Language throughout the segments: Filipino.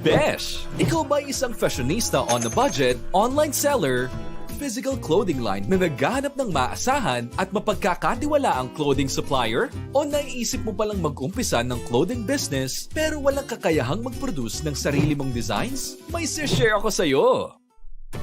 Besh! Ikaw ba isang fashionista on a budget, online seller, physical clothing line na naghahanap ng maasahan at mapagkakatiwalaang clothing supplier? O naiisip mo palang mag-umpisa ng clothing business pero walang kakayahang mag-produce ng sarili mong designs? May share ako sa'yo!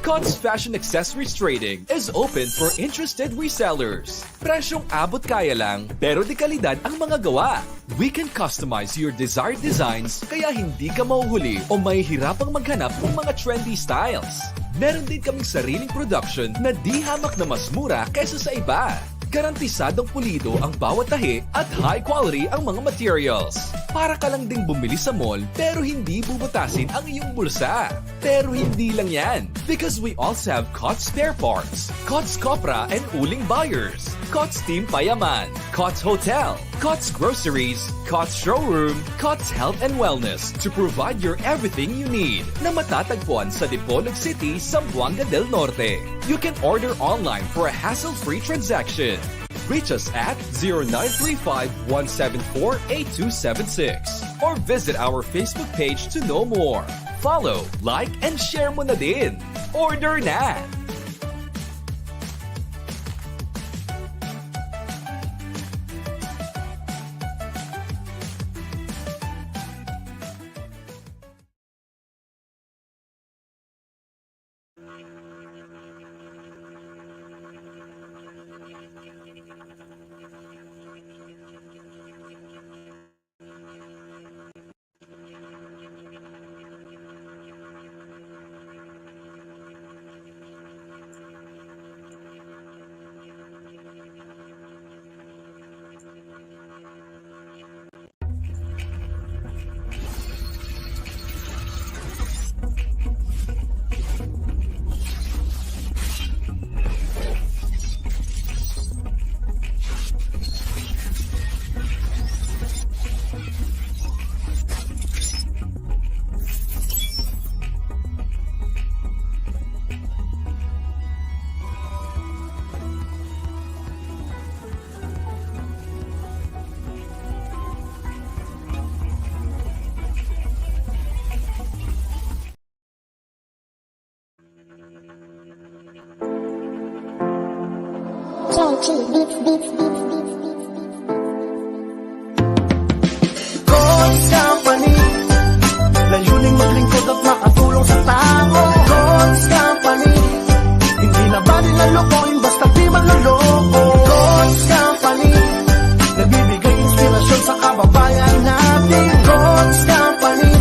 Cots Fashion Accessories Trading is open for interested resellers. Presyong abot kaya lang, pero di kalidad ang mga gawa. We can customize your desired designs kaya hindi ka mahuhuli o mahihirapang maghanap ng mga trendy styles. Meron din kaming sariling production na di hamak na mas mura kaysa sa iba. Garantisadong pulido ang bawat tahi at high quality ang mga materials. Para ka lang ding bumili sa mall pero hindi bubutasin ang iyong bulsa. Pero hindi lang yan. Because we also have Cots Spare Parts, Cots Copra and Uling Buyers, Cots Team Payaman, Cots Hotel, Cots Groceries, Cots Showroom, Cots Health and Wellness to provide your everything you need na matatagpuan sa Dipolog City, Zamboanga del Norte. You can order online for a hassle-free transaction. Reach us at 0935-174-8276 or visit our Facebook page to know more. Follow, like, and share mo na din. Order na! Cots Company, layuning maglingkod at makatulong sa tao. Cots Company, hindi na ba nila lokohin basta di manloloko. Cots Company, nagbibigay inspirasyon sa kababayan natin. Cots Company,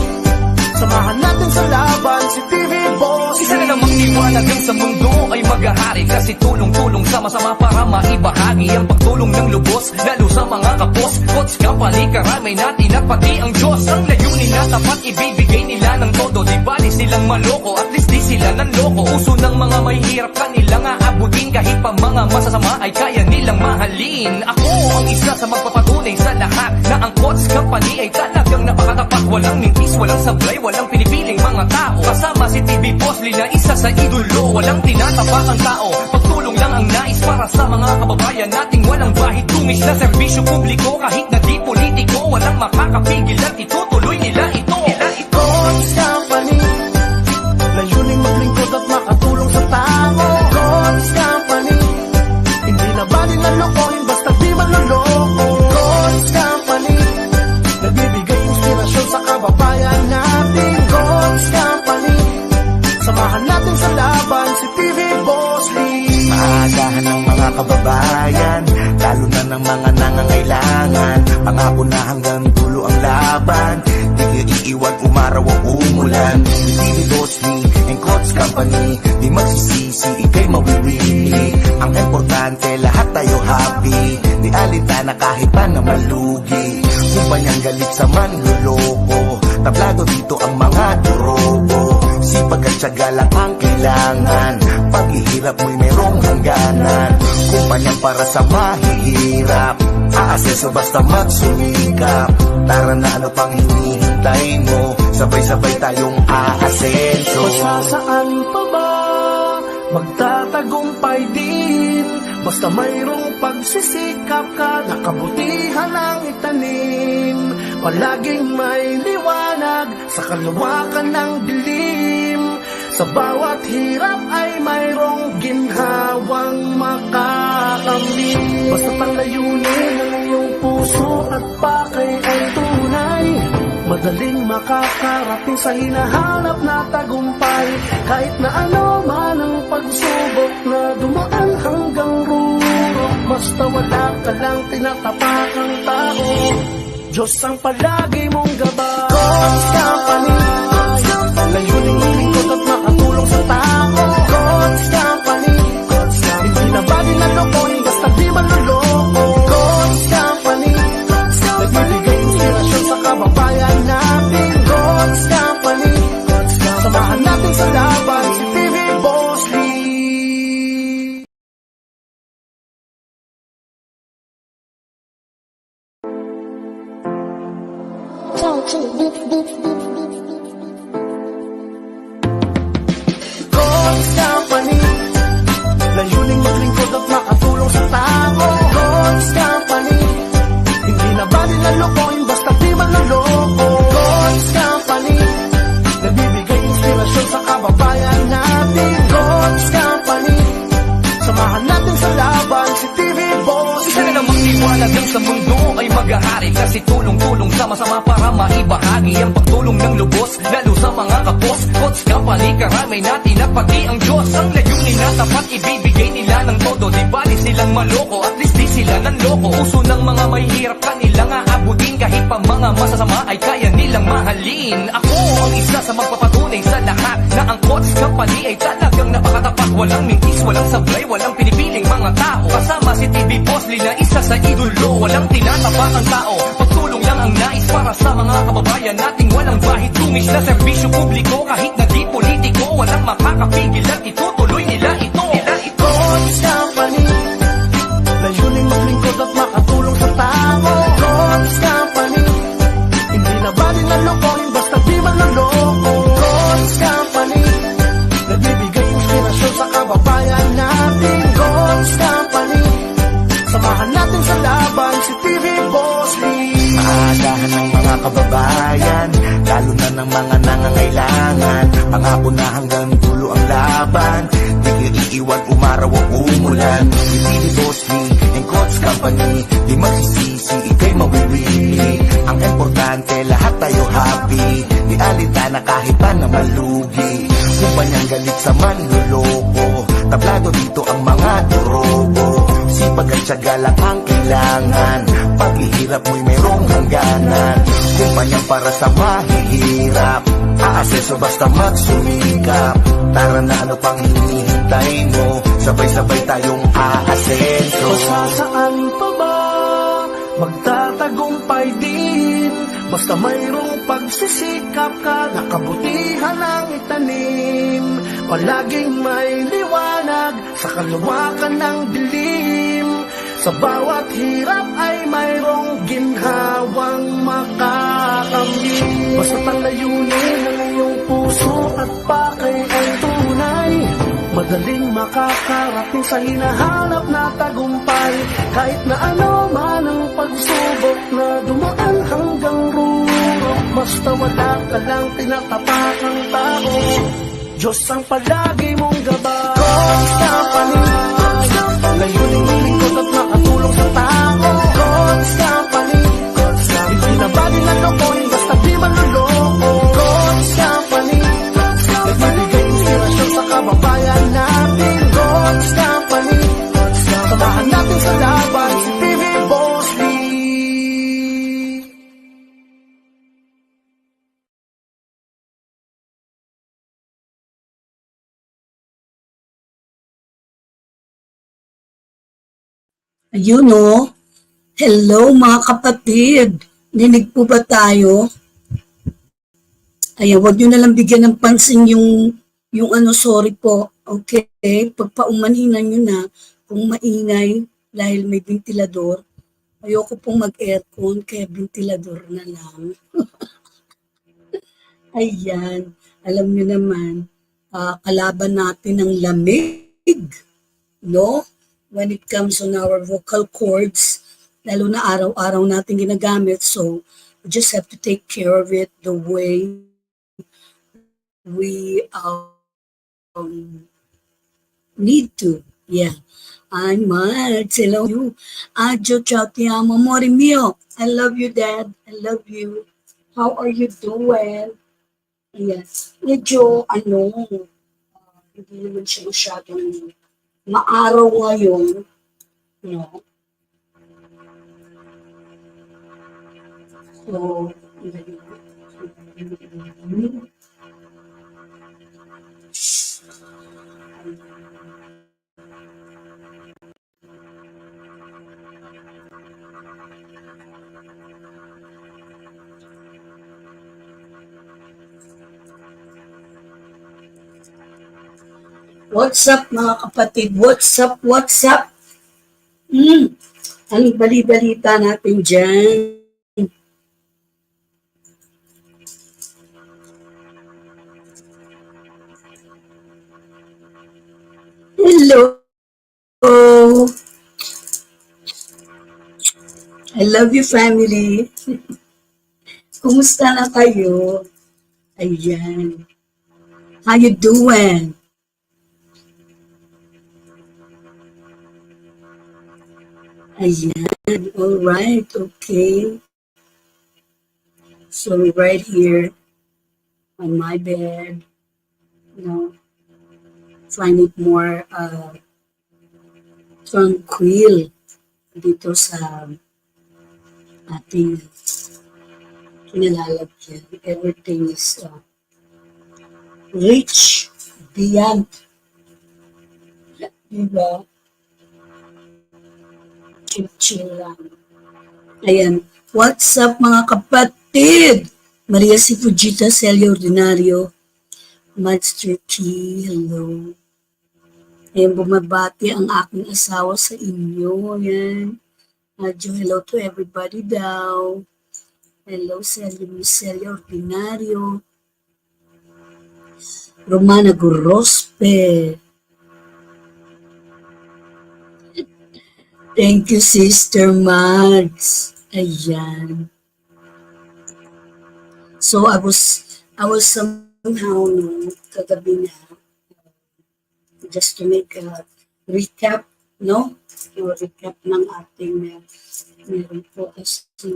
samahan natin sa laban si TV Boss. Isa na namang iwalagang sa mundo ay maghahari, kasi tulong-tulong sama-sama para maibahagi ang pagtulong ng lubos, lalo sa mga kapos. Cots Company, karamay natin at pati ang Diyos. Ang layunin na tapat ibibigay nila ng todo, di bali silang maloko, at least di sila nanloko. Uso ng mga may hirap kanilang aabutin, kahit pa mga masasama ay kaya nilang mahalin. Ako ang isa sa magpapatunay sa lahat na ang Cots Company ay talagang napakatapat. Walang mintis, walang sablay, walang pinipiling mga tao. Kasama si TV Boss Lina, isa sa idolo. Walang tinatapak ang tao, pagtulong lang ang nais para sa mga kababayan nating walang bahid. Tumis na serbisyo publiko kahit na di politiko, walang makakapigil at itutuloy nila ito. Cots Company, layuning maglingkod at makatulong sa tao. Cots Company, hindi na ba nila lokohin basta di manloloko. Cots Company, nagbibigay inspirasyon sa kababayan natin. Cots Company, kababayan, lalo na ng mga nangangailangan. Pangako na hanggang dulo ang laban, di kayo iiwan umaraw o umulan. Hindi Boss Lee and Coach Company, di magsisisi, ikay mawiwili. Ang importante lahat tayo happy, di alintana kahit pa na malugi. Kumpanyang galit sa manluloko, tablado dito ang mga durogo. Sipag at tiyaga lang ang kailangan, paghihirap mo'y merong hangganan. Kumpanyang para sa mahihirap, aaseso basta magsumikap. Tara na, ano pang hinihintay mo, sabay-sabay tayong aasenso. Masasaan pa ba magtatagumpay din? Basta mayroong pagsisikap ka, nakabutihan ang itanim. Palaging may liwanag sa kaluwakan ng dilim. Sa bawat hirap ay mayroong ginhawang makakamit. Basta palayunin ang iyong puso at pakay ay tunay, madaling makakarating sa hinahanap na tagumpay. Kahit na ano man ang pagsubok na dumaan hanggang ruro, basta wala ka lang tinatapakang tao, Diyos ang palagi mong gabay. Coach Company, layuning lingkod at makatulong sa tao. Coach Company, hindi na ba din nalokohin basta di manloloko. Coach Company, nagbibigay inspirasyon sa kababayan natin. Coach Company, samahan natin sa laban si TV Boss Lee. Coach Company, layuning maglingkod at makatulong sa tao. Coach Company, hindi na ba din nalokohin basta di manloloko. Coach Company, nagbibigay inspirasyon sa kababayan natin. Coach Company, samahan natin sa laban si TV Boss. Isa na namang liwanag ang sa mundo ay maghahari, kasi tulong-tulong sama-sama para maibahagi ang pagtulong ng lubos, lalo sa mga kapos. Coach Company, karamay natin at pati ang Diyos. Ang layunin na tapat ibibigay nila ng todo, di bali silang maloko, at least di sila nanloko. Puso ng mga mahihirap kanilang aabutin, kahit pa mga masasama ay kaya nilang mahalin. Ako ang isa sa magpapatunay sa lahat na ang Coach Company ay talagang napakatapat. Walang mintis, walang sablay, walang pinipiling mga tao. Kasama si TV Boss Lee na isa sa idolo, walang tinatapak ang tao. Pagtulong lang ang nais para sa mga kababayan nating walang bahid tumis na serbisyo publiko. Kahit na di politiko, walang makakapigil at itutuloy nila ito. Coach Company, layuning maglingkod at makatulong sa tao. Coach Company, hindi na ba din nalokohin basta di manloloko. Coach Company, nagbibigay inspirasyon sa kababayan natin. Coach Company, samahan natin sa laban si TV Boss Lee. Maagahan ng mga kababayan, lalo na ng mga nangangailangan. Pangako na hanggang dulo ang laban, di kayo iiwan umaraw o umulan. Si TV Boss Lee and Coach Company, di magsisisi, ikay mawiwili. Ang importante lahat tayo happy, di alintana kahit pa na malugi. Kumpanyang galit sa manluloko, tablado dito ang mga durogo. Sipag at tiyaga lang ang kailangan, paghihirap mo'y merong hangganan. Kumpanyang para sa mahihirap, aaseso basta magsumikap. Tara na, ano pang hinihintay mo, sabay-sabay tayong aasenso. Masasaan pa ba magtatagumpay din? Basta mayroong pagsisikap ka, nakabutihan ang itanim. Palaging may liwanag sa kaluwakan ng dilim. Sa bawat hirap ay mayroong ginhawang makakamit. Basta palayunin ang iyong puso at pakay ay tunay, madaling makakarating sa hinahanap na tagumpay. Kahit na ano man ang pagsubok na dumaan hanggang ruro, basta wala ka lang tinatapakang tao, Diyos ang palagi mong gabay. Coach Company, layuning lingkod at makatulong sa tao. Coach Company, hindi na ba din nalokohin basta di manloloko. Coach Company, nagbibigay inspirasyon sa kababayan natin. Coach Company, samahan Ayun no. Hello mga kapatid. Ninig po ba tayo? Ayan, wag nyo na lang bigyan ng pansin yung ano, sorry po. Okay? Pagpaumanhinan nyo na kung maingay dahil may ventilador. Ayoko pong mag-aircon, kaya ventilador na lang. Ayan, alam nyo naman, kalaban natin ang lamig, no? When it comes on our vocal cords, lalo na araw-araw natin ginagamit. So, we just have to take care of it the way we need to. Yeah. I'm Max. Hello you. Adjo, ciao, ti amo, amore mio. I love you, Dad. I love you. How are you doing? Yes. Medyo, hindi naman siya masyadong maaraw ngayon. No? So, what's up mga kapatid? What's up? What's up? Anong bali-balita natin dyan? Hello! I love you, family. Kumusta na kayo? Ayan. How you doing? Ayan. All right. Okay. So right here on my bed, find it more tranquil dito sa ating kinalalagyan. Everything is rich beyond, diba? Chill lang. Ayan. What's up mga kapatid? Maria si Fujita, Celia Ordinario, Master Key, hello. Ayan, bumabati ang aking asawa sa inyo. Ayan. Adjo, hello to everybody daw. Hello, Celia Ordinario. Romana Gorospe. Thank you, Sister Mags. Ayan. So, I was somehow, kagabi na, just to make a recap, no? Yung recap ng ating meron po as a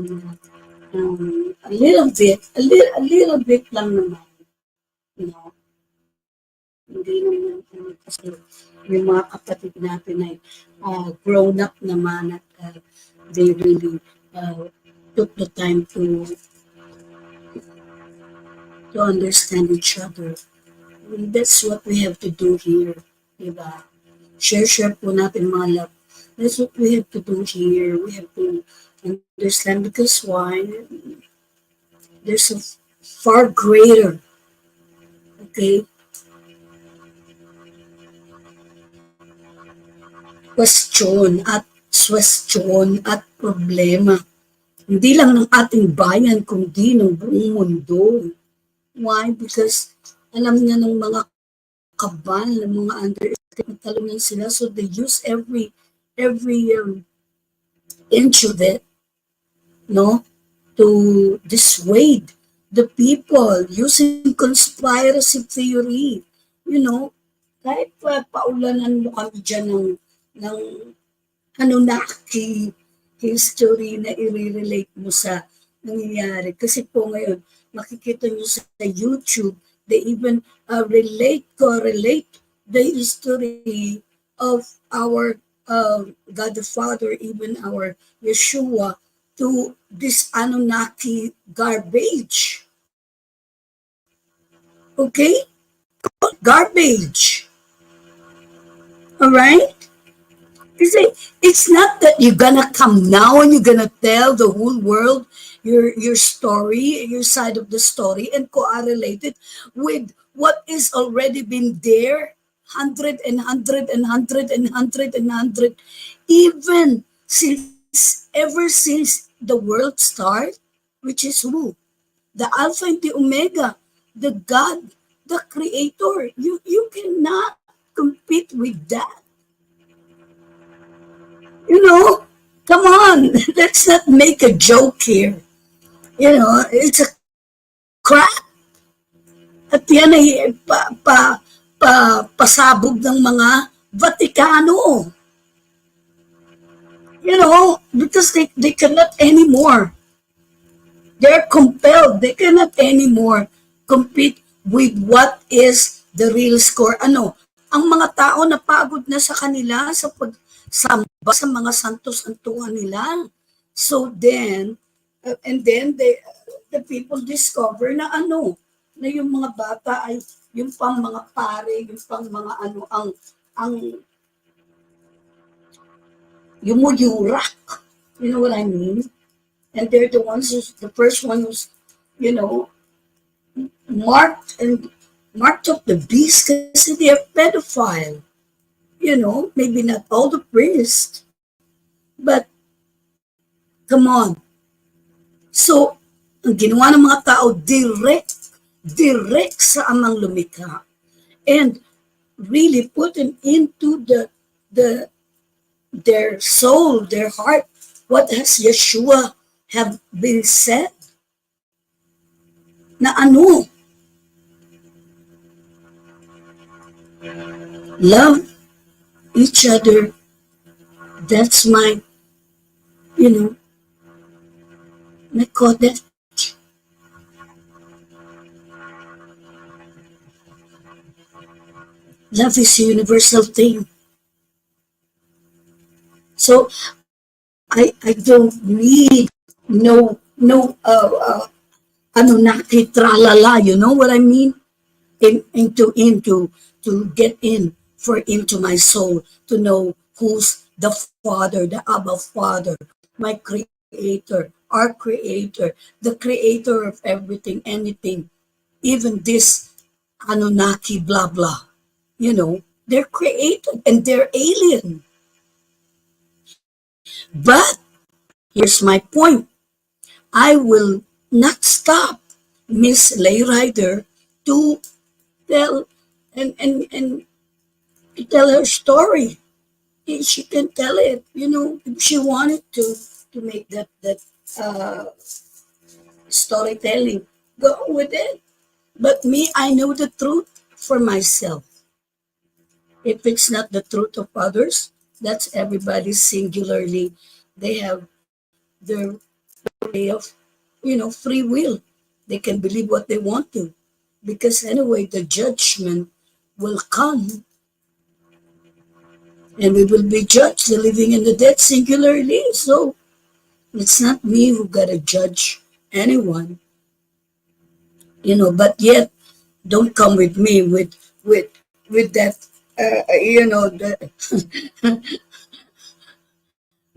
little bit lang naman, hindi naman kasi yung mga kapatid natin ay grown up naman at they really took the time to understand each other. And that's what we have to do here, diba? Share po natin mga love. That's what we have to do here. We have to understand because why? There's a far greater, okay, question at problema. Hindi lang ng ating bayan, kundi ng buong mundo. Why? Because alam niya ng mga kabal, ng mga underestimate, talunan sila. So they use every inch of it, no, to dissuade the people using conspiracy theory. Kahit paulanan mo kami dyan ng Anunnaki history na i-relate mo sa nangyayari. Kasi po ngayon, makikita nyo sa YouTube, they even correlate the history of our God the Father, even our Yeshua, to this Anunnaki garbage. Okay? Garbage. Alright? Kasi it's not that you're gonna come now and you're gonna tell the whole world your story, your side of the story, and correlate it with what is already been there, hundred and hundred and hundred and hundred and hundred, even since ever since the world start, which is who? The Alpha and the Omega, the God, the Creator. You cannot compete with that. You know, come on, let's not make a joke here. You know, it's a crap. At yan ay pasabog ng mga Vaticano. You know, because they cannot anymore. They're compelled. They cannot anymore compete with what is the real score. Ano, ang mga tao napagod na sa kanila sa pagsamba sa mga santo-santuhan nila. So then, and then the people discover na ano, na yung mga bata ay yung pang mga pare, yung pang mga ano, ang yumuyurak. You know what I mean? And they're the ones who's the first one who's, you know, marked up the beast because they're pedophile. You know, maybe not all the priests, but come on. So, ang ginawa ng mga tao, direct sa amang lumikha. And really put them into their soul, their heart, what has Yeshua have been said na ano, love each other. That's my, you know, my codex. Love is a universal thing. So I don't need no Anunnaki tralala, you know what I mean? To get into my soul, to know who's the Father, the Abba Father, my Creator, our Creator, the Creator of everything, anything, even this Anunnaki blah blah. You know, they're created and they're alien. But here's my point. I will not stop Miss Layrider to tell and to tell her story. She can tell it, you know, if she wanted to make that storytelling. Go with it. But me, I know the truth for myself. If it's not the truth of others, that's everybody singularly. They have their way of, you know, free will. They can believe what they want to. Because anyway, the judgment will come and we will be judged, the living and the dead singularly. So it's not me who gotta judge anyone, you know, but yet don't come with me with that you know,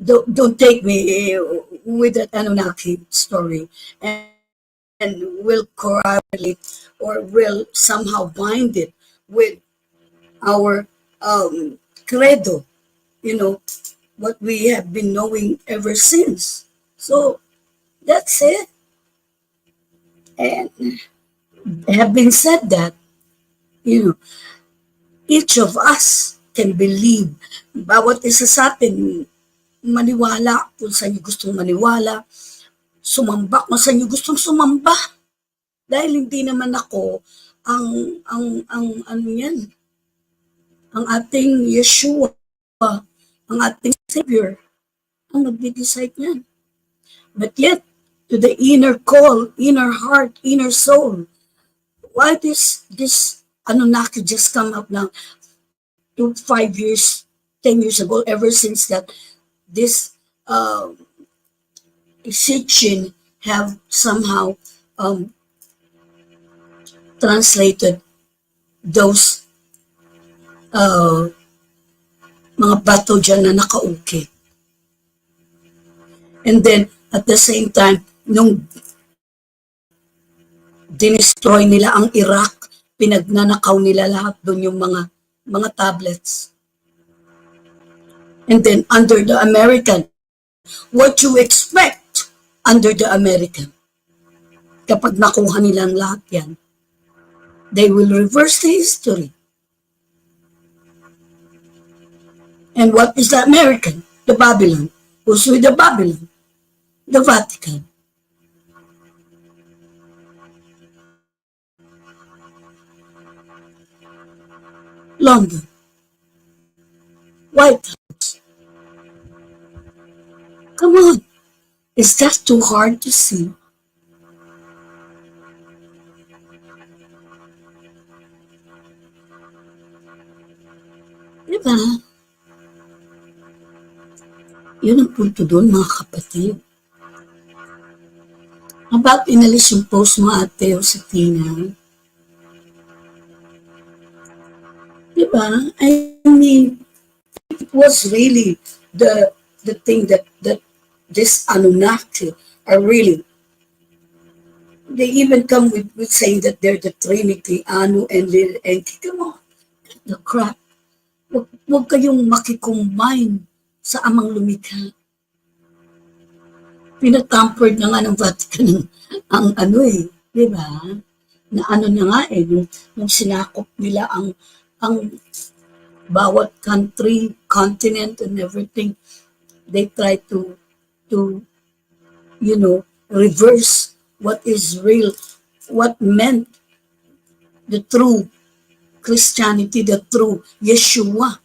don't take me with that Anunnaki story and will correlate or will somehow bind it with our credo, you know, what we have been knowing ever since. So that's it. And having said that, you know, each of us can believe. Bawat isa sa atin, maniwala kung saan niyo gustong maniwala, sumamba kung saan niyo gustong sumamba. Dahil hindi naman ako ang ano yan, ang ating Yeshua, ang ating Savior, ang nagde-decide niyan. But yet, to the inner call, inner heart, inner soul, why this Anunnaki just come up now 5 years, 10 years ago, ever since that this Sitchin have somehow translated those mga bato dyan na nakaukit. And then, at the same time, nung dinestroy nila ang Iraq, pinagnanakaw nila lahat doon yung mga tablets. And then, under the American, what you expect under the American? Kapag nakuha nilang lahat yan, they will reverse the history. And what is the American? The Babylon. Who's with the Babylon? The Vatican. London. White House. Come on. Is that too hard to see? Diba? Yun ang punto doon, mga kapatid. About inalis yung post mo, Ate Josefina. Diba? I mean, it was really the thing that this Anunnaki are really, they even come with saying that they're the Trinity, Anu and Lil Enki. Come on, the crap. Huwag kayong makikombine sa amang lumikha. Pinatampered na nga ng Vatican ang ano di ba? Na ano na nga nung sinakop nila ang bawat country, continent, and everything, they try to reverse what is real, what meant the true Christianity, the true Yeshua.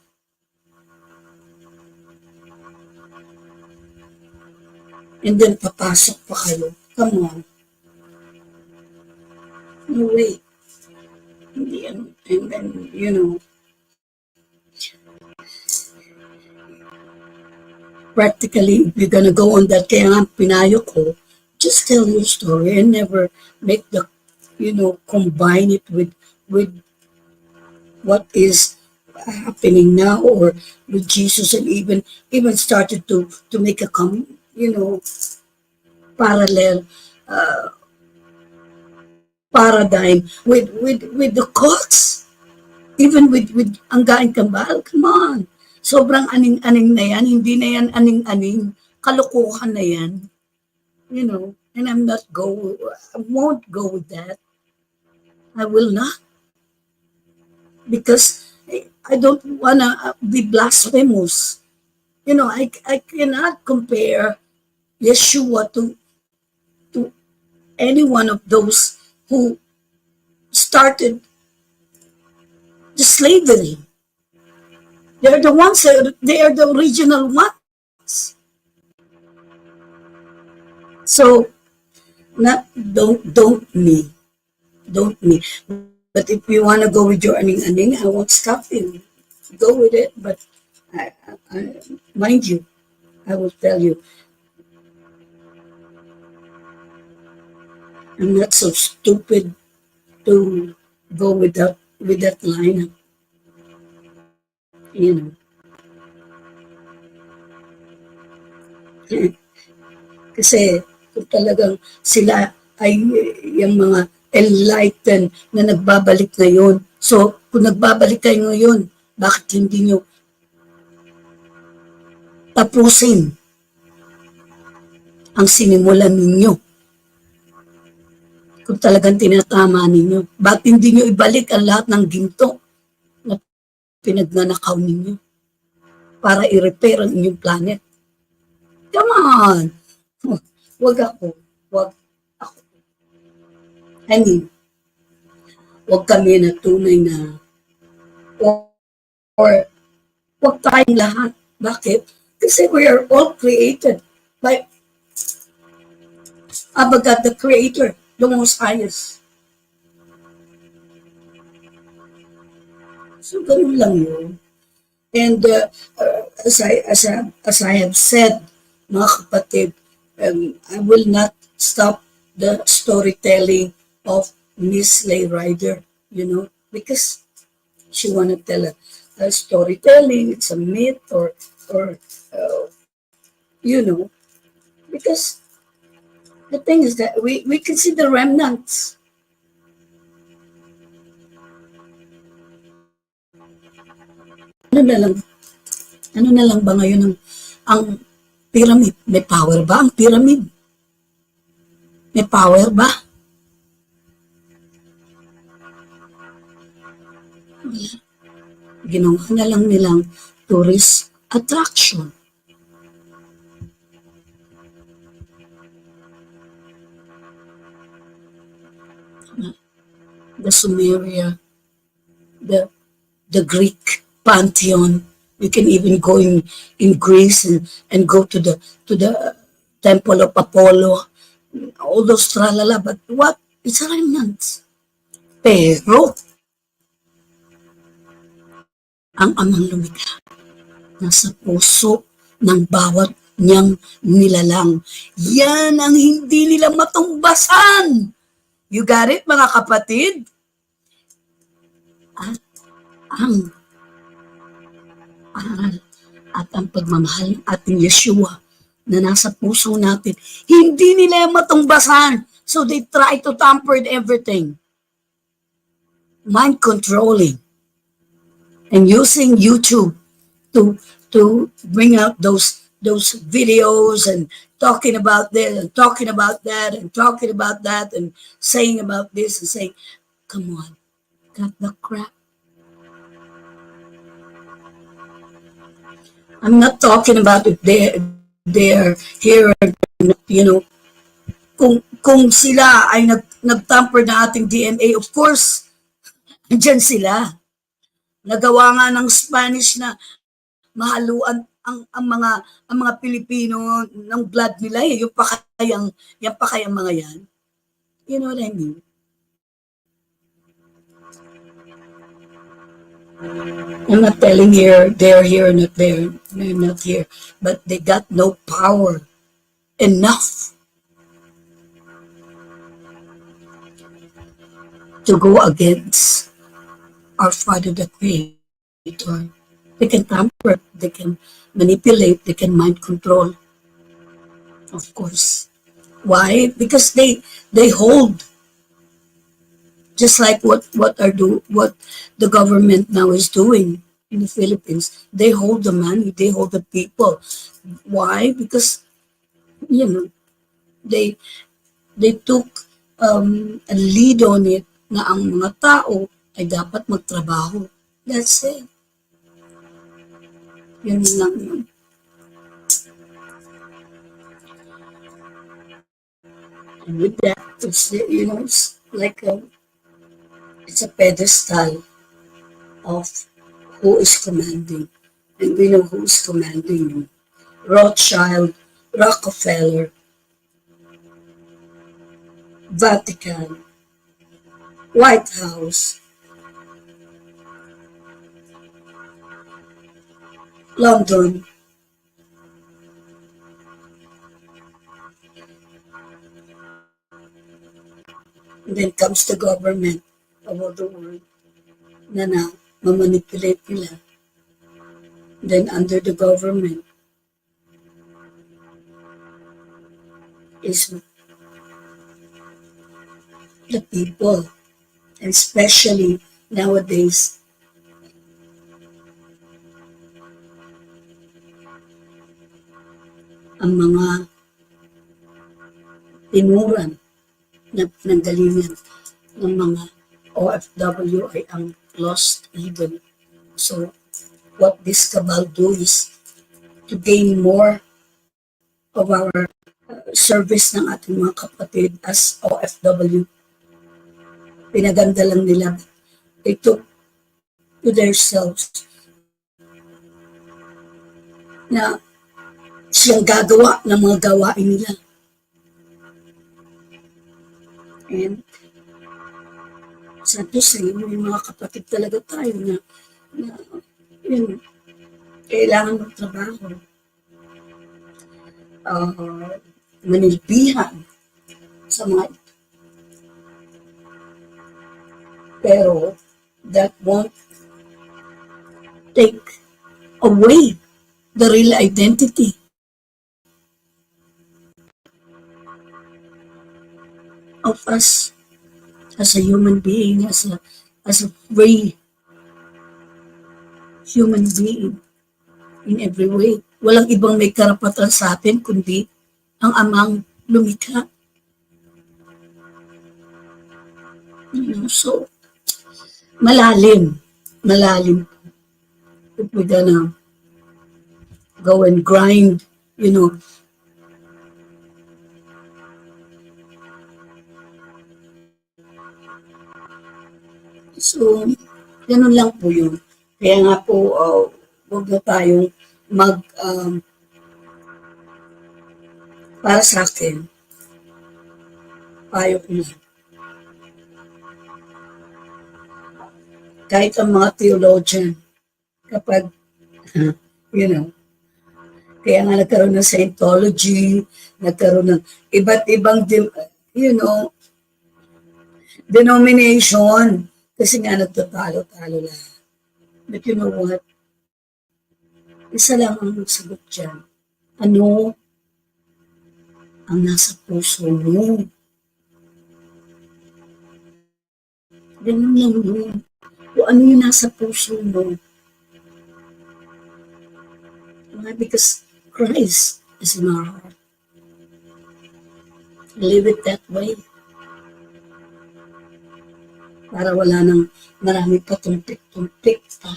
And then papasok pa kayo. Come on. No way. Hindi yan. And then, practically, if you're gonna go on that, kaya nga pinayo ko, just tell your story and never make the, combine it with what is happening now, or with Jesus, and even started to make a parallel paradigm with the cults, even with Anggaing Kambal. Come on, sobrang aning-aning na yan, hindi na yan aning-aning, kalokohan na yan, and I won't go with that. I will not, because I don't wanna be blasphemous. I cannot compare Yeshua to any one of those who started the slavery. They're the ones, they are the original ones. So, don't me. But if you want to go with your aning-aning, I won't stop you. Go with it, but I mind you, I will tell you, I'm not so stupid to go with that line. Kasi kung talagang sila ay yung mga enlightened na nagbabalik ngayon. So, kung nagbabalik kayo ngayon, bakit hindi nyo tapusin ang sinimulan ninyo? Kung talagang tinatama ninyo, bakit hindi nyo ibalik ang lahat ng ginto na pinagnanakaw ninyo para i-repair ang inyong planet? Come on! Wag ako. I mean, wag kami na tunay na or wag tayong lahat. Bakit? Kasi we are all created by Abba God, the Creator, the Most Highest. So, ganun lang yun. And as I have said, mga kapatid, I will not stop the storytelling of Miss Lay Rider, because she wanna tell storytelling, it's a myth, or uh, you know, because the thing is that we can see the remnants. Ano na lang, ano na lang ba ngayon ang pyramid? May power ba ang pyramid? May power ba? Ginawa na lang nilang tourist attraction. The Sumeria, the Greek pantheon. You can even go in Greece and go to the temple of Apollo. All those tralala, but what? It's a remnant. Pero, ang amang lumikha nasa puso ng bawat niyang nilalang. Yan ang hindi nila matumbasan. You got it, mga kapatid? At ang aral at ang pagmamahal ng ating Yeshua na nasa puso natin, hindi nila matumbasan. So they try to tamper everything. Mind controlling. And using YouTube to bring out those videos and talking about this and talking about that and talking about that and saying about this and saying, come on, cut the crap. I'm not talking about if they're here, you know, kung sila ay nagtamper na ating DNA, of course, andyan sila. Nagawa nga ng Spanish na mahaluan ang mga Pilipino ng blood nila eh. Yung pa kayang mga yan. You know what I mean? I'm not telling here they're here, not there, they're not here, but they got no power enough to go against our Father the Creator. They can tamper, they can manipulate, they can mind control. Of course. Why? Because they hold, just like what the government now is doing in the Philippines. They hold the money, they hold the people. Why? Because you know they took a lead on it na ang mga tao ay dapat magtrabaho. That's it. Yun lang yun. And with that, it's, you know, it's like it's a pedestal of who is commanding. And we know who is commanding. Rothschild, Rockefeller, Vatican, White House, London, and then comes the government of all the world na mamanipulate nila. Then under the government is the people, and especially nowadays ang mga tinuran na pinanggalingan ng mga OFW ay ang lost even. So what this cabal do is to gain more of our service ng ating mga kapatid as OFW. Pinaganda lang nila. They took to themselves na siyang gagawa ng mga gawain nila. And sad to say, may mga kapatid talaga tayo na yun, kailangan magtrabaho. Manilbihan sa mga ito. Pero that won't take away the real identity of us as a human being, as a free human being in every way. Walang ibang may karapatan sa atin kundi ang amang lumikha. So, malalim. If we're gonna go and grind, you know, so, ganun lang po yun. Kaya nga po, huwag na tayong para sa akin, payo ko na. Kahit ang mga theologian, kapag, you know, kaya nga nagkaroon ng Scientology, nagkaroon ng iba't ibang, you know, denomination, kasi nga nagtatalo-talo lang. But you know what? Isa lang ang sagot dyan. Ano ang nasa puso mo? Ganun lang yun. Kung ano yung nasa puso mo. Because Christ is in our heart. Live it that way. Para wala nang marami pa tumpik-tumpik pa.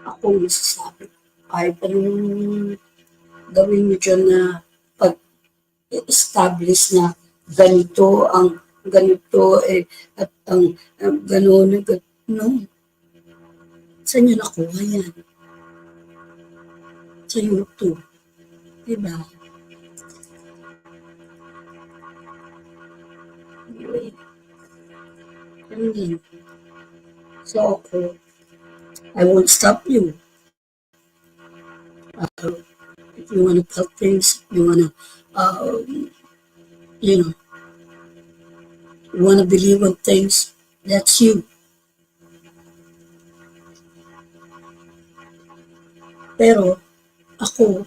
Ako masasabi, kahit anong gawin nyo dyan na pag-establish na ganito at ang gano'n, no. Saan nyo nakuha yan? Sa YouTube. Diba? Anyway. So, okay. I won't stop you. If you want to tell things, you want to, you know, you want to believe on things, that's you. Pero, ako,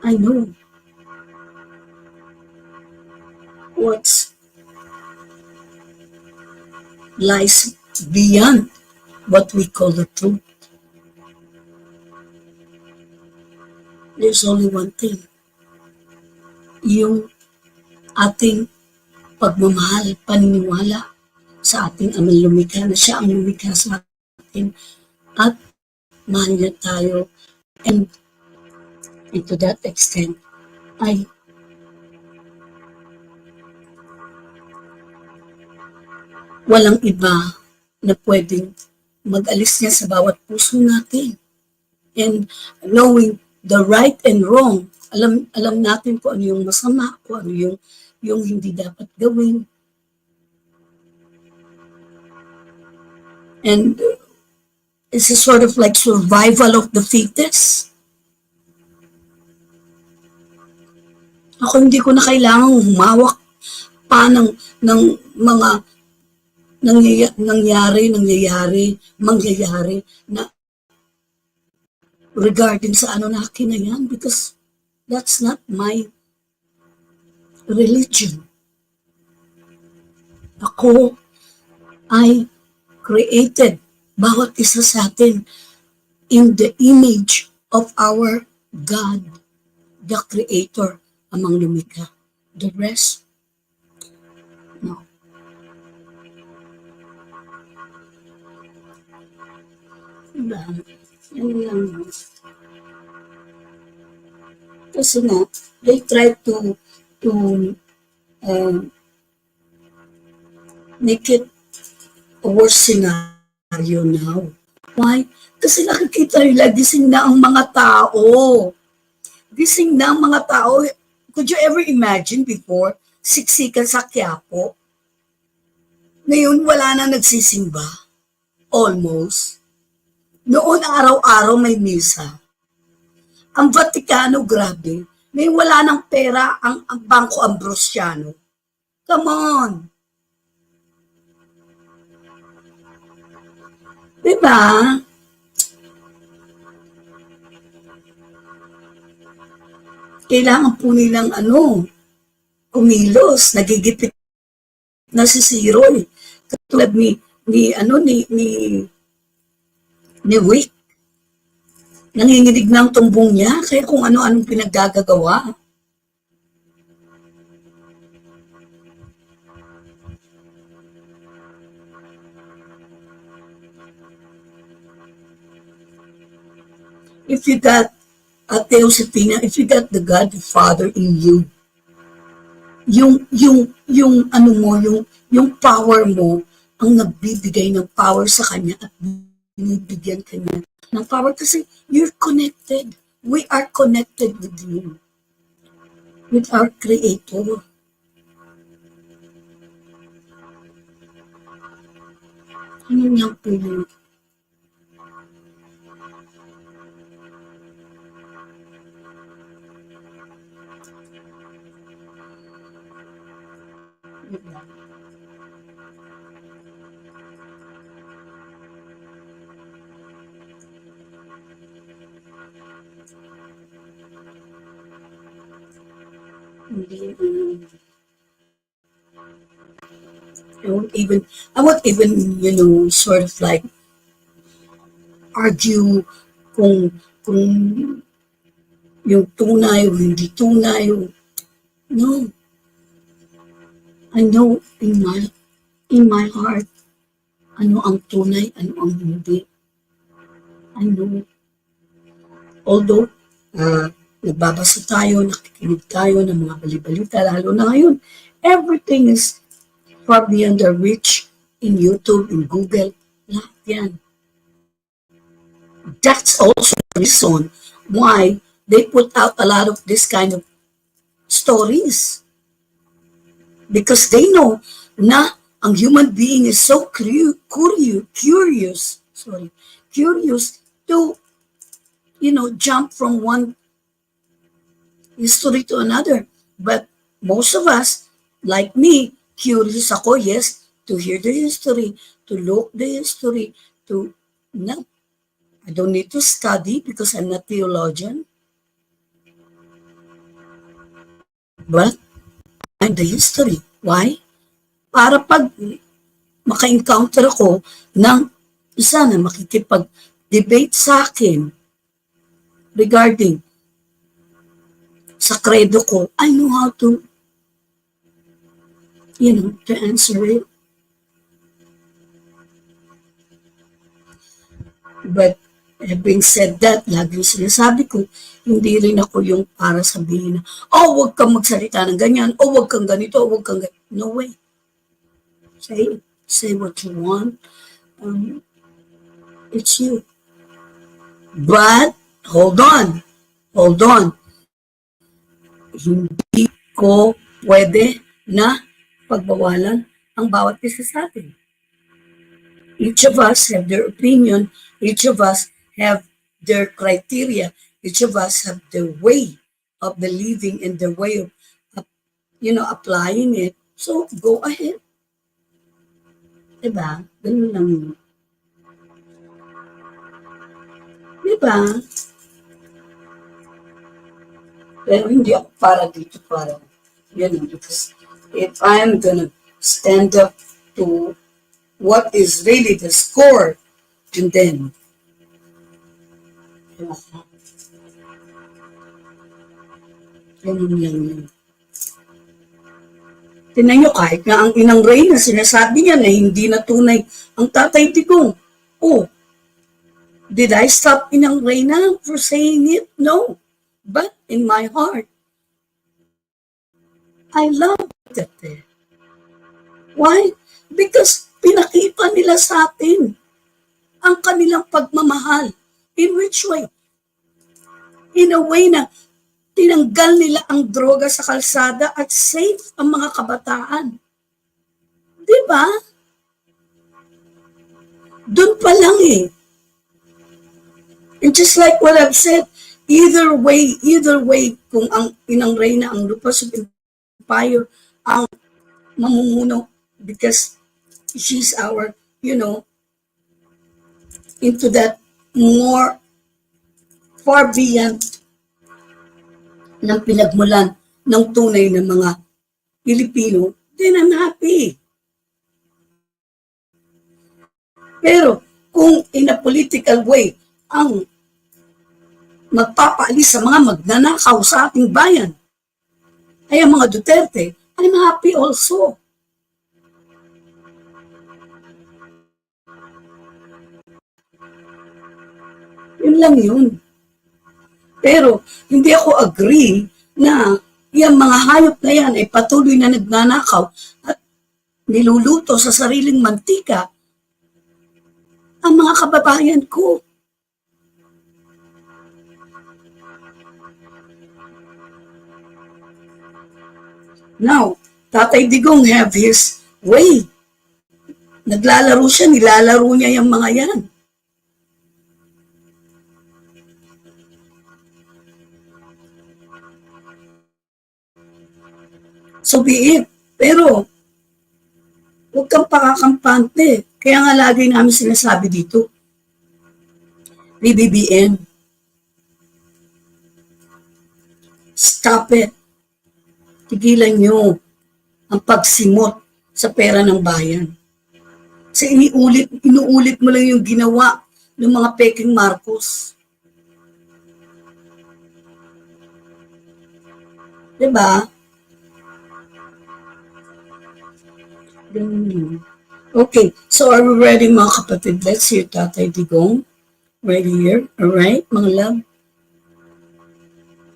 I know what's lies beyond what we call the truth. There's only one thing. Yung ating pagmamahal, paniniwala sa ating amang lumikha na siya ang lumikha sa atin at mahal niya tayo. And to that extent, ay walang iba na pwedeng mag-alis niya sa bawat puso natin. And knowing the right and wrong, alam natin kung ano yung masama, kung ano yung hindi dapat gawin. And it's a sort of like survival of the fittest. Ako hindi ko na kailangang humawak pa ng mga mangyayari na regarding sa ano na akin na yan, because that's not my religion. Ako ay created, bawat isa sa atin, in the image of our God, the Creator, amang lumikha. The rest, no. Diba? Yan lang. Kasi nga, they try to make it a worse scenario now. Why? Kasi nakikita nila, gising na ang mga tao. Gising na ang mga tao. Could you ever imagine before, siksikan sa Quiapo? Ngayon, wala na nagsisimba. Almost. Noon, araw-araw may misa. Ang Vatikano, grabe. Ngayon, wala ng pera ang Bangko Ambrosiano. Come on. Diba? Kailangan po nilang kumilos, nagigipit na si Zero eh. Katulad ni Wick. Nanginginig ng tumbong niya, kaya kung ano-anong pinaggagawa. If you got Teo Sipina, if you got the Godfather in you, yung power mo, ang nagbibigay ng power sa kanya at binibigyan kanya ng power kasi you're connected. We are connected with you, with our Creator. Ano niyang piling? I won't even, sort of like argue kung yung tunay o hindi tunay. No. I know in my heart, ano ang tunay, ano ang hindi. I know. Although, nagbabasa tayo, nakikinig tayo ng mga balibalita, lalo na ngayon, everything is far beyond the reach in YouTube, in Google, lahat yan. That's also the reason why they put out a lot of this kind of stories. Because they know na ang human being is so curious to, jump from one history to another. But most of us, like me, curious ako, yes, to hear the history, to look the history, no, I don't need to study because I'm not theologian. But I'm the history. Why? Para pag maka-encounter ako ng isa na makikipag-debate sa akin regarding sa credo ko, I know how to answer it. But having said that, lagi sinasabi ko, hindi rin ako yung para sabihin na, huwag kang magsalita ng ganyan, huwag kang ganito, huwag kang ganito. No way. Say what you want. It's you. But, hold on. Hindi ko pwede na pagbawalan ang bawat isa sa atin. Each of us have their opinion. Each of us have their criteria. Each of us have their way of believing and their way of, applying it. So, go ahead. Diba? Ganun lang yun. Diba? Pero hindi ako para dito para, because if I'm gonna stand up to what is really the score, and then, ganun lang yun. Tingnan nyo, kahit nga ang inang Reyna, sinasabi niya na hindi na tunay ang Tatay Digong. Oh, did I stop inang Reyna for saying it? No. But in my heart, I love Tatay. Why? Because pinakita nila sa atin ang kanilang pagmamahal. In which way? In a way na tinanggal nila ang droga sa kalsada at safe ang mga kabataan. Diba? eh. And just like what I've said, either way, kung ang Inang Reyna, ang Lupas of Empire, ang mamumuno, because she's our, into that more far beyond ng pinagmulan ng tunay na mga Pilipino, then I'm happy. Pero kung in a political way, ang magpapaalis sa mga magnanakaw sa ating bayan ay ang mga Duterte, I'm happy also. Yun lang yun. Pero hindi ako agree na yung mga hayop na yan ay patuloy na nagnanakaw at niluluto sa sariling mantika ang mga kababayan ko. Now, Tatay Digong have his way. Naglalaro siya, nilalaro niya yung mga yan. So be it. Pero, huwag kang pakakampante. Kaya nga lagi namin sinasabi dito, PBBM, stop it. Tigilan nyo ang pagsimot sa pera ng bayan. Kasi inuulit mo lang yung ginawa ng mga peking Marcos. Diba? Okay, so are we ready mga kapatid? Let's hear Tatay Digong. Right here. Alright, mga love.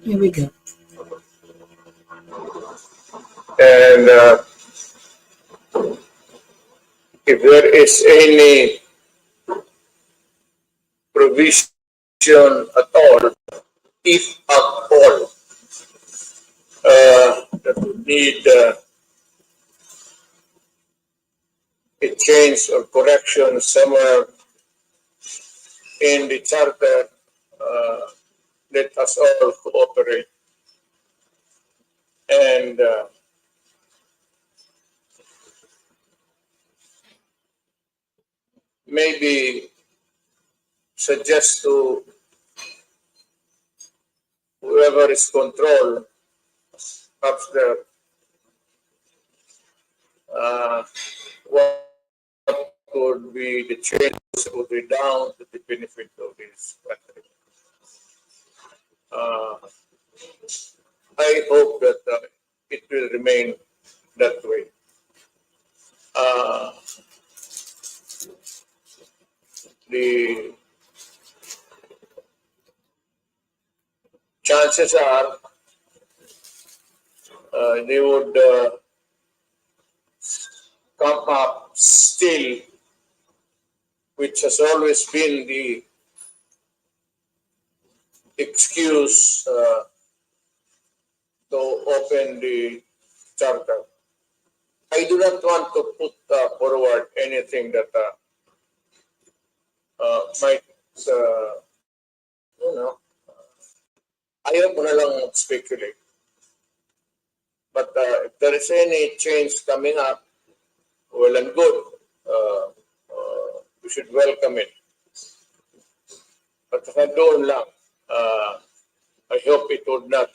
Here we go. And if there is any provision at all, if at all, that would need a change or correction somewhere in the charter, let us all cooperate. And maybe suggest to whoever is control, perhaps the what would be the changes would be down to the benefit of this country. I hope that it will remain that way. The chances are they would come up still, which has always been the excuse to open the charter. I do not want to put forward anything that might, ayaw ko na lang speculate. But if there is any change coming up, well and good. We should welcome it. But doon lang, I hope it would not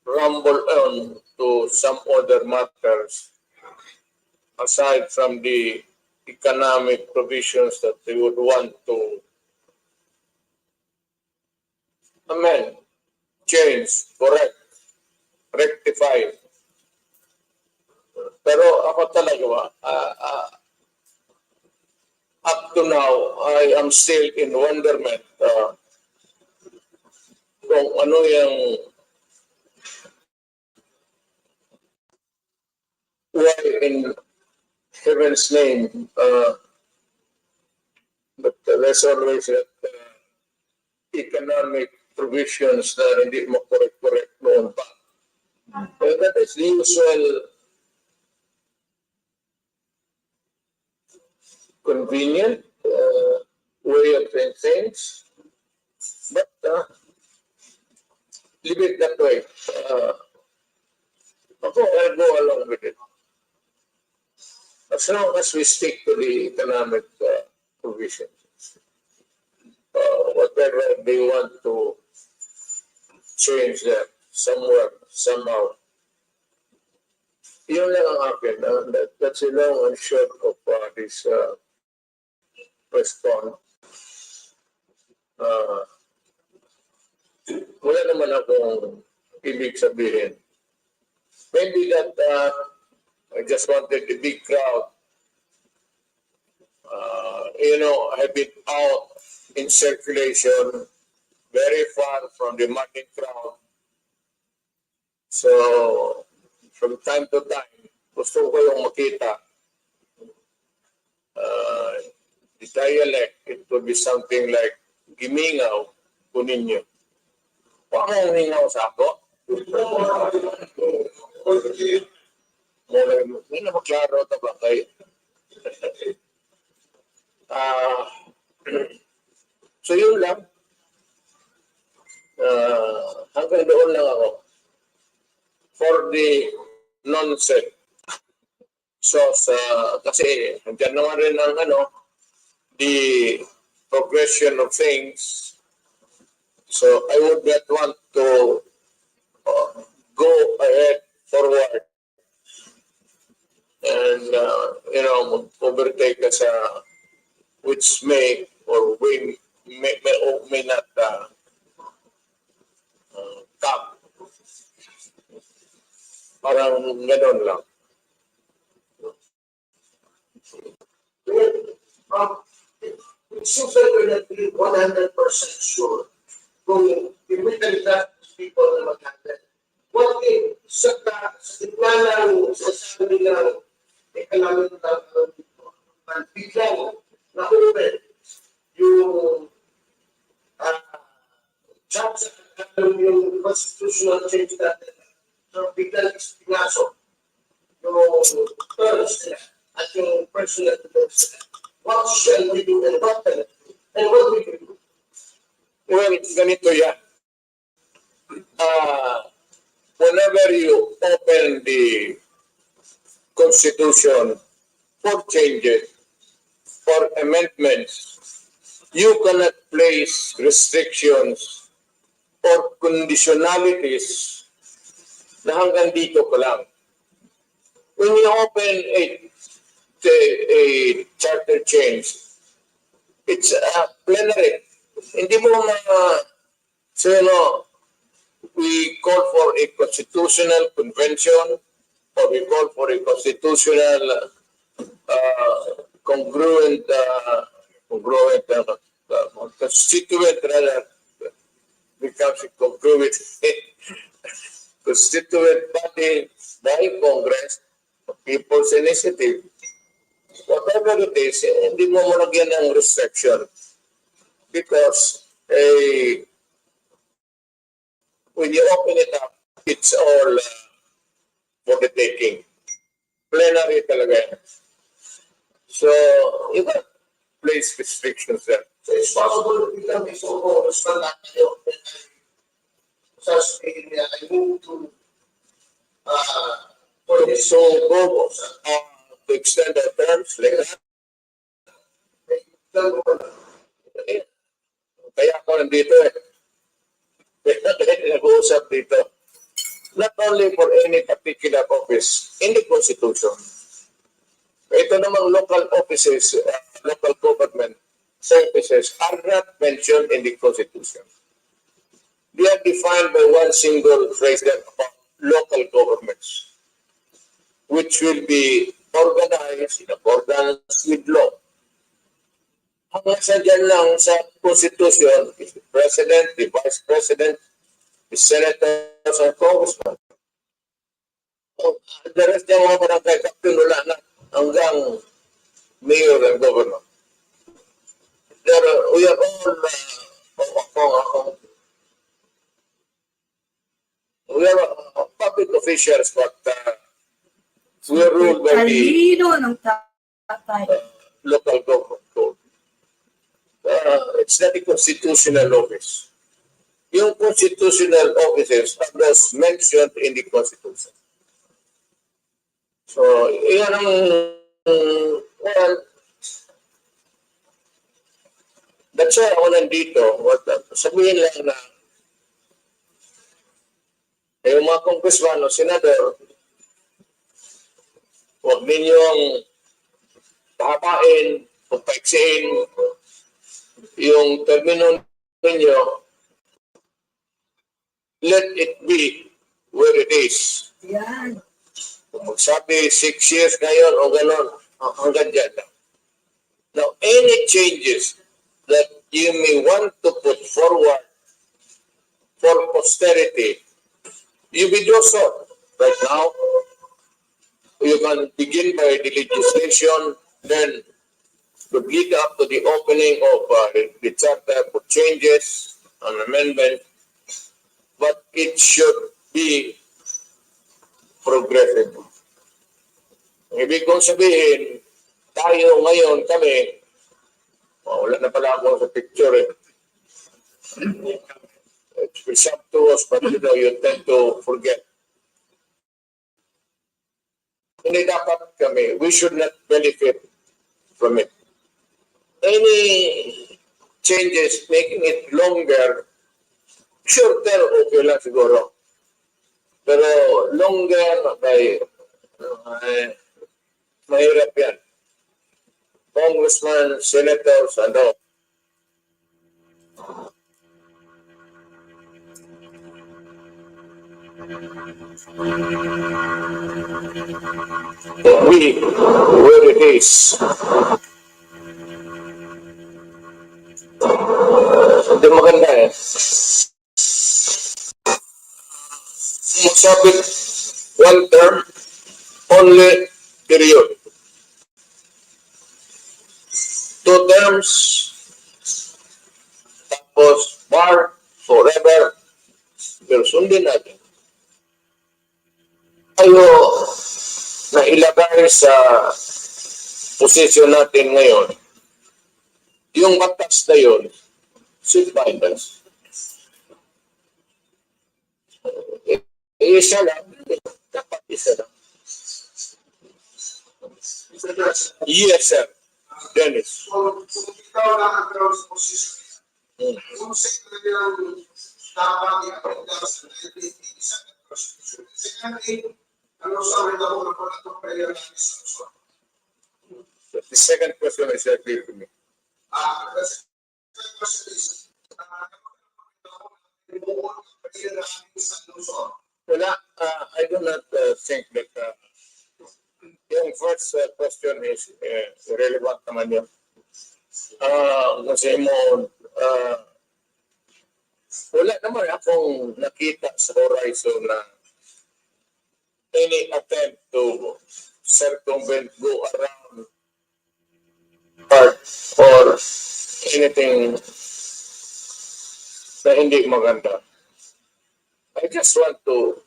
rumble on to some other matters aside from the economic provisions that they would want to amend, change, correct, rectify. Pero ako talaga up to now, I am still in wonderment kung ano yung why in heaven's name, but there's always that economic provisions na hindi mo correct noon pa. That is the usual convenient way of doing things. But leave it that way. I'll go along with it. As long as we stick to the economic provision. Whatever they want to change that somewhere, somehow. Yun lang ang akin. That's a long and short of this response. Wala naman akong ibig sabihin. Maybe that I just wanted the big crowd, have been out in circulation, very far from the market crowd. So, from time to time, gusto ko yung makita the dialect. It would be something like, gimingaw po ninyo. Paano humingaw sa ako? Hindi na maklaro ito ba kayo? So yun lang. Hanggang doon lang ako. For the nonsense. So, kasi nandiyan naman rin ang the progression of things. So, I would not want to go ahead forward and, overtake us, which may or may not come. Parang gano'n lang. It seems like we're not really 100% sure kung i-written that people na mag-handle. One thing, sa gitna ng sasabi ng economic development dito, biglang na-open yung jobs at yung constitutional change natin. So biglang pinasok yung terms nila at yung personal terms nila. What shall we do and what can we do? And what we can do? Well, ganito yan. Whenever you open the Constitution for changes, for amendments, you cannot place restrictions or conditionalities na hanggang dito ka lang. When you open a charter change, it's plenary. Hindi mo we call for a constitutional convention or we call for a constitutional constituent rather becomes a congruent constituent body by Congress, People's Initiative. Whatever it is, hindi mo malagyan ng restriction because when you open it up, it's all for the taking. Plenary talaga yan. So, you can place restrictions there. So it's possible to become a so-called standard such I move to for this So, go to extend the terms like that. Kaya ako nandito Kaya nag-uusap dito. Not only for any particular office in the Constitution. Ito namang local offices, local government services are not mentioned in the Constitution. They are defined by one single phrase about local governments, which will be organized in accordance with law. Hanggang sa dyan lang sa Constitution, is the President, the Vice President, the Senators, and Congressmen. The rest ng mga barangay captain wala na hanggang Mayor and Governor. We are all we are public officials, but we are ruled by the Talino ng tatay. local government code. it's not a constitutional office. Yung constitutional offices are those mentioned in the Constitution. So, yun ang, well, that's why ako nandito. Sabihin lang na yung mga congressman o senador, huwag ninyong tahapain o paiksiin yung termino ninyo. Let it be where it is. Yan. Kung magsabi 6 years ngayon o gano'n, hanggang dyan lang. Now, any changes that you may want to put forward for posterity, you will do so. Right now, you can begin by the legislation, then to lead up to the opening of the charter for changes, an amendment, but it should be progressive. Ibig kong sabihin, tayo ngayon kami, wala na pala ako sa picture eh. It's presumptuous, but you know, you tend to forget. Hindi dapat kami, we should not benefit from it. Any changes, making it longer, shorter, okay lang siguro. Pero longer, mahirap yan. Congressman, senators, ano. We, where it is. Hindi maganda eh. Magsabit one term, only period. 2 terms, tapos bar, forever. Pero sundin natin. Tayo na ilagay sa posisyon natin ngayon, yung batas na yun, simplified us. Isa lang, dapat isa lang. Yes, sir. Dennis. Kung ikaw lang ang karoon sa posisyon, kung sa ito nilang dapat i-approve sa 1987 Constitution. Secondly, ano sa amin ako na po na itong prayer namin sa Luzon? The second question is clear to me. The second question is, ano ang prayer namin sa Luzon? Wala, I do not think that yung first question is relevant naman yun. Kasi mo, wala naman akong nakita sa horizon na any attempt to circumvent, go around, part, or anything na hindi maganda. I just want to,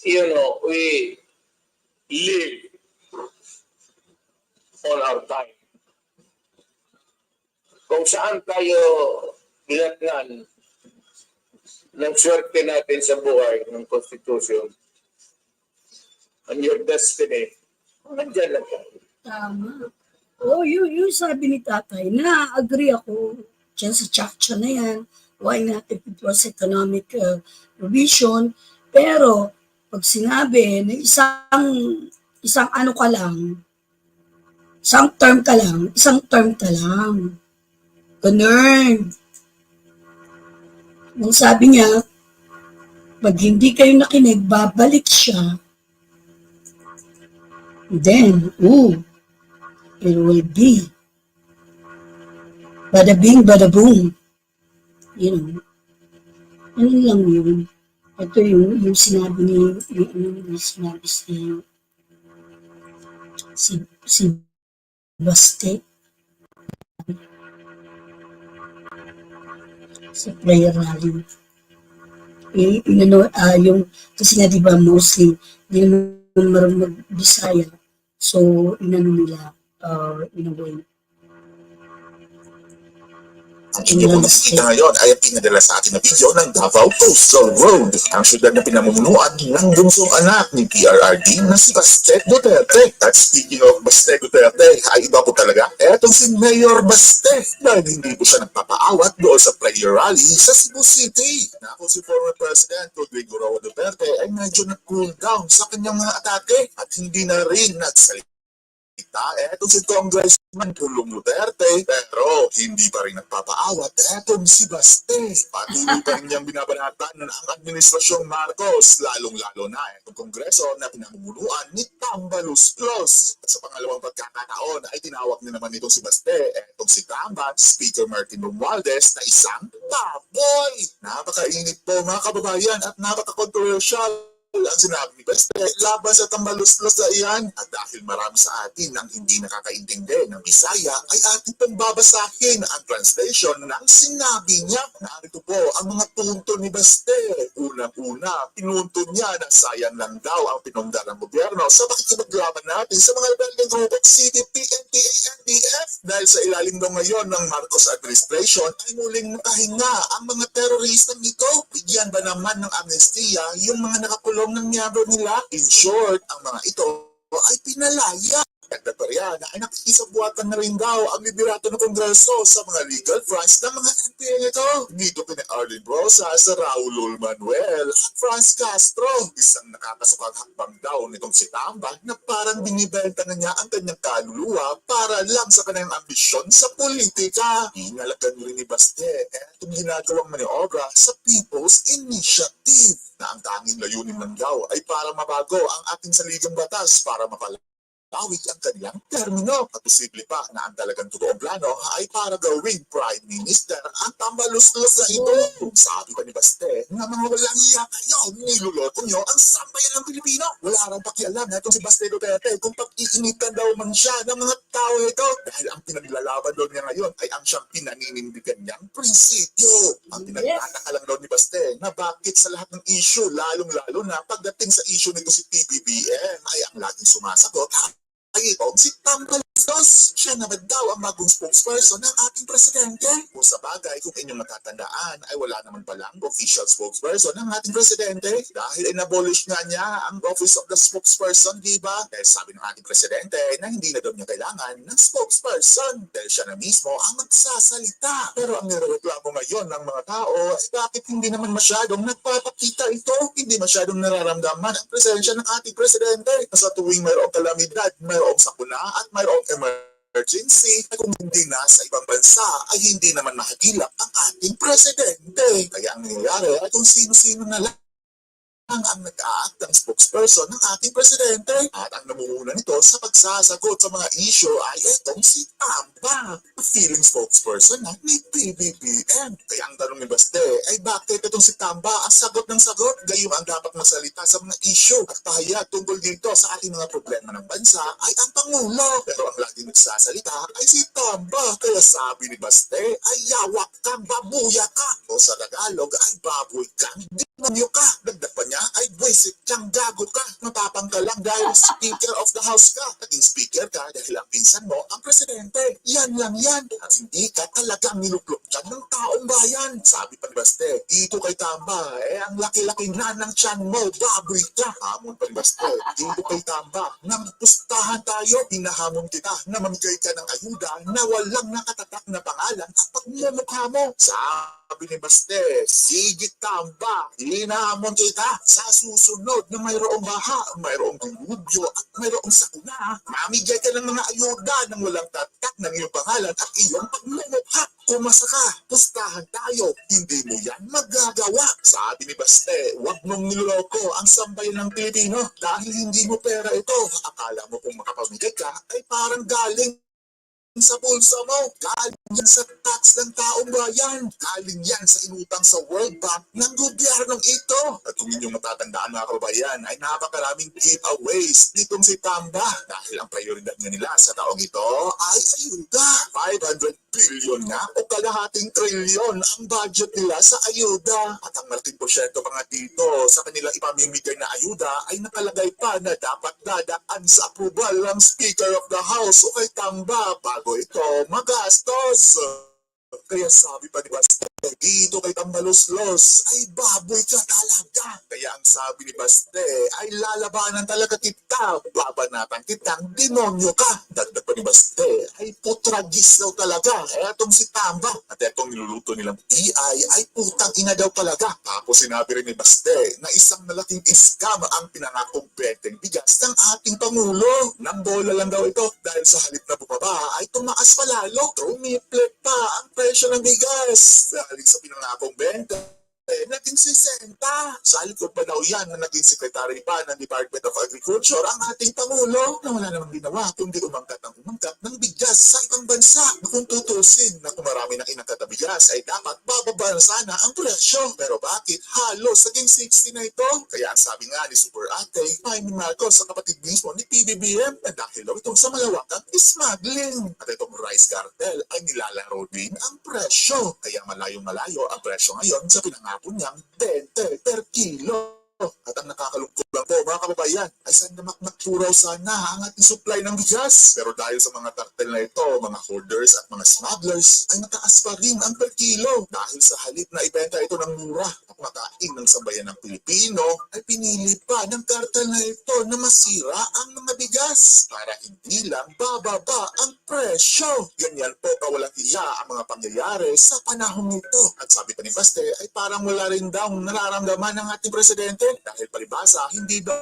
you know, we live on our time. Kung saan tayo dinatnan ng swerte natin sa buhay ng Constitution and your destiny, nandiyan lang tayo. Tama. Oh, yung sabi ni Tatay, na-agree ako dyan sa chapter na yan. Why not if it was economic provision? Pero, pag sinabi na isang ano ka lang, isang term ka lang. Ganun. Nung sabi niya, pag hindi kayo nakinig, babalik siya. Then, it will be bada bing, bada boom. You know, ano lang yun. Ito yung sinabi yung sinabi si Baste sa prayer rally. Yung, kasi nga diba mostly, hindi naman marunong mag-Bisaya. So, inano nila, in a way, Ang inyo po nakikita ngayon ay ang pinadala sa atin na video ng Davao Coastal Road, ang syudad na pinamumunuan ng bunsong anak ni PRRD na si Baste Duterte. At speaking of Baste Duterte, ay iba po talaga etong si Mayor Baste dahil hindi po siya nagpapaawat doon sa prayer rally sa Cebu City. Na ako si former President Rodrigo Roa Duterte ay medyo nag-cool down sa kanyang mga atake at hindi na rin nagsalita. Etong si Congressman Pulong Duterte, pero hindi pa rin nagpapaawat. Etong si Baste, patuloy pa rin niyang binabanatan ng Administrasyong Marcos, lalong-lalo na itong Kongreso na pinamumunuan ni Tamba Plus. At sa pangalawang pagkakataon ay tinawag na naman itong si Baste, etong si Tamba, Speaker Martin Romualdez na isang baboy. Napakainit po mga kababayan at napaka-controversial ang sinabi ni Baste laban sa tambaluslos na iyan. At dahil marami sa atin ang hindi nakakaintindi ng Bisaya, ay ating pong babasahin ang translation ng sinabi niya. Narito po ang mga punto ni Baste. Unang-una, pinunto niya na sayang lang daw ang pinundar ng gobyerno sa pakikipaglaban natin sa mga rebeldeng grupong CDP, NPA, NDF. Dahil sa ilalim daw ngayon ng Marcos administration ay muling nakahinga ang mga teroristang ito. Bigyan ba naman ng amnestiya yung mga nakakulong ng miyembro nila? In short, ang mga ito ay pinalaya. Dagdag pa riyan ay nakikisabuatan na rin daw ang liderato ng Kongreso sa mga legal fronts ng mga NPA nito. Dito kina Arlene Rosas, Raul Manuel at Franz Castro. Isang nakakasukang hakbang daw nitong si Tamba na parang binibenta na niya ang kanyang kaluluwa para lang sa kanyang ambisyon sa politika. Inalagan rin ni Baste itong ginagawang maniobra sa People's Initiative na ang tanging layunin lang daw ay para mabago ang ating saligang batas para mapalawig ang kanilang termino. At posible pa na ang talagang totoong plano ay para gawing Prime Minister ang tambaluslos na ito. Sabi pa ni Baste na mga walang iya kayo, niluloko nyo ang sambayan ng Pilipino. Wala rang pakialam na itong si Baste Duterte kung pag-iinitan daw man siya ng mga tao ito. Dahil ang pinaglalaban doon niya ngayon ay ang siyang pinaninindigan niyang prinsipyo. Ang pinagtataka lang doon ni Baste na bakit sa lahat ng issue, lalong-lalo na pagdating sa issue nito si PBBM ay ang laging sumasagot ay itong si Tamba Plus. Siya naman daw ang bagong spokesperson ng ating presidente. Kung sa bagay, kung inyong natatandaan, ay wala naman palang official spokesperson ng ating presidente dahil inabolish nga niya ang office of the spokesperson, di ba? Dahil sabi ng ating presidente na hindi na daw niya kailangan ng spokesperson dahil siya na mismo ang magsasalita. Pero ang nirereklamo ngayon ng mga tao ay bakit hindi naman masyadong nagpapakita ito? Hindi masyadong nararamdaman ang presensya ng ating presidente na sa tuwing mayroong kalamidad, mayroong sakuna at mayroong emergency at kung hindi na sa ibang bansa ay hindi naman mahagilap ang ating presidente. Kaya ang nangyayari ay kung sino-sino na lang ang nag-a-act ng spokesperson ng ating presidente at ang namumuna nito sa pagsasagot sa mga issue ay itong si Tamba, feeling spokesperson na ni PBBM. Kaya ang tanong ni Baste ay bakit itong si Tamba ang sagot ng sagot, gayong ang dapat masalita sa mga issue at pahayag tungkol dito sa ating mga problema ng bansa ay ang Pangulo. Pero ang laging nagsasalita ay si Tamba. Kaya sabi ni Baste ay yawak kang babuya ka o sa Tagalog ay baboy kang demonyo ka. Dagdag pa niya ay buwisit kang gago ka. Matapang ka lang dahil Speaker of the House ka. Naging Speaker ka dahil ang pinsan mo ang presidente. Yan lang yan. At hindi ka talagang niluklok dyan ng taong bayan. Sabi pa ni Baste, dito kay Tamba, ang laki-laki na ng tiyan mo, baboy ka. Hamon pa ni Baste, dito kay Tamba, nang pustahan tayo, hinahamon kita na mamigay ka ng ayuda na walang nakatatak na pangalan at pagmumukha mo. Sabi ni Baste, sige Tamba, hinahamon kita sa susunod na mayroong baha, mayroong dilubyo at mayroong sakuna. Mamigay ka ng mga ayuda ng walang tatak ng iyong pangalan at iyong pagmumukha. Kumasa ka, pustahan tayo, hindi mo yan magagawa. Sabi ni Baste, huwag mong niloloko ang sambayan ng Pilipino dahil hindi mo pera ito. Akala mo kung makapamigay ka ay parang galing sa bulsa mo. Galing yan sa tax ng taong bayan. Galing yan sa inutang sa World Bank ng gobyernong ito. At kung inyong matatandaan mga kababayan, ay napakaraming giveaways ditong si Tamba. Dahil ang prioridad nga nila sa taong ito ay ayuda. 500 billion nga o kalahating trilyon ang budget nila sa ayuda. At ang malaking porsyento pa nga dito sa kanilang ipamimigay na ayuda ay nakalagay pa na dapat dadaan sa approval ng Speaker of the House o kay Tamba bago ito magastos. Kaya sabi pa ni Baste, dito kay Tambalos-los, ay baboy ka talaga. Kaya ang sabi ni Baste, ay lalabanan talaga kita, babanatan kitang demonyo ka. Dagdag pa ni Baste, ay putragis daw talaga. Etong si Tamba at etong niluluto nilang PI ay putang ina daw talaga. Tapos sinabi rin ni Baste na isang malaking scam ang pinangakong benteng bigas ng ating Pangulo. Nang bola lang daw ito dahil sa halip na bumaba ay tumaas pa lalo. Tumiplet pa ang presyo ng bigas. Dahil sa pinangakong benta, naging 60. Sa likod pa daw yan na naging sekretary pa ng Department of Agriculture ang ating Pangulo na wala namang ginawa kundi umangkat ng bigas sa ibang bansa. Kung tutusin na kung marami nang inangkat na bigas ay dapat bababa na sana ang presyo. Pero bakit halos naging 60 na ito? Kaya ang sabi nga ni Super Ate, Jaime Marcos sa kapatid mismo ni PBBM na dahil daw itong sa malawakang smuggling. At itong rice cartel ay nilalaro din ang presyo. Kaya malayong-malayo ang presyo ngayon sa pinangako niyang 20 per kilo. At ang nakakalungkot lang po mga kababayan ay sandamakmak-turaw sana ang ating supply ng bigas. Pero dahil sa mga kartel na ito, mga hoarders at mga smugglers ay mataas pa rin ang per kilo. Dahil sa halip na ibenta ito ng mura at makain ng sambayan ng Pilipino ay pinili pa ng kartel na ito na masira ang mga bigas para hindi lang bababa ang presyo. Ganyan po kawalang iya ang mga pangyayari sa panahon nito. At sabi pa ni Baste ay parang wala rin daw nararamdaman ng ating presidente dahil palibasa hindi daw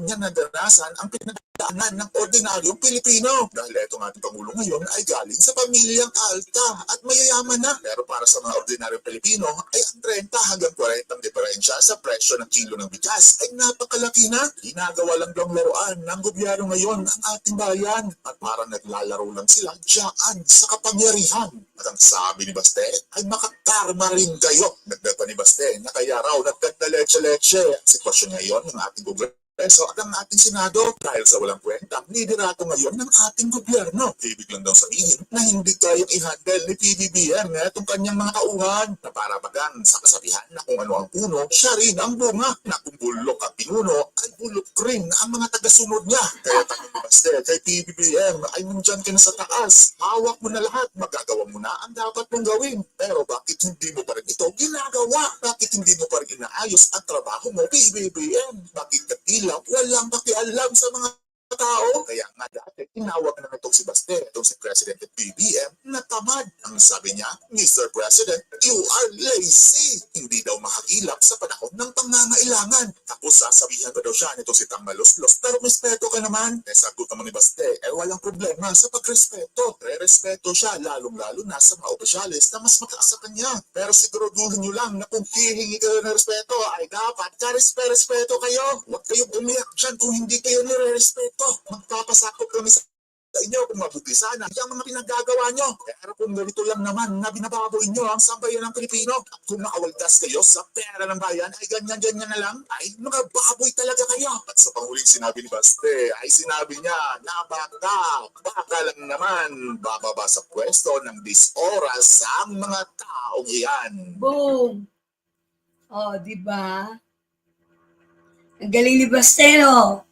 niya nadanasan ang pinagdaanan ng ordinaryong Pilipino. Dahil itong ating Pangulo ngayon ay galing sa pamilyang alta at mayayaman na. Pero para sa mga ordinaryong Pilipino ay ang 30 hanggang 40 ang diferensya sa presyo ng kilo ng bigas ay napakalaki na. Ginagawa lang daw laruan ng gobyerno ngayon ang ating bayan at parang naglalaro lang sila diyaan sa kapangyarihan. At ang sabi ni Baste ay makakarma rin kayo. Dagdag pa ni Baste na kaya raw nagkanda leche-leche ang sitwasyon ngayon ng ating gobyerno at ang ating Senado dahil sa walang kwenta liderato ngayon ng ating gobyerno. Ibig lang daw sabihin na hindi kayang i-handle ni PBBM na itong kanyang mga kauhan na para bagang sa kasabihan na kung ano ang puno, siya rin ang bunga na kung bulok ang pinuno ay bulok rin ang mga tagasunod niya. Kaya tanong ni Baste kay PBBM ay nandyan ka na sa taas, hawak mo na lahat, magagawa mo na ang dapat mong gawin. Pero bakit hindi mo pa rin ito ginagawa? Bakit hindi mo pa rin inaayos ang trabaho mo, PBBM? Bakit walang pakialam sa mga tao? Kaya nga dati, tinawag na itong si Baste, itong si President at BBM, na tamad. Ang sabi niya, Mr. President, you are lazy. Hindi daw mahagilap sa panahon ng pangangailangan. Tapos sasabihan pa daw siya nitong si Tambalos-los, pero respeto ka naman. Sagot naman ni Baste, walang problema sa pagrespeto. Re-respeto siya, lalong-lalo na sa mga opisyalis na mas mataas sa kanya. Pero siguraduhin niyo lang na kung hihingi kayo ng respeto, ay dapat ka-respeto kayo. Huwag kayong umiyak dyan kung hindi kayo nire-respeto. Magpapasakop kami sa inyo kung mabuti sana yung mga pinagagawa nyo. Pero kung ganito lang naman na binababoy nyo ang sambayan ng Pilipino at kung nakawaldas kayo sa pera ng bayan ay ganyan-ganyan na lang, ay mga baboy talaga kayo. At sa panghuling sinabi ni Baste ay sinabi niya na baka lang naman bababa sa pwesto ng 10 oras ang mga taong iyan. Boom! Oh, di ba? Ang galing ni Bastero.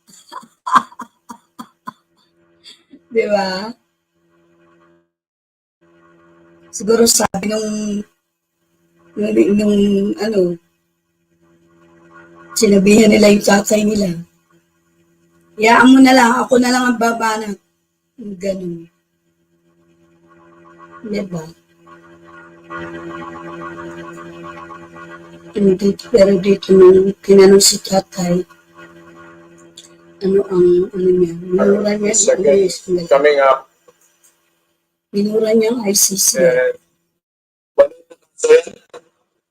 Di ba? Siguro sabi nung sinabihan nila yung tatay nila. Iyaan mo na lang, ako na lang ang babanat. Ganun. Di ba? Pero dito nung tinanong si tatay, niya, minura niya ang Coming up. Minura niya ang ICC.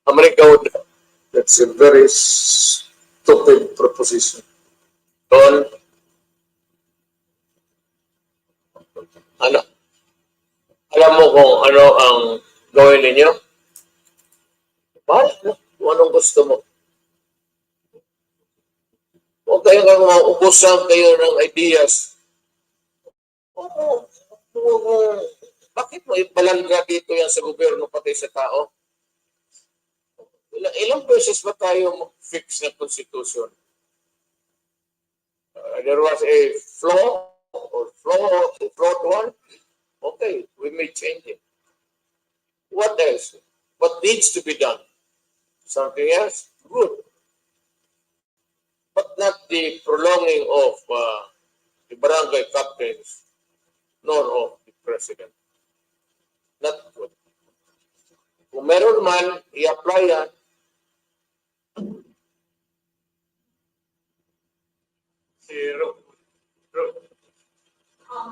America would, that's a very stupid proposition. Don, ano? Alam mo kung ano ang gawin ninyo? Bahala na kung anong gusto mo. Huwag kayong maubusan kayo ng ideas. Oo, bakit mo ipalangga dito yan sa gobyerno pati sa tao? Ilang beses ba tayo mag-fix ng constitution? There was a flawed one. Okay, we may change it. What else? What needs to be done? Something else? Good. But not the prolonging of the barangay captains, nor of the president. Not good. Kung meron man, i-apply yan. Zero.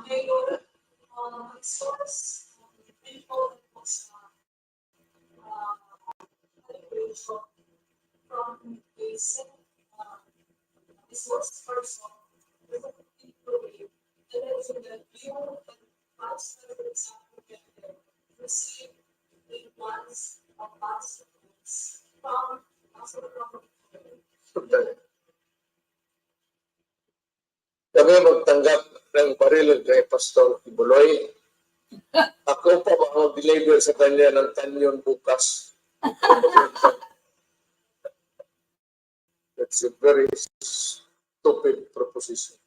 Mayor, source people was evaluation from a resource person with an employee, and then to the view and master example receive a months of months from Kami magtanggap ng baril kay Pastor Tibuloy. Ako pa ba ang deliver sa kanya ng tanyon bukas? That's a very stupid proposition.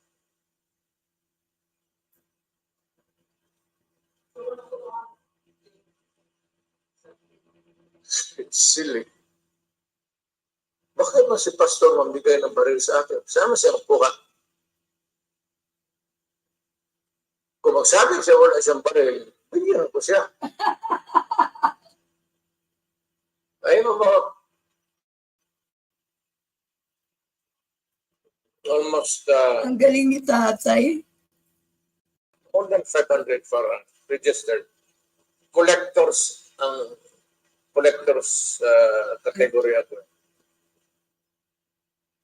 It's silly. Bakit ba si Pastor mamigay ng baril sa akin? Sama siya magpuka. Kung magsabi siya wala siyang baril, bigyan ko siya. Ay, mga almost Ang galing ni Tatay. more than 500 for registered. Collectors ang collectors category ako.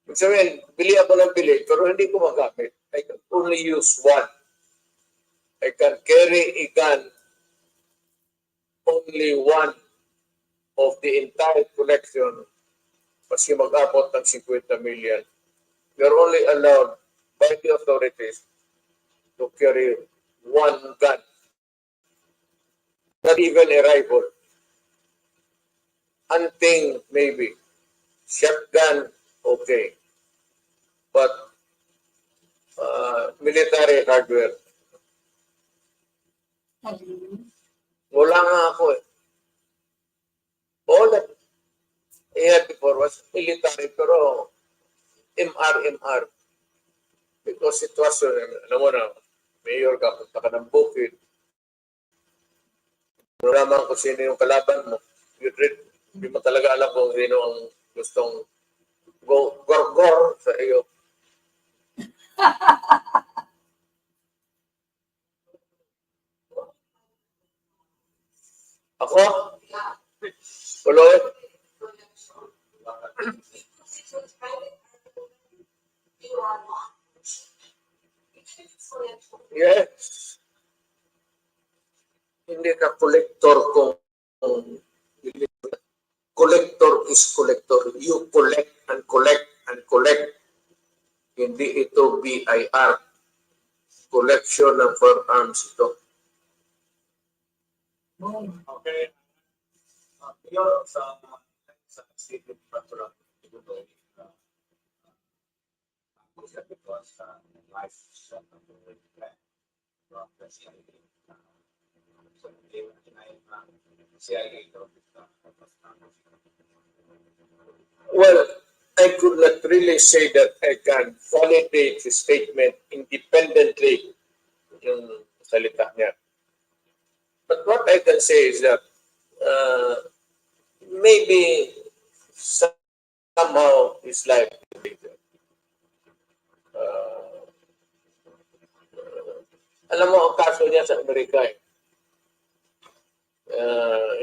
Ibig sabihin, bili ako ng bili, pero hindi ko magamit. I can only use one. I can carry a gun only one of the entire collection kasi mag-abot ng 50 million. You're only allowed by the authorities to carry one gun. Not even a rifle. Hunting, maybe. Shotgun, okay. But military hardware, wala nga ako eh. All that I had before was military, pero MR. Because it was, alam mo na, mayor ka, punta ka ng bukid. Naman kung sino yung kalaban mo. Hindi mo talaga alam kung sino ang gustong gor sa iyo. Ako? Tuloy? Yes. Hindi ka collector kung collector is collector. You collect and collect and collect. Hindi ito BIR. Collection ng firearms ito. Okay. Yun, sa city patrol, ito sa life shot ng plan. Well, I could not really say that I can validate the statement independently yung salita niya. But what I can say is that maybe somehow his life alam mo ang kaso niya sa Amerika eh.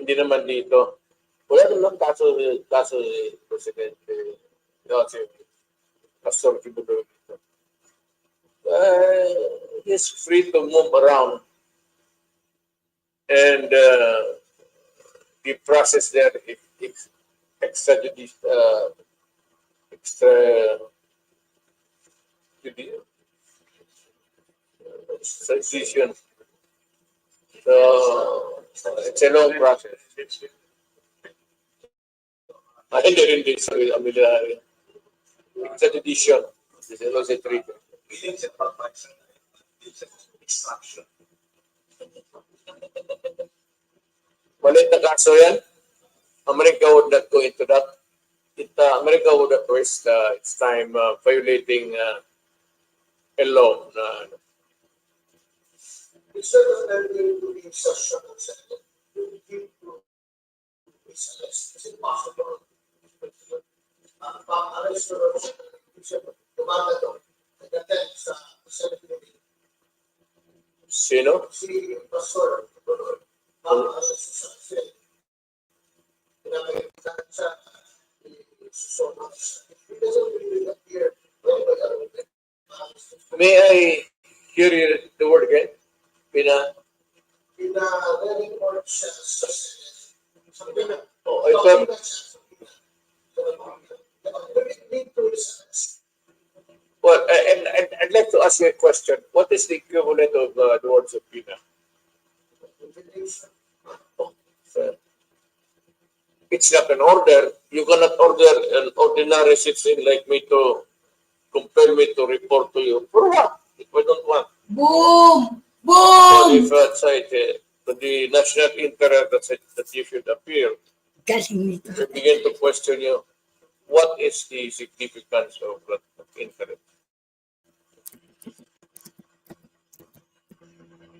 Hindi naman dito. Wala naman kaso ni Presidente si Pastor Kibuloy dito. He's free to move around And the process there is extra extradition. So it's a long process. Hindi, sorry, amilyari. Extradition. This is also a treaty. Feelings and perfection. Extraction. Malit na kaso yan. America would not go into that. America would not waste its time violating a law. Instead of them doing such a concept, it's impossible. Pang-arrest ko tumatato, nag-attend sa cemetery. Sino? Si Pastor, pang-arrest sa cemetery. Pinapagalitan sa susoma. It doesn't really appear when by other May I hear the word again? Pinarelling or siya sa sabi na, Oh, I thought, well, I'd like to ask you a question. What is the equivalent of the word subpoena? It's not an order. You cannot order an ordinary citizen like me to compel me to report to you. For what? If I don't want. Boom! So Boom! if I say to the national interest that you should appear, Galing nito. we begin to question you, what is the significance of that interest?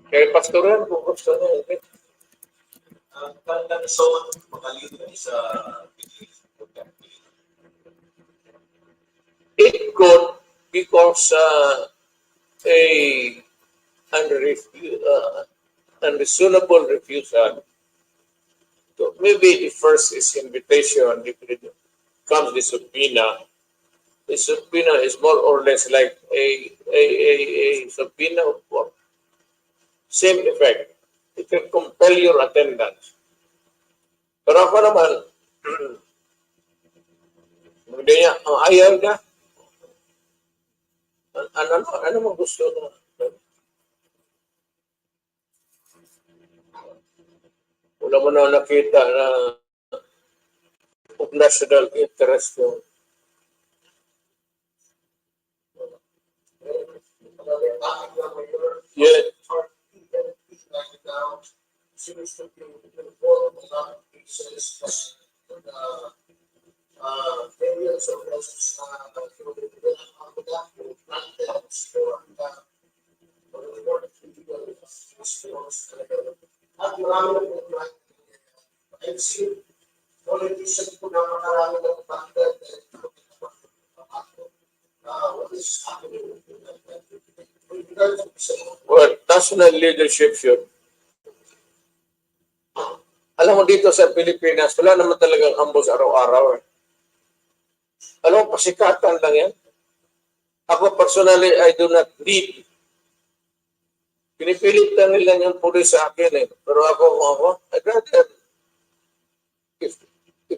Kaya pastoral, kung gusto niya, okay. Ang kanilang so makalino sa It could, because a unreasonable refusal. So maybe the first is invitation, if it comes the subpoena. The subpoena is more or less like a subpoena of what? Same effect. It can compel your attendance. Pero ako naman, hindi niya, ang ayaw niya, ano mo gusto na? Wala mo na nakita na of national interest yung yeah. Seems to be involved in a lot of cases areas of justice at marami ng mga I've seen politicians po na makarami ng banded what is happening Well, national leadership should. Alam mo dito sa Pilipinas, wala naman talagang ambos araw-araw. Alam mo, pasikatan lang yan. Ako personally, I do not need. Pinipilit lang nila yung pulis sa akin eh. Pero ako, I'd rather, if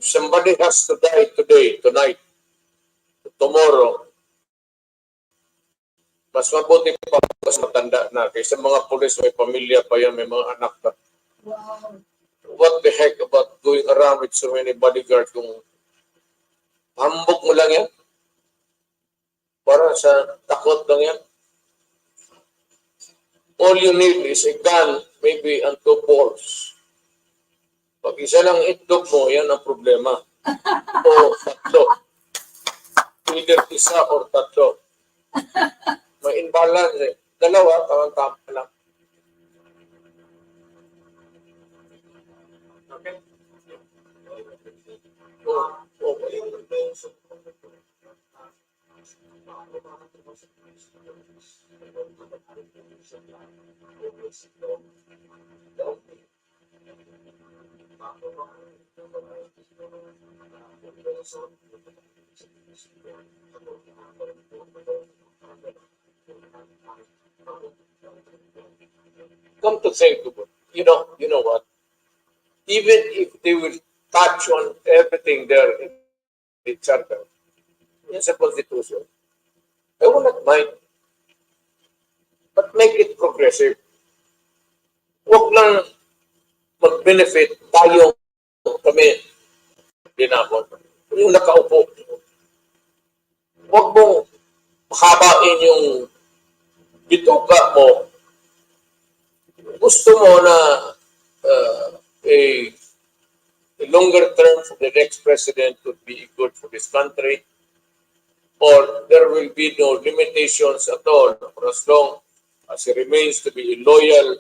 somebody has to die today, tonight, tomorrow, mas mabuti pa mas matanda na kaysa mga pulis may pamilya pa yan, may mga anak pa. Wow. What the heck about going around with so many bodyguards kung hambog mo lang yan? Para sa takot lang yan? All you need is a gun, maybe, and 2 balls. Pag isa lang itlog mo, yan ang problema. O tatlo. Either isa or tatlo. May imbalance eh. Dalawa, tawang-tama lang. Okay. Come to think of it, you know what? Even if they will touch on everything there in the charter, in the constitution, I will not mind. But make it progressive. Huwag lang mag-benefit tayo kami dinakon. Yung nakaupo. Huwag mong habain yung bituka mo. Gusto mo na uh, a, a longer term for the next president would be good for this country, or there will be no limitations at all for as long as he remains to be a loyal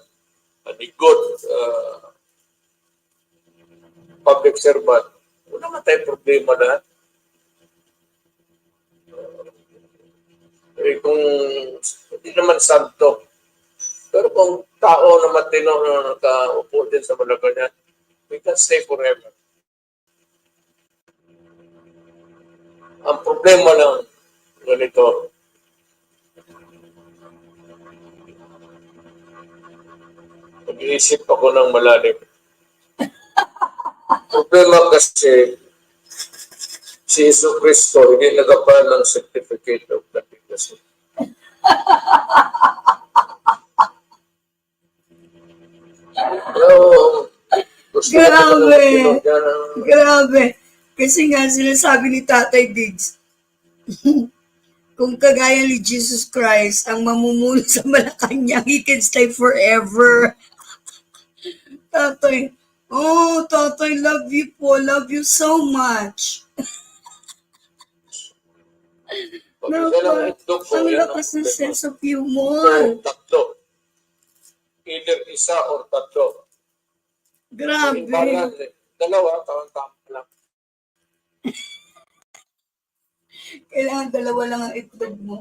and a good public servant. Wala naman tayong problema na. Kung hindi naman santo, pero kung tao na matino na nakaupo din sa Malacanang, we can stay forever. Ang problema lang ganito, nag-iisip ako ng malalim. Problema kasi si Jesu Cristo hindi nagapa ng certificate of candidacy. Pero gusto ko Grabe. Grabe. Kasi nga sinasabi ni Tatay Diggs, kung kagaya ni Jesus Christ ang mamumuno sa Malacanang, he can stay forever. Tatay, oh, Tatay, love you po. Love you so much. Ang lakas ng sense of humor. Tatlo. Either isa or tatlo. Grabe. Dalawa, tawang-tama lang. Kailangan dalawa lang ang itlog mo.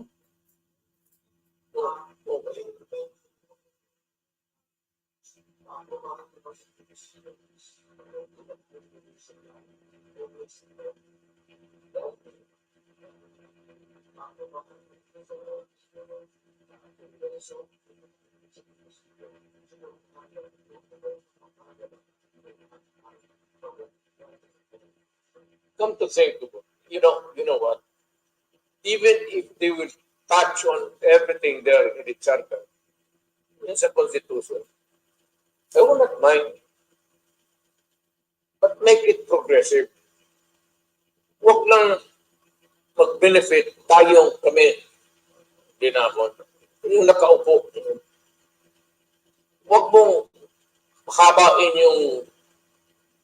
Come to think of it, you know what? Even if they will touch on everything there in the charter, in the constitution, I will not mind. But make it progressive. Huwag lang mag-benefit tayong kami dinakon. Yung nakaupo. Huwag mong habain yung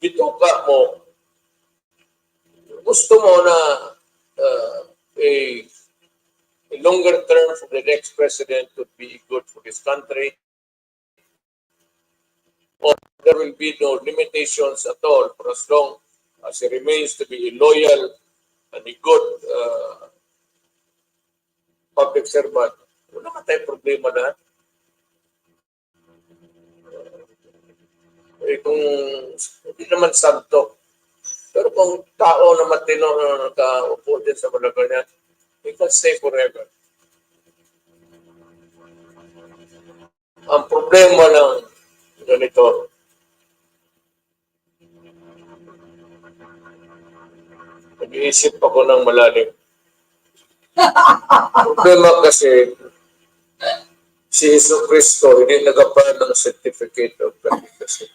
bituka mo. Gusto mo na a longer term for the next president would be good for this country, or there will be no limitations at all for as long as he remains to be a loyal and a good public servant. Wala naman tayong problema na. Kung hindi naman santo, pero kung tao na matino na nakaupo din sa Malacanang, we can stay forever. Ang problema lang ganito, nag-iisip ako ng malalim. Problema kasi si Jesu Cristo hindi nagapa ng certificate of candidacy.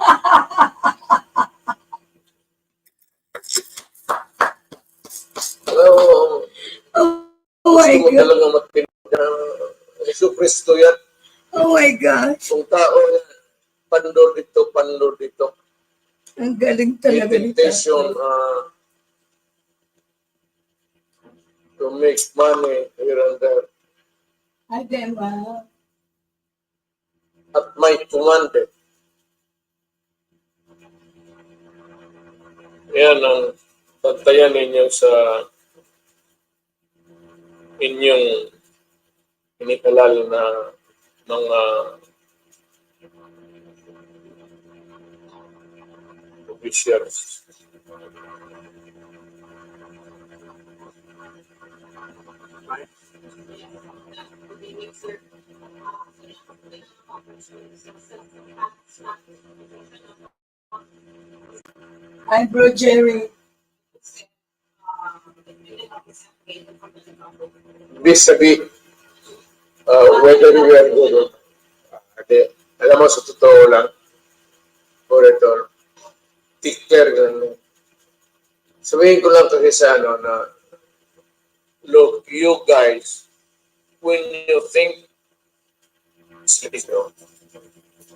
Oh my Gusto mo God. talaga matinig ng Jesu Cristo yan. Oh my gosh. Kung tao yan, pandor dito. Ang galing talaga ni Temptation Tatay. to make money here and there. Ay, Dema. At may tumande. Yan ang bantayan ninyo sa inyong inihalal na mga officials. Hi, Bro Jerry. This sabi, whether we are good or hindi. Alam mo, sa totoo lang, or ito, ticker, ganun. Sabihin ko lang kasi sa ano na, look, you guys, when you think,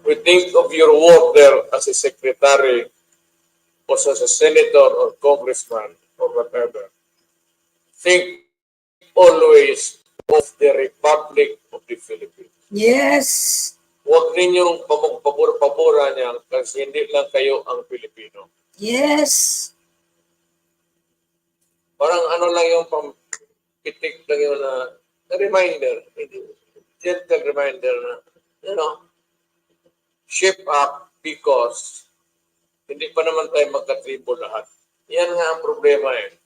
we think of your work there as a secretary, or as a senator or congressman or whatever. Think always of the Republic of the Philippines. Yes. Huwag ninyong pabor-pabora niya kasi hindi lang kayo ang Pilipino. Yes. Parang ano lang yung pang-itik lang yun na reminder, gentle reminder na, you know, shape up because hindi pa naman tayo magkatribo lahat. Yan nga ang problema eh.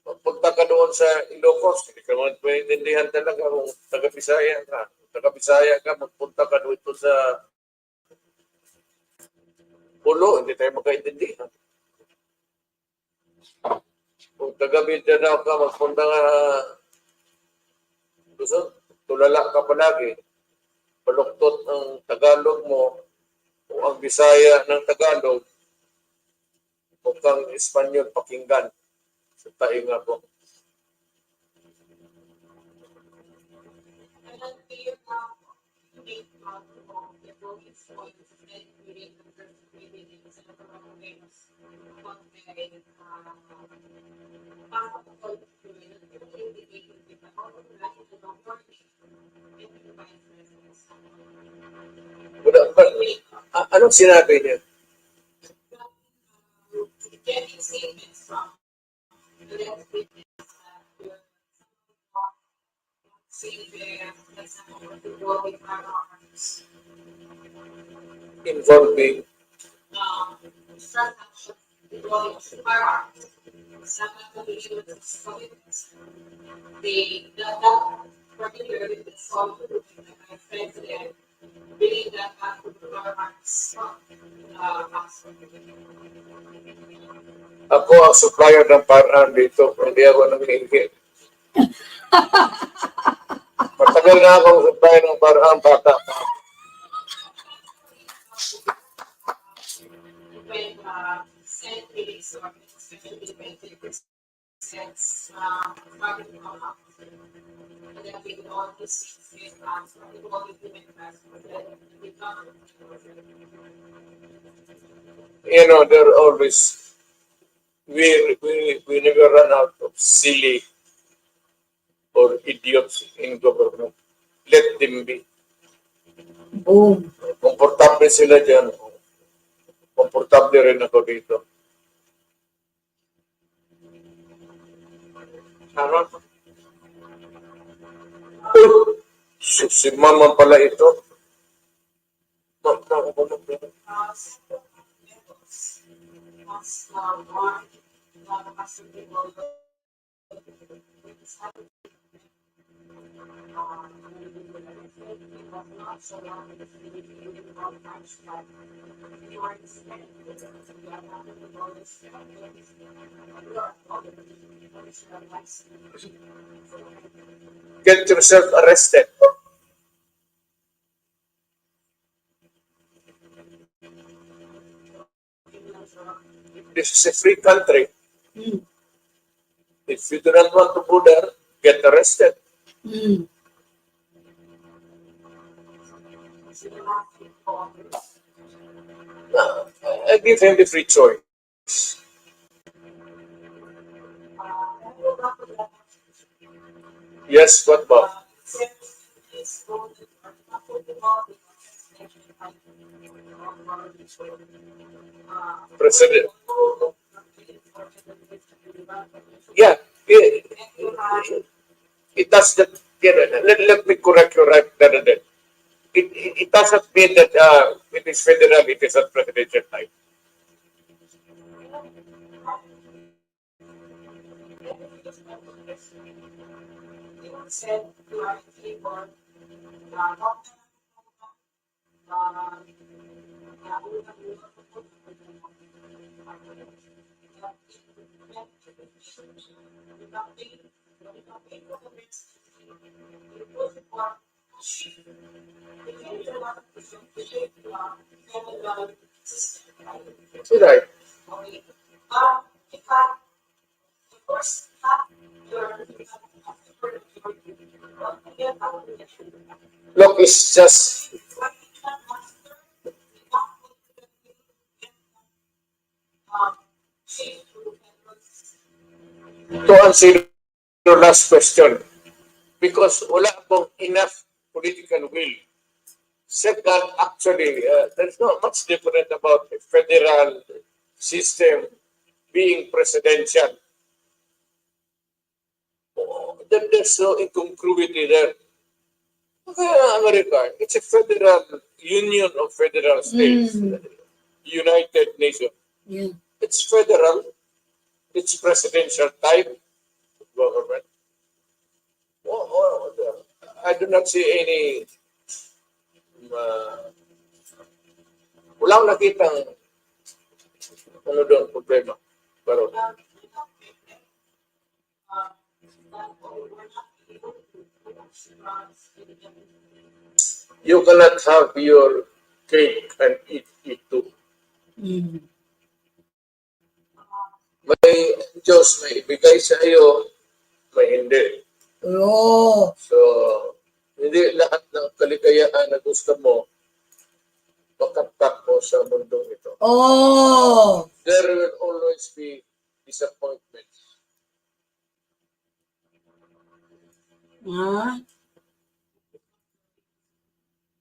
Pagpunta ka doon sa Ilocos, hindi ka naman pwedindihan talaga kung taga-Bisaya ka. Kung taga-Bisaya ka, magpunta ka doon sa Pulo, hindi tayo magkaintindihan. Kung taga-Mindanao ka, magpunta ka Luzon, tulala ka palagi. Paluktot ang Tagalog mo o ang Bisaya ng Tagalog o kang Espanyol pakinggan sa tainga po. Anong sinabi niya? Getting statements from the saying there, for example, the world firearms, Involving transaction, the world of firearms, some of the issues that particularly the solve that my friends there believe that firearms ako ang supplier ng paraan dito, hindi ako nangihingi. Matagal na akong supplier ng paraan, bata pa. when sent release or especially when it sends market come up. And then we all this is we all implement that we come. You know, there are always, we never run out of silly or idiots in government. Let them be. Boom. Komportable sila dyan. Komportable rin ako dito. Ano? Si mama pala ito. Get yourself arrested. This is a free country. Mm. If you do not want to go there, get arrested. Mm. I give him the free choice. Yes, what Bob? President. Yeah, it does that. Let me correct you right there and then. It doesn't mean that it is federal, it is at presidential time. Said you are able Should I? Look, it's just to answer your last question, because wala pong enough political will. Second, actually, there's not much different about a federal system being presidential. There's no incongruity there. America, it's a federal union of federal states, United Nations. Yeah. It's federal, it's presidential type of government. I do not see any wala akong nakitang ano doon problema. Pero you cannot have your cake and eat it too. Mm. May Diyos may ibigay sa iyo, may hindi. Oh. So, hindi lahat ng kaligayahan na gusto mo, makatak mo sa mundong ito. Oh. There will always be disappointments. Ah.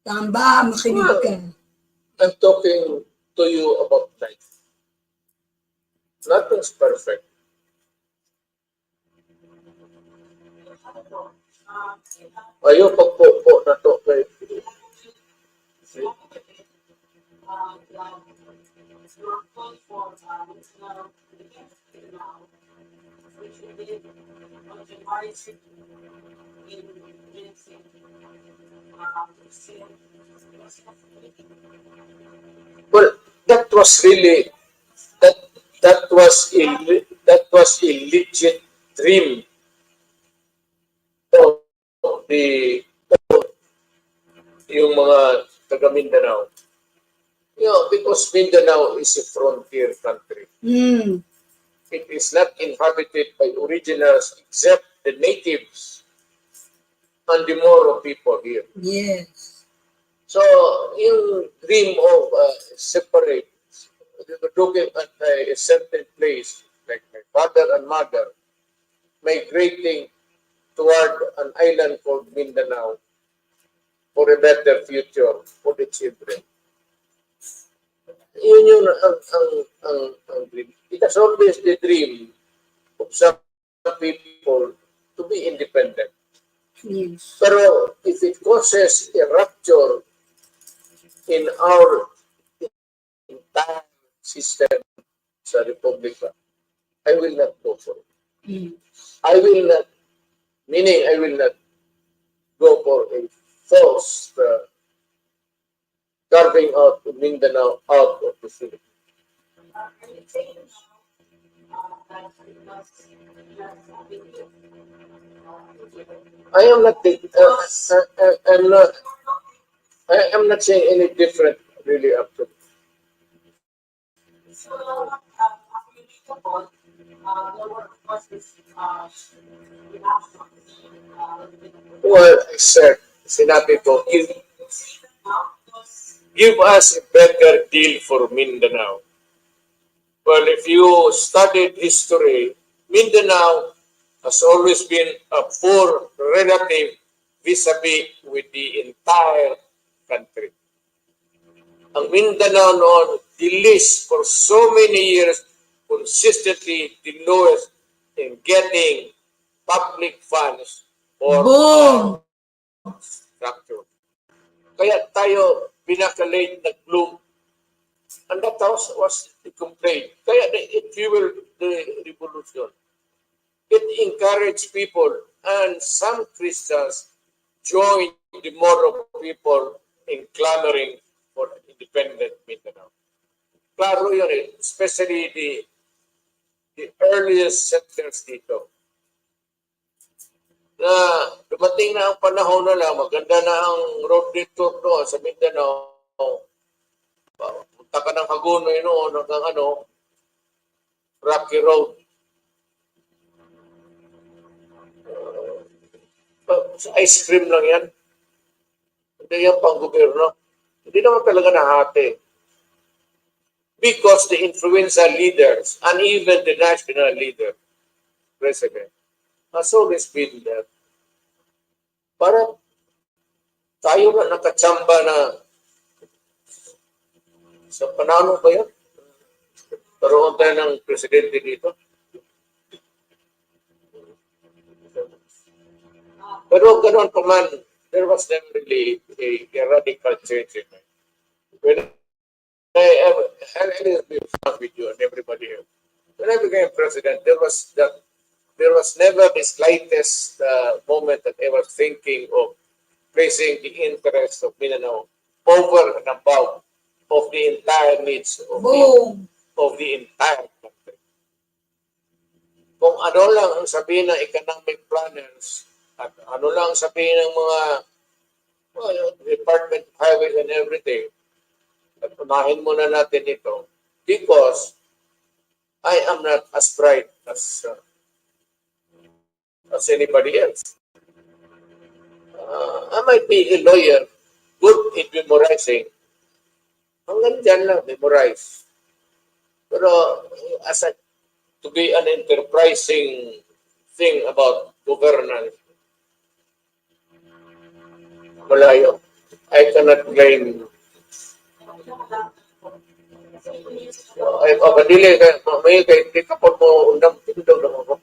Tamba, makinig ka. I'm talking to you about life. Nothing's perfect. Ayaw pagpupo na to kay well, that was really that was a legit dream of the yung mga taga Mindanao. You know, because Mindanao is a frontier country. Mm. It is not inhabited by originals except the natives and the Moro people here. Yes. So, yung dream of separate, looking at a certain place, like my father and mother, migrating toward an island called Mindanao for a better future for the children. Yun yun ang dream. It has always the dream of some people to be independent. Yes. Pero if it causes a rupture in our entire system sa Republika, I will not go for it. Mm. I will not, meaning I will not go for a false carving out of Mindanao out of the Philippines. I am not, I am not saying any different really up to. Well, I said, sinabi ko, give us a better deal for Mindanao. Well, if you studied history, Mindanao has always been a poor relative vis-a-vis with the entire country. Ang Mindanao noon, the least for so many years, consistently the lowest in getting public funds for Boom! structure. Kaya tayo pinaka-late nag-bloom. And that was the complaint. Kaya it fueled the revolution. It encouraged people, and some Christians joined the Moro people in clamoring for independent Mindanao. klaro yun eh. Especially the earliest settlers dito. Na dumating na ang panahon na lang, maganda na ang road detour doon sa Mindanao. Punta ka ng Hagonoy noon, hanggang Rocky Road. Sa ice cream lang yan. Hindi yan pang gobyerno. Hindi naman talaga nahati. Because the influential leaders and even the national leader, president, has always been there. Para tayo na nakachamba na sa panahon ba yan? Karoon tayo ng presidente dito. Pero ganoon pa man, there was never really a radical change in it. When I'll be frank with you and everybody else. When I became president, there was never the slightest moment that I was thinking of placing the interest of Mindanao over and above of the entire needs of the entire country. Kung ano lang ang sabihin ng economic planners at ano lang ang sabihin ng mga Department of Highways and everything, at unahin muna natin ito because I am not as bright as anybody else. I might be a lawyer, good in memorizing. Hanggang dyan lang, memorize. Pero to be an enterprising thing about governance, malayo. I cannot claim. Ay, papadili ka, may hindi ka pa mo undang tindog naman ko.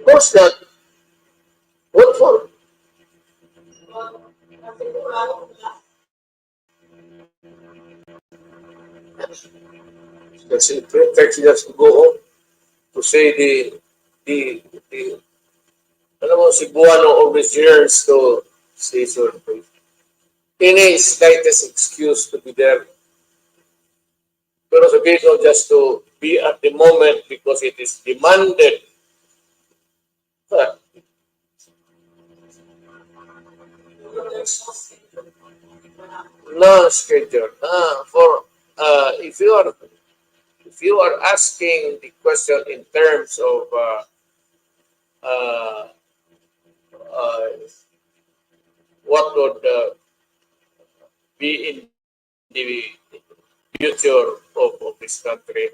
What's that? What for? That's a pretext just to go home to say the alam mo, Cebuano always yearns to say sorry. Any slightest excuse to be there. Pero sabihin ko just to be at the moment because it is demanded. No schedule. If you are asking the question in terms of what would be in the future of this country,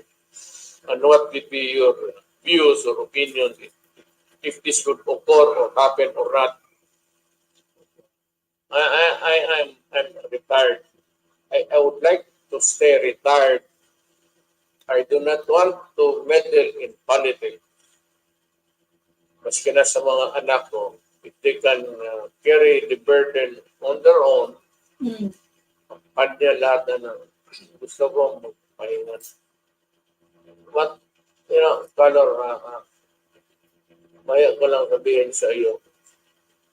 and what would be your views or opinions if this would occur or happen or not. I'm retired. I would like to stay retired. I do not want to meddle in politics. Maski na sa mga anak ko, if they can carry the burden on their own, kanya lahat na gusto kong magpahinga. But, Color, maya ko lang sabihin sa iyo,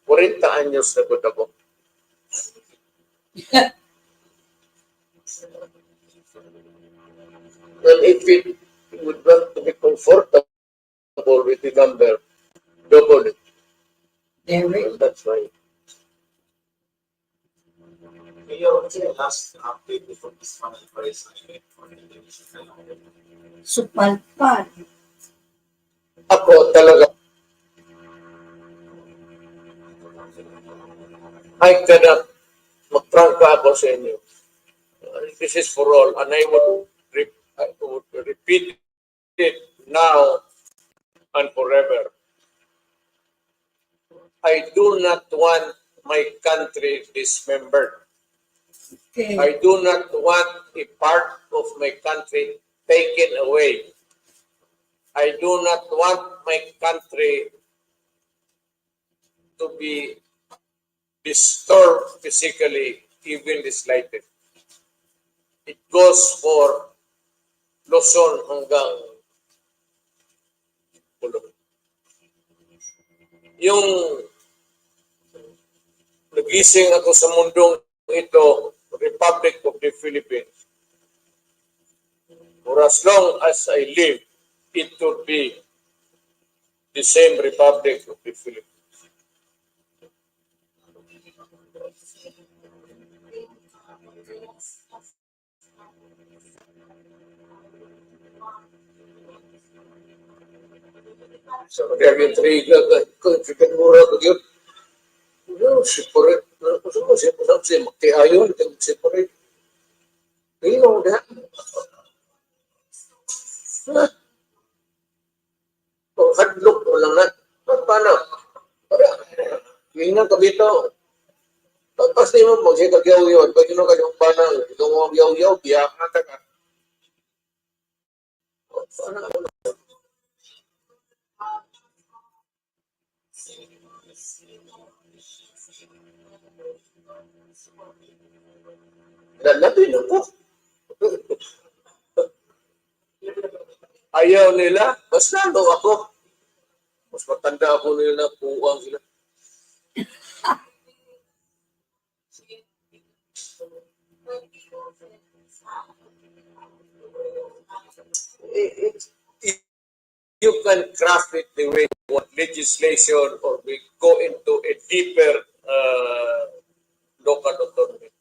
40 anyos na good ako. Well, if you would want to be comfortable with the number, double it. Well, that's right. Mayor, what's the last update before this final price for the television? Supalpal. Ako talaga, I cannot magprangka ako sa inyo. This is for all, and I would repeat it now and forever. I do not want my country dismembered. Okay. I do not want a part of my country taken away. I do not want my country to be disturbed physically, even the slightest. It goes for Luzon hanggang Pulo. Yung nagising ako sa mundong ito, Republic of the Philippines. For as long as I live, it will be the same Republic of the Philippines. So, kaya yung triga, chicken mura ko yun. No, separate. Separate. Magtiayon, separate. You know that. Oh, hadlock mo lang na. Paano? Para, yun nga kabito. Pagpas mo, magsikagyaw yun. Pag yun kanyang panang, itong mga yaw-yaw, biyak na ka. Paano? Lalabin ako. Ayaw nila, mas lalo ako. Mas matanda ako nila, puwang sila. You can craft it the way you want, legislation, or we go into a deeper local autonomy.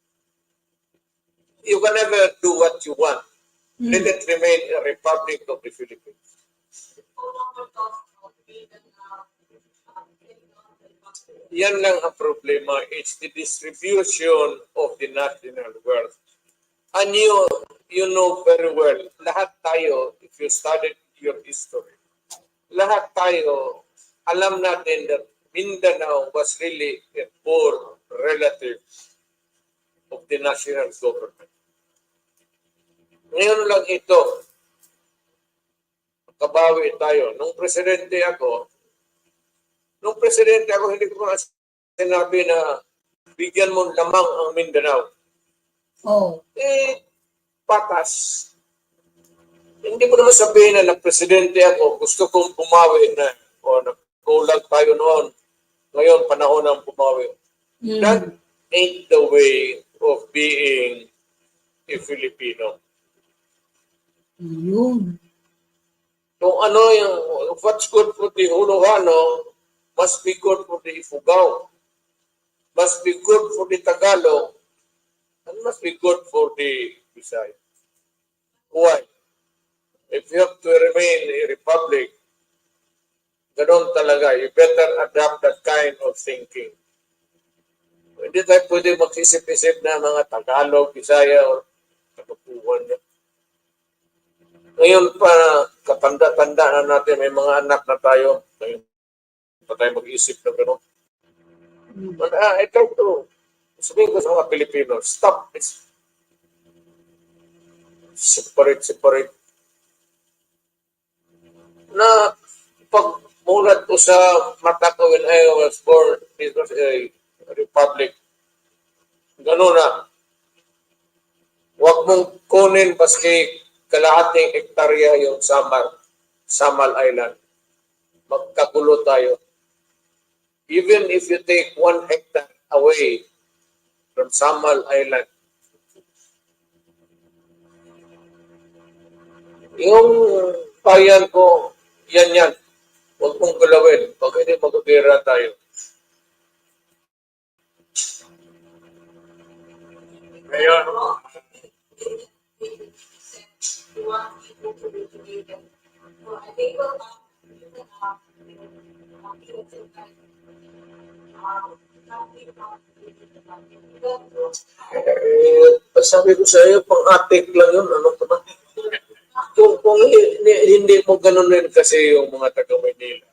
You can never do what you want. Let it remain a Republic of the Philippines. Yan lang ang problema. It's the distribution of the national wealth. And you know very well, lahat tayo, if you studied your history, lahat tayo, alam natin that Mindanao was really a poor relative of the national government. Ngayon lang ito, kabawi tayo. Nung presidente ako, hindi ko nga sinabi na bigyan mo lamang ang Mindanao. Oh. Patas. Hindi mo naman sabihin na nag-presidente ako, gusto kong bumawi na, o nagkulag tayo noon, ngayon panahon ng bumawi. That ain't the way of being a Filipino. Yun. Kung ano yung, what's good for the Huluhano, must be good for the Ifugao, must be good for the Tagalog, and must be good for the Bisaya. Why? If you have to remain a republic, ganun talaga, you better adapt that kind of thinking. Hindi tayo pwede mag-isip-isip na mga Tagalog, Bisaya, o Katupuan. Ngayon pa, katanda-tanda na natin, may mga anak na tayo, ngayon pa tayo mag-isip na gano'n. I try to sabihin ko sa mga Pilipino, stop this. Separate. Na pagmulat ko sa mata ko when I was born, it was a republic. Gano'n na. Huwag mong kunin baski kalahating hektarya yung Samal Island. Magkagulo tayo. Even if you take 1 hectare away from Samal Island, yung bayan ko, yan. Huwag mong galawin. Pag hindi magkabira tayo. Ngayon, sabi ko sa iyo, pang-atik lang yun. Ano pa ba? Kung hindi mo ganun rin kasi yung mga taga-Manila,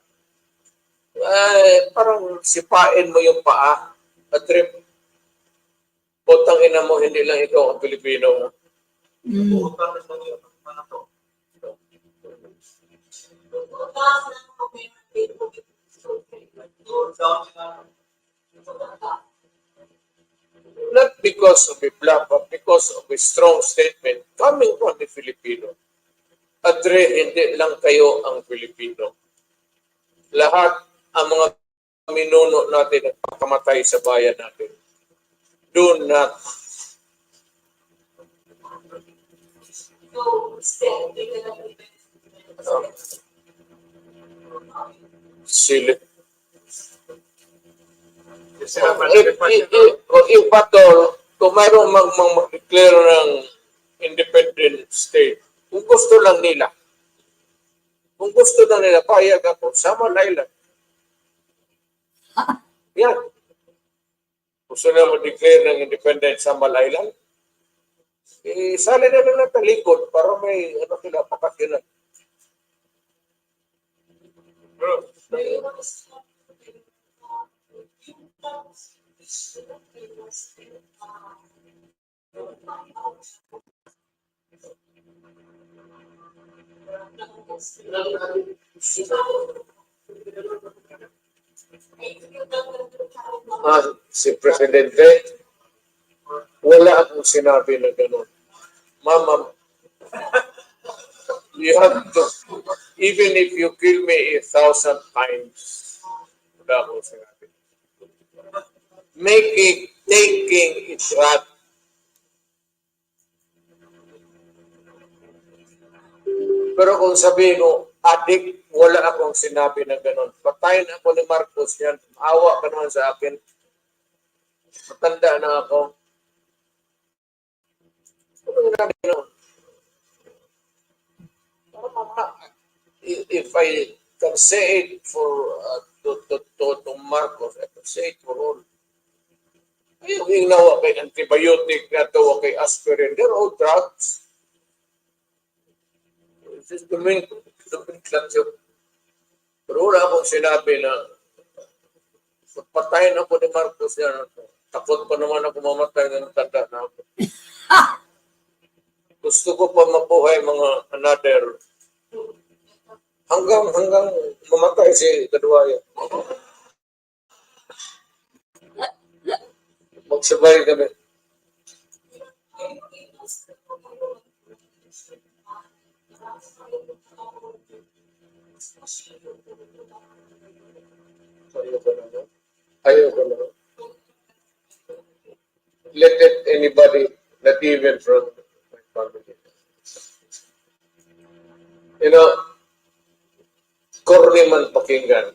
parang sipain mo yung paa at trip. Putang ina mo, hindi lang ikaw ang Pilipino. not because of a bluff, but because of a strong statement coming from the Filipino. Hindi lang kayo ang Filipino. Lahat ang mga minuno natin at pagkamatay sa bayan natin. Do not silly. If at all, kung mayroong mag-declare ng independent state, kung gusto lang nila, payag ako, Samal Island. Yan. Gusto na mag-declare ng independent Samal Island, sali na lang natin likod para may sila pakakinan. Si Presidente, wala akong sinabi na gano'n. Mama, you have to, even if you kill me 1,000 times, wala akong sinabi. Taking it right. Pero kung sabihin mo, adik, wala akong sinabi na gano'n. Patayin ako ni Marcos yan. Awa ka naman sa akin. Matanda na ako. If I can say it for to Marcos, I can say it for all. Yung inawa kay antibiotic na to, kay aspirin, they're all drugs. It's just the main yun. Pero wala akong sinabi na patayin ako ni Marcos yan. Takot pa naman ako mamatay ng tanda na ako. Gusto ko pa mabuhay mga another hanggang mamatay si Kaduaya. Magsabay kami. Ayoko na. Let it anybody, not even from my family. You know, korne man pakinggan.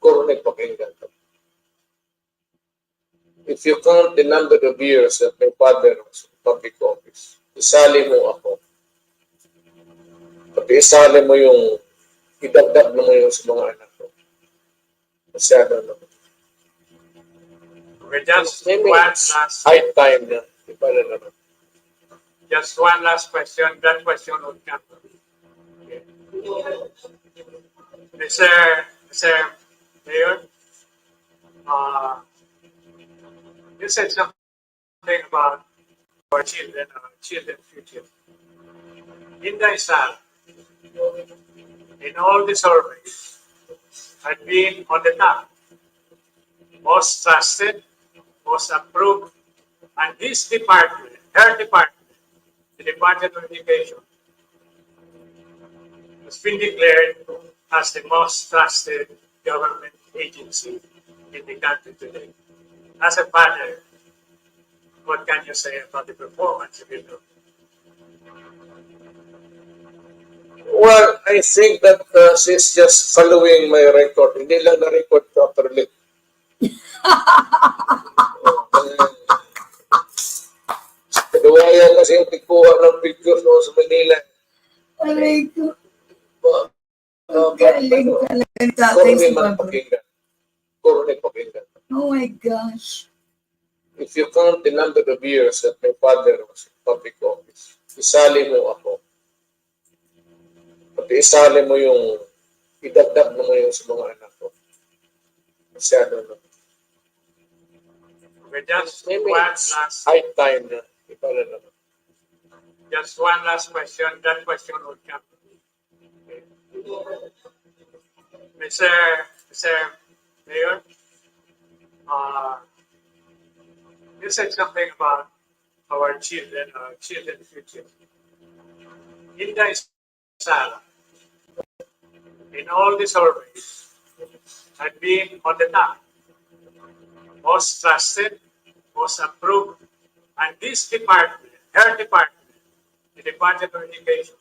Korne pakinggan. If you count the number of years that my father was in public office, isali mo ako. Pati isali mo yung idagdag mo yung sa mga anak ko. Masyado na. Okay, just one last. High time na. Iba na naman. Just one last question. That question would come. Okay. Mr. Mayor, you said something about our children's future. In Daisal, in all the surveys, had been on the top, most trusted, most approved, and this department, her department, the Department of Education, has been declared as the most trusted government agency in the country today. As a father, what can you say about the performance of it? Well, I think that she's just following my record. Hindi lang na-record properly. Kaduwayan kasi yung pagkuha ng pictures no, sa Manila. Aray ko. Galing talagang tatay si Pablo. Korne pakinggan. Oh my gosh. If you count the number of years that my father was in public office, isali mo ako. Pati isali mo yung idagdag mo yung sa mga anak ko. Masyado na. Okay, just one last. High time na. Iba na naman. Just one last question. That question would come. Mr. Mayor, You said something about our children's future. In the Sala, in all the surveys, had been on the top, most trusted, most approved, and this department, her department, the Department of Education,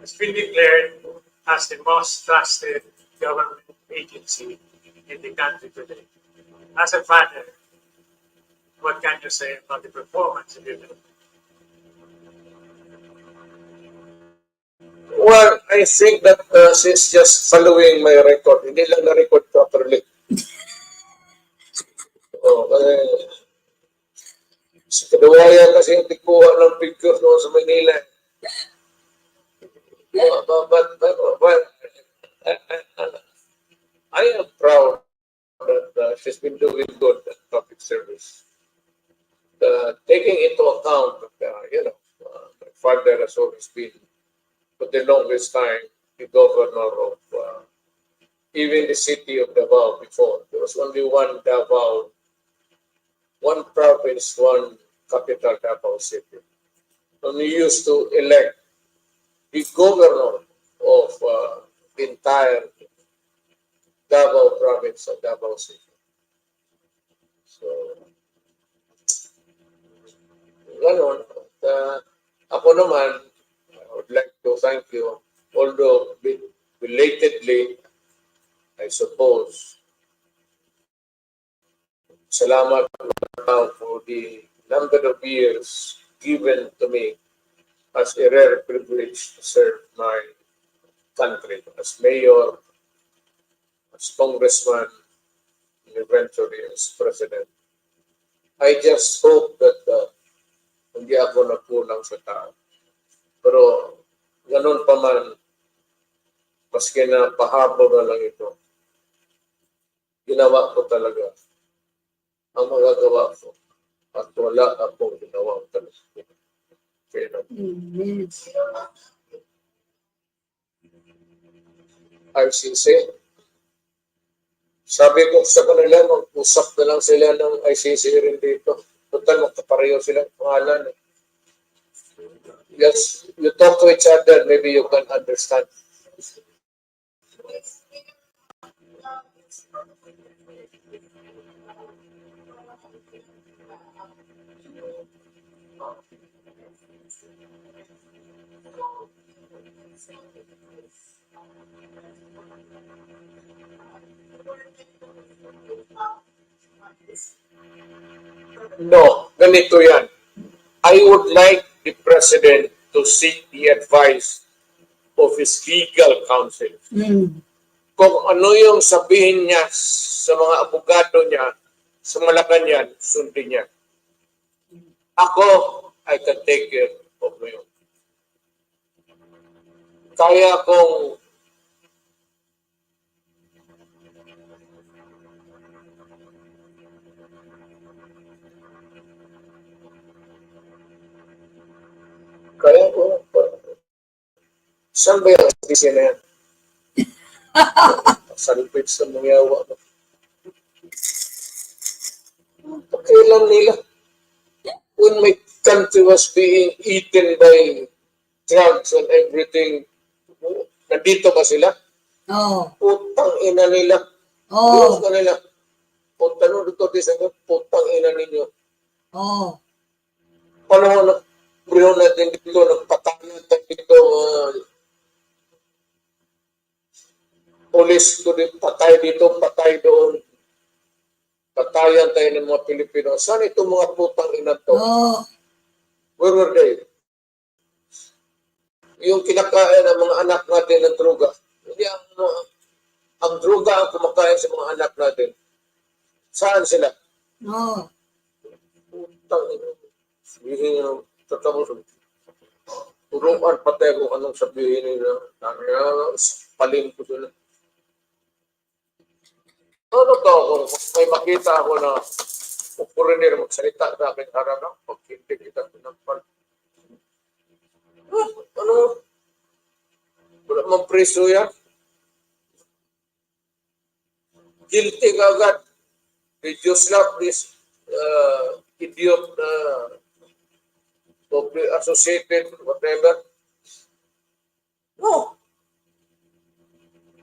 has been declared as the most trusted government agency in the country today. As a father, what can you say about the performance of it? Well, I think that she's just following my record. Hindi lang na-record properly. Oh, si Kadawayan kasi yung tikuha ng picture noon sa Manila. But I am proud that she's been doing good at public service. Taking into account that, my father has always been, for the longest time, the governor of even the city of Davao before. There was only one Davao, one province, one capital, Davao City. And we used to elect the governor of the entire Davao province of Davao City. So, ganon. Ako naman, I would like to thank you, although belatedly, I suppose. Salamat now for the number of years given to me as a rare privilege to serve my country as mayor, as congressman, and eventually as president. I just hope that hindi ako nagkulang sa tao. Pero ganun pa man, maski na pahaba na lang ito, ginawa ko talaga ang magagawa ko at wala akong ginawa talaga. Kaya ICC, sabi ko sa kanila, mag-usap na lang sila ng ICC rin dito. Total, magkapareho silang pangalan. Yes, you talk to each other, maybe you can understand. No, ganito yan. I would like the president to seek the advice of his legal counsel. Kung ano yung sabihin niya sa mga abogado niya, sa Malacanang, sundin niya. Ako, I can take care of my own. Kaya kung saan ba yung opisya na yan? Salpit sa mga yawa. Pakailan nila? When my country was being eaten by drugs and everything, nandito ba sila? Oh. Putang ina nila. Oh. Putang nila. Putang dito, putang ina ninyo. Oh. Paano na bro natin dito, nagpatayan tayo dito, police ko dito, patay dito, patay doon. Patayan tayo ng mga Pilipino. Saan itong mga putang ina to? Oh. Where were they? Yung kinakain ng mga anak natin ng droga. Hindi ang droga ang kumakain sa mga anak natin. Saan sila? Oh. Putang ina. Sabihin nyo, tatapos. Turuan patay kung anong sabihin nila. Palin ko sila. Ano to, kung may makita ako na foreigner magsalita sa akin harap, pag hindi kita pinagpal. Ano? Wala mong preso yan. Guilty ka agad. Did you slap this idiot to be associated, whatever? No.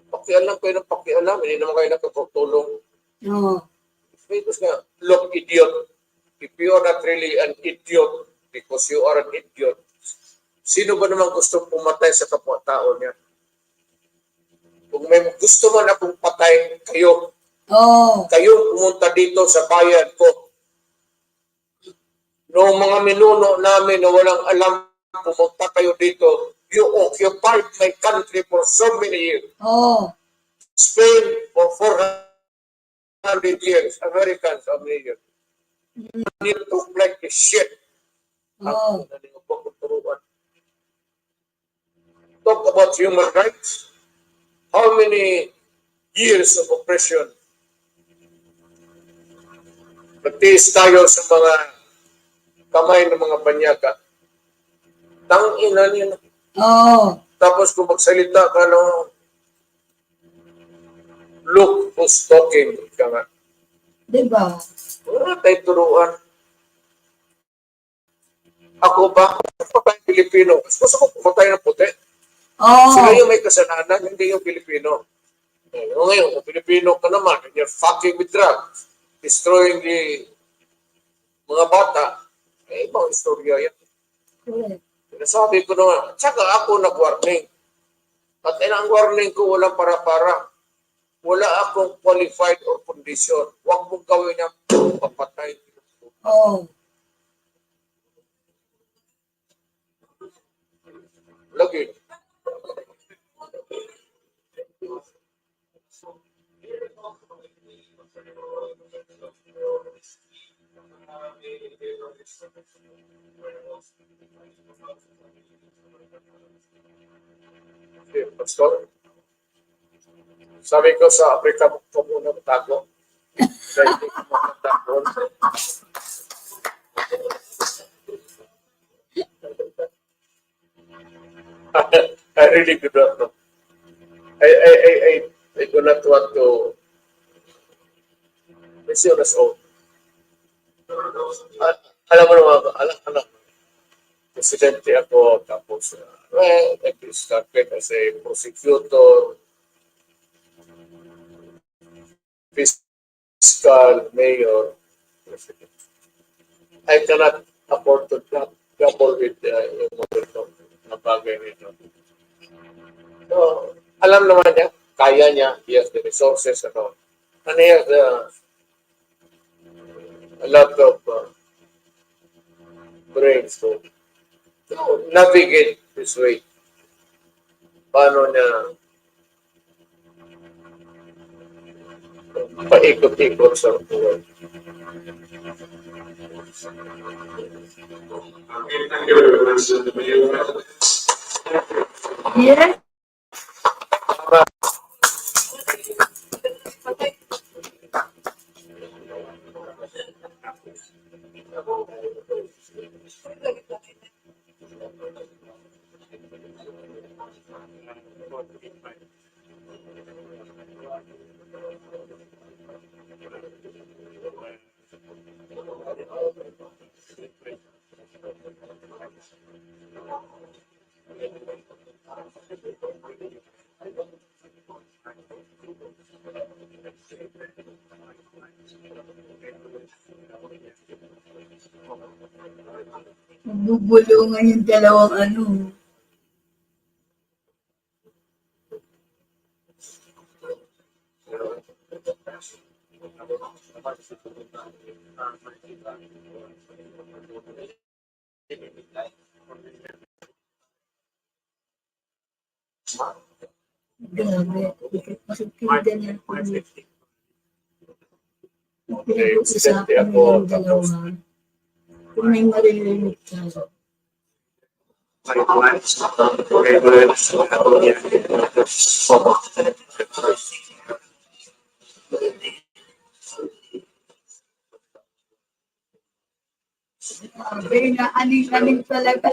Pakialam kayo ng pakialam, hindi naman kayo nakapagtulong. Oo. Because nga, look, idiot. If you are not really an idiot, because you are an idiot, sino ba naman gusto pumatay sa kapwa-tao niya? Kung may gusto man akong patay, kayo. Oo. Kayo pumunta dito sa bayan ko. Noong mga minuno namin na walang alam, pumunta kayo dito. You occupied my country for so many years. Oo. Spain for 400 years. Americans, how many years? You look like a shit. Oo. Talk about human rights. How many years of oppression? Nagtiis tayo sa mga kamay ng mga banyaga. Tangina niya. Oo. Tapos kung magsalita ka no, look who's talking ka nga. Diba? Wala tayo turuan. Ako ba? Patay Pilipino. Gusto ko pumatay ng puti. Oo. Sila yung may kasalanan, hindi yung Pilipino. Ngayon, kung Pilipino ka naman, and you're fucking with drugs, destroying the mga bata, ibang istorya yan. Correct. Sabi ko naman, tsaka ako nag-warning. At ang warning ko walang para-para. Wala akong qualified or condition. Huwag mong gawin niya papatay. Oo. Lagi. Okay, Pastor. Sabi ko sa Africa, huwag muna matago. Dahil hindi ko makatago. I really do not know. I do not want to mention us all. Alam mo naman, alam. Presidente ako, tapos, I started as a prosecutor, fiscal, mayor, president. I cannot afford to trouble with yung mga na bagay nito. So, alam naman niya, kaya niya, he has the resources and all. And he has a lot of brains to navigate this way. Paano niya paikot-ikot sa buhay. Thank you very much. Yes. Magbubulungan yung dalawang ano. Grabe. Makikita niya po. Pinag-uusapan niya yung dalawa. Kung may maririnig ka. Grabe na, aning-aning talaga.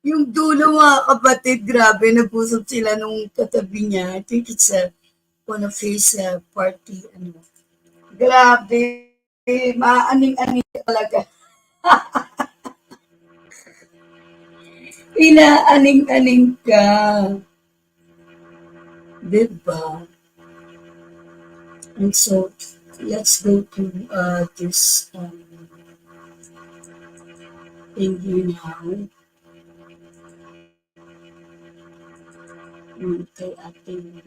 Yung dulo mga kapatid, grabe, nag-usap sila nung katabi niya. I think it's one of his party, ano. Grabe, maaning-aning ka talaga. Inaaning-aning ka. Diba? And so, let's go to this thing here now. Kay ating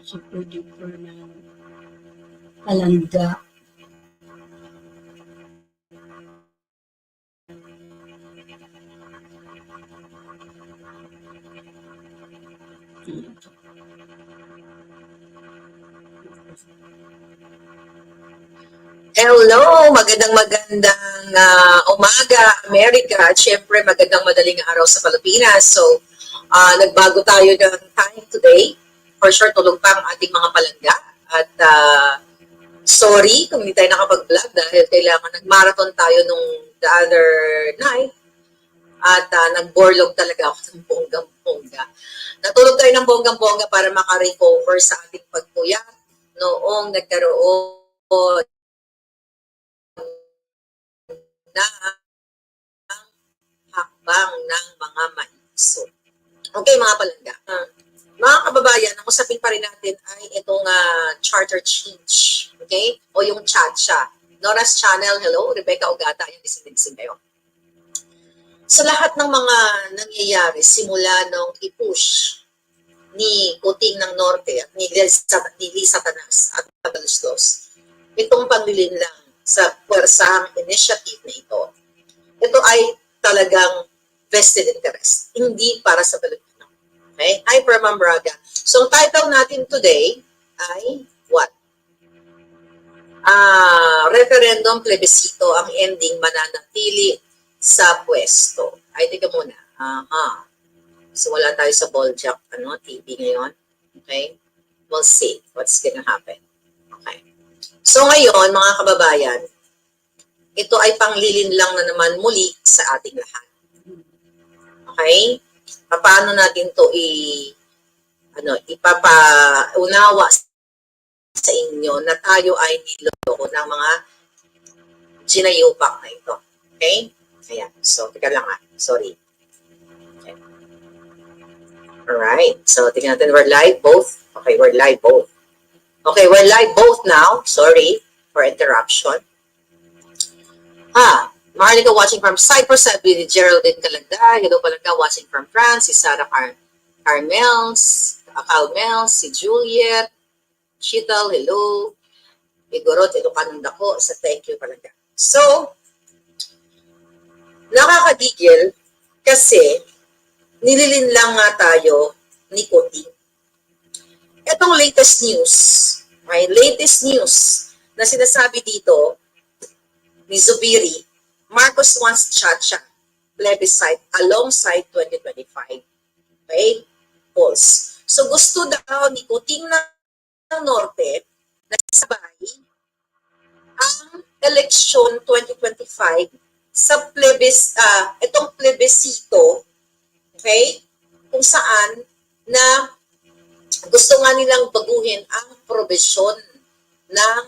super duper na palangga. Hello, magandang umaga, America. At syempre, magandang madaling araw sa Pilipinas. So, nagbago tayo ng time today. For sure, tulog pa ang ating mga palangga. At sorry kung hindi tayo nakapag-vlog dahil kailangan nag-marathon tayo nung the other night. At nag-borlog talaga ako ng bonggang-bongga. Natulog tayo ng bonggang-bongga para makarecover sa ating pagpuyat noong nagkaroon ng hakbang ng mga maiso. Okay, mga palangga. Mga kababayan, ang usapin pa rin natin ay itong charter change. Okay? O yung chacha. Nora's Channel, hello. Rebecca Ogata, yung dising kayo. Sa lahat ng mga nangyayari, simula nung i-push ni Kuting ng Norte at ni Lisa Tanas at Tagaluslos, itong panlilinlang sa puwersahang initiative na ito ay talagang vested interest, hindi para sa Pilipino. Okay? Hi, Ma'am Braga. So, ang title natin today ay what? Referendum plebiscito, ang ending mananatili sa pwesto. Ay, tika muna. So, wala tayo sa Boljak TV ngayon. Okay? We'll see what's gonna happen. Okay. So ngayon, mga kababayan, ito ay panglilin lang na naman muli sa ating lahat. Okay? Paano natin to ipapaunawa sa inyo na tayo ay niloko ng mga ginayupak na ito. Okay? Ayan. So, tika lang Sorry. Okay. Alright. So, tingnan natin. We're live both. Okay, we're live both. Okay, we're live both now. Sorry for interruption. Marlica watching from Cyprus, with Geraldine Calanda. Hello Calanda watching from France. Si Sarah Carmels, si Juliet, Chital, hello. Igorot, Ilocanong Dako, sa thank you Calanda. So, nakakagigil kasi nililin lang nga tayo ni Kuting. Itong latest news, na sinasabi dito ni Zubiri, Marcos wants chacha plebiscite alongside 2025. Okay? Polls. So gusto daw ni Kuting ng Norte na sabay ang election 2025 sa itong plebisito, okay? Kung saan na gusto nga nilang baguhin ang probisyon ng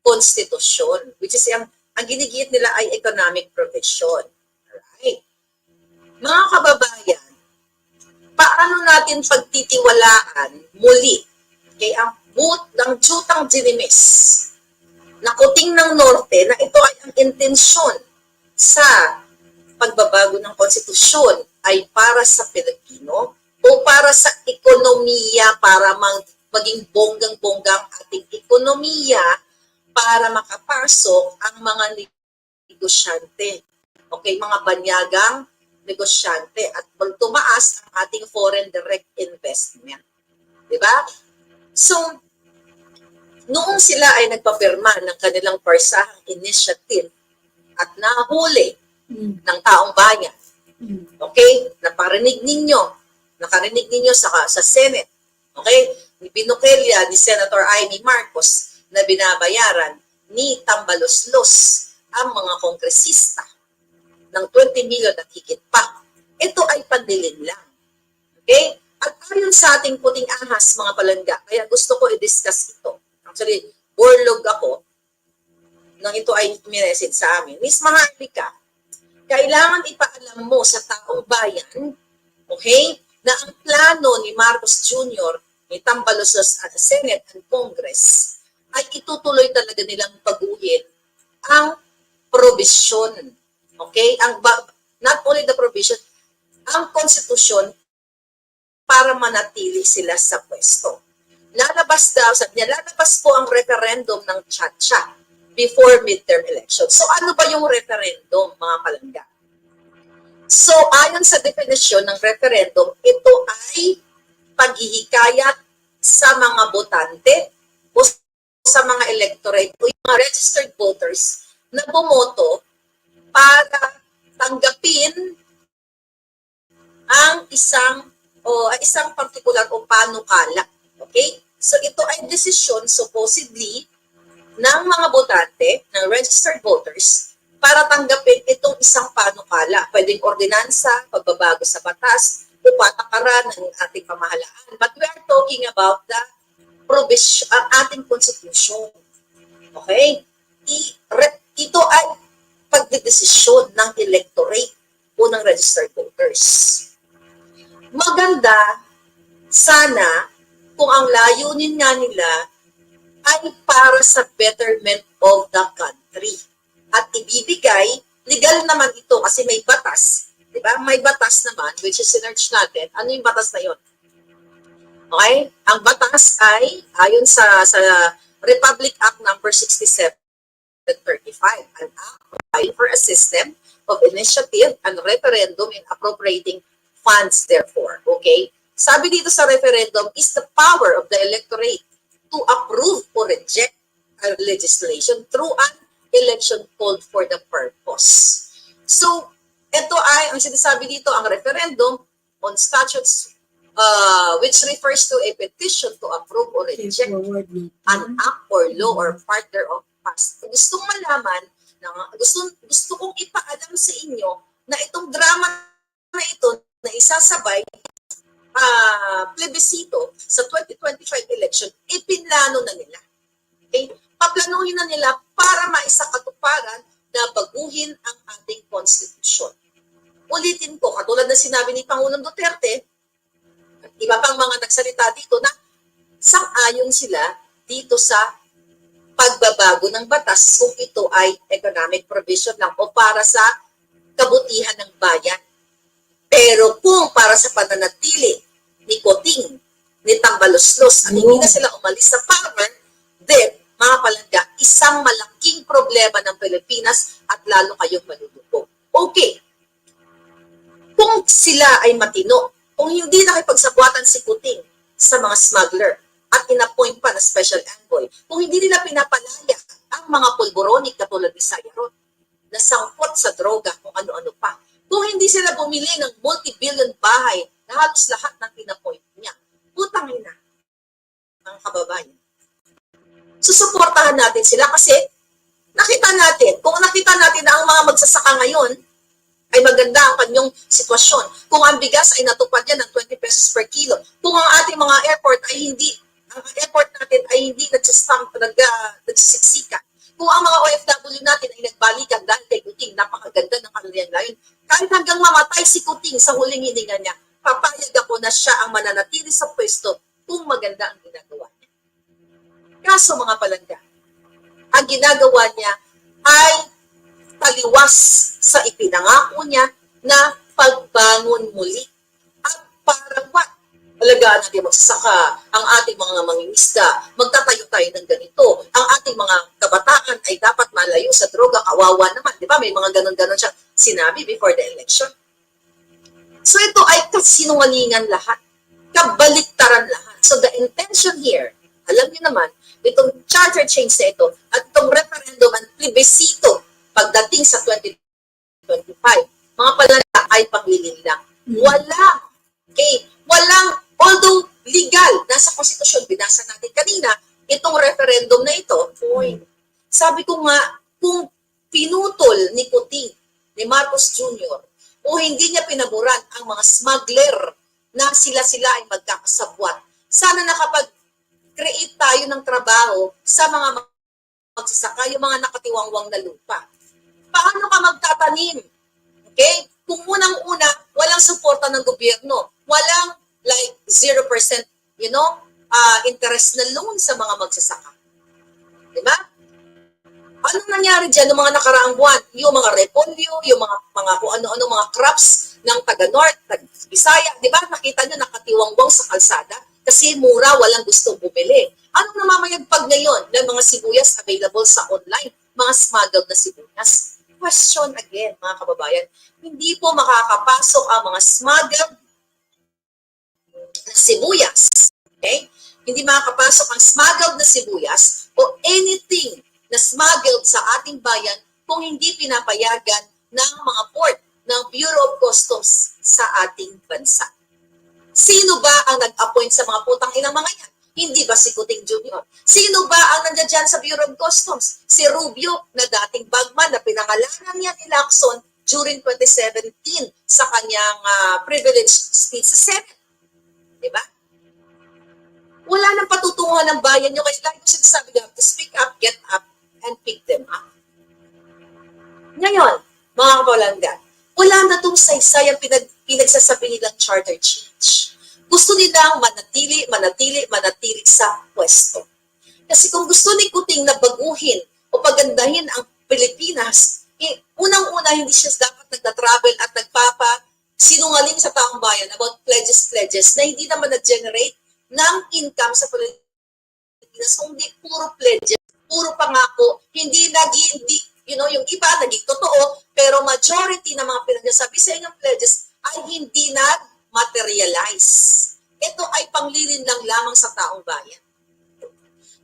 konstitusyon, which is ang ginigiit nila ay economic provision. Alright. Mga kababayan, paano natin pagtitiwalaan muli kay ang jutang dinimis na Kuting ng Norte na ito ay ang intensyon sa pagbabago ng konstitusyon ay para sa Pilipino o para sa ekonomiya, para maging bonggang-bonggang ating ekonomiya para makapasok ang mga negosyante. Okay, mga banyagang negosyante at tumaas ang ating foreign direct investment. Diba? So, noong sila ay nagpapirma ng kanilang parsahang initiative at nahuli ng taong bayan, okay, nakarinig ninyo sa Senate, okay, ni Binuquelia, ni Senator Amy Marcos, na binabayaran ni Tamba ang mga kongresista ng 20 million at higit pa. Ito ay pandilin lang. Okay? At ayon sa ating puting ahas, mga palangga, kaya gusto ko i-discuss ito. Actually, burlog ako nang ito ay minessage sa amin. Miss Maharlika, kailangan ipaalam mo sa taong bayan, okay, na ang plano ni Marcos Jr., ni Tamba sa Senate and Congress, ay itutuloy talaga nilang baguhin ang provision. Okay? Not only the provision, ang konstitusyon para manatili sila sa pwesto. Lalabas daw, sabi niya, lalabas po ang referendum ng Chacha before midterm election. So ano ba yung referendum, mga palangga? So ayon sa definisyon ng referendum, ito ay paghihikayat sa mga botante o sa mga electorate o yung mga registered voters na bumoto para tanggapin ang isang particular o panukala. Okay? So ito ay desisyon supposedly ng mga botante, ng registered voters, para tanggapin itong isang panukala. Pwedeng ordinansa, pagbabago sa batas, o patakaran ng ating pamahalaan. But we are talking about the provision, ang ating constitution. Okay? Ito ay pagdedesisyon ng electorate o ng registered voters. Maganda, sana, kung ang layunin nga nila ay para sa betterment of the country. At ibibigay, legal naman ito kasi may batas. Diba? May batas naman, which is sinerge natin. Ano yung batas na yun? Okay? Ang batas ay, ayon sa Republic Act number 6735, an act providing for a system of initiative and referendum in appropriating funds therefore. Okay? Sabi dito sa referendum is the power of the electorate to approve or reject a legislation through an election called for the purpose. So, ito ay, ang sinasabi dito, ang referendum on statutes which refers to a petition to approve or reject an act or law or part thereof passed. Gustong malaman, gusto kong ipaalam sa inyo na itong drama na ito na isasabay plebisito sa 2025 election, ipinlano na nila. Okay? Paplanuhin na nila para maisakatuparan na baguhin ang ating konstitusyon. Ulitin ko, katulad na sinabi ni Pangulong Duterte, at iba pang mga nagsalita dito na sang-ayon sila dito sa pagbabago ng batas kung ito ay economic provision lang o para sa kabutihan ng bayan. Pero kung para sa pananatili ni Kuting, ni Tambaloslos, at hindi na sila umalis sa power, then, mga palangga, isang malaking problema ng Pilipinas at lalo kayong malulubog. Okay. Kung sila ay matino, kung hindi nakipagsabuatan si Kuting sa mga smuggler at inappoint pa na special envoy, kung hindi nila pinapalaya ang mga pulboronic katulad ni Sayaron na sangkot sa droga kung ano-ano pa, kung hindi sila bumili ng multi-billion bahay na halos lahat ng pinappoint niya, putangin na ang kababayan. Susuportahan natin sila kasi kung nakita natin na ang mga magsasaka ngayon ay maganda ang kanyang sitwasyon. Kung ang bigas ay natupad yan ng 20 pesos per kilo, kung ang ating mga airport natin ay hindi nagsisiksika, kung ang mga OFW natin ay nagbalikan dahil kay Kuting, napakaganda ng kanilang layon, kahit hanggang mamatay si Kuting sa huling hininga niya, papayag ako na siya ang mananatili sa pwesto kung maganda ang ginagawa niya. Kaso mga palangga, ang ginagawa niya ay taliwas sa ipinangako niya na pagbangon muli. At para what? Alagaan natin magsasaka, ang ating mga mangingisda, magtatayo tayo ng ganito. Ang ating mga kabataan ay dapat malayo sa droga, kawawa naman. Di ba? May mga ganon-ganon siya sinabi before the election. So ito ay kasinungalingan lahat. Kabaliktaran lahat. So the intention here, alam niyo naman, itong charter change na ito at itong referendum at plebisito pagdating sa 2025, mga palangga ay panglilin lang. Walang, although legal, nasa konstitusyon, binasa natin kanina, itong referendum na ito, sabi ko nga, kung pinutol ni Kuting, ni Marcos Jr., o hindi niya pinaboran ang mga smuggler na sila ay magkakasabwat, sana nakapag-create tayo tayo ng trabaho sa mga magsasaka, yung mga nakatiwangwang na lupa. Paano ka magtatanim? Okay? Kung unang-una, walang suporta ng gobyerno. Walang like 0%, interest na loan sa mga magsasaka. Diba? Anong nangyari dyan noong mga nakaraang buwan? Yung mga repolyo, yung mga kung ano-ano, mga crops ng taga-North, taga-Bisaya, di ba? Nakita nyo nakatiwangwang sa kalsada kasi mura, walang gustong bumili. Anong namamayagpag ngayon ng mga sibuyas available sa online? Mga smuggled na sibuyas. Question again, mga kababayan, hindi po makakapasok ang mga smuggled na sibuyas. Okay? Hindi makakapasok ang smuggled na sibuyas o anything na smuggled sa ating bayan kung hindi pinapayagan ng mga port ng Bureau of Customs sa ating bansa. Sino ba ang nag-appoint sa mga putang inang mga yan? Hindi ba si Kuting Jr.? Sino ba ang nandiyan dyan sa Bureau of Customs? Si Rubio na dating bagman na pinangalanan niya ni Lacson during 2017 sa kanyang privileged speech sa Senate. Diba? Wala nang patutunguhan ng bayan nyo. Kasi lagi ko sinasabi na, to speak up, get up, and pick them up. Ngayon, mga kapalangga, wala na itong saysay ang pinagsasabi nilang charter change. Gusto nilang manatili sa pwesto. Kasi kung gusto ni Kuting na baguhin o pagandahin ang Pilipinas, unang-una hindi siya dapat nagta-travel at sinungaling sa taong bayan about pledges na hindi naman na-generate ng income sa Pilipinas, kundi puro pledges, puro pangako, yung iba naging totoo, pero majority ng mga pinagsasabi sa inyong pledges ay hindi nag-materialize. Ito ay panglilin lang lamang sa taong bayan.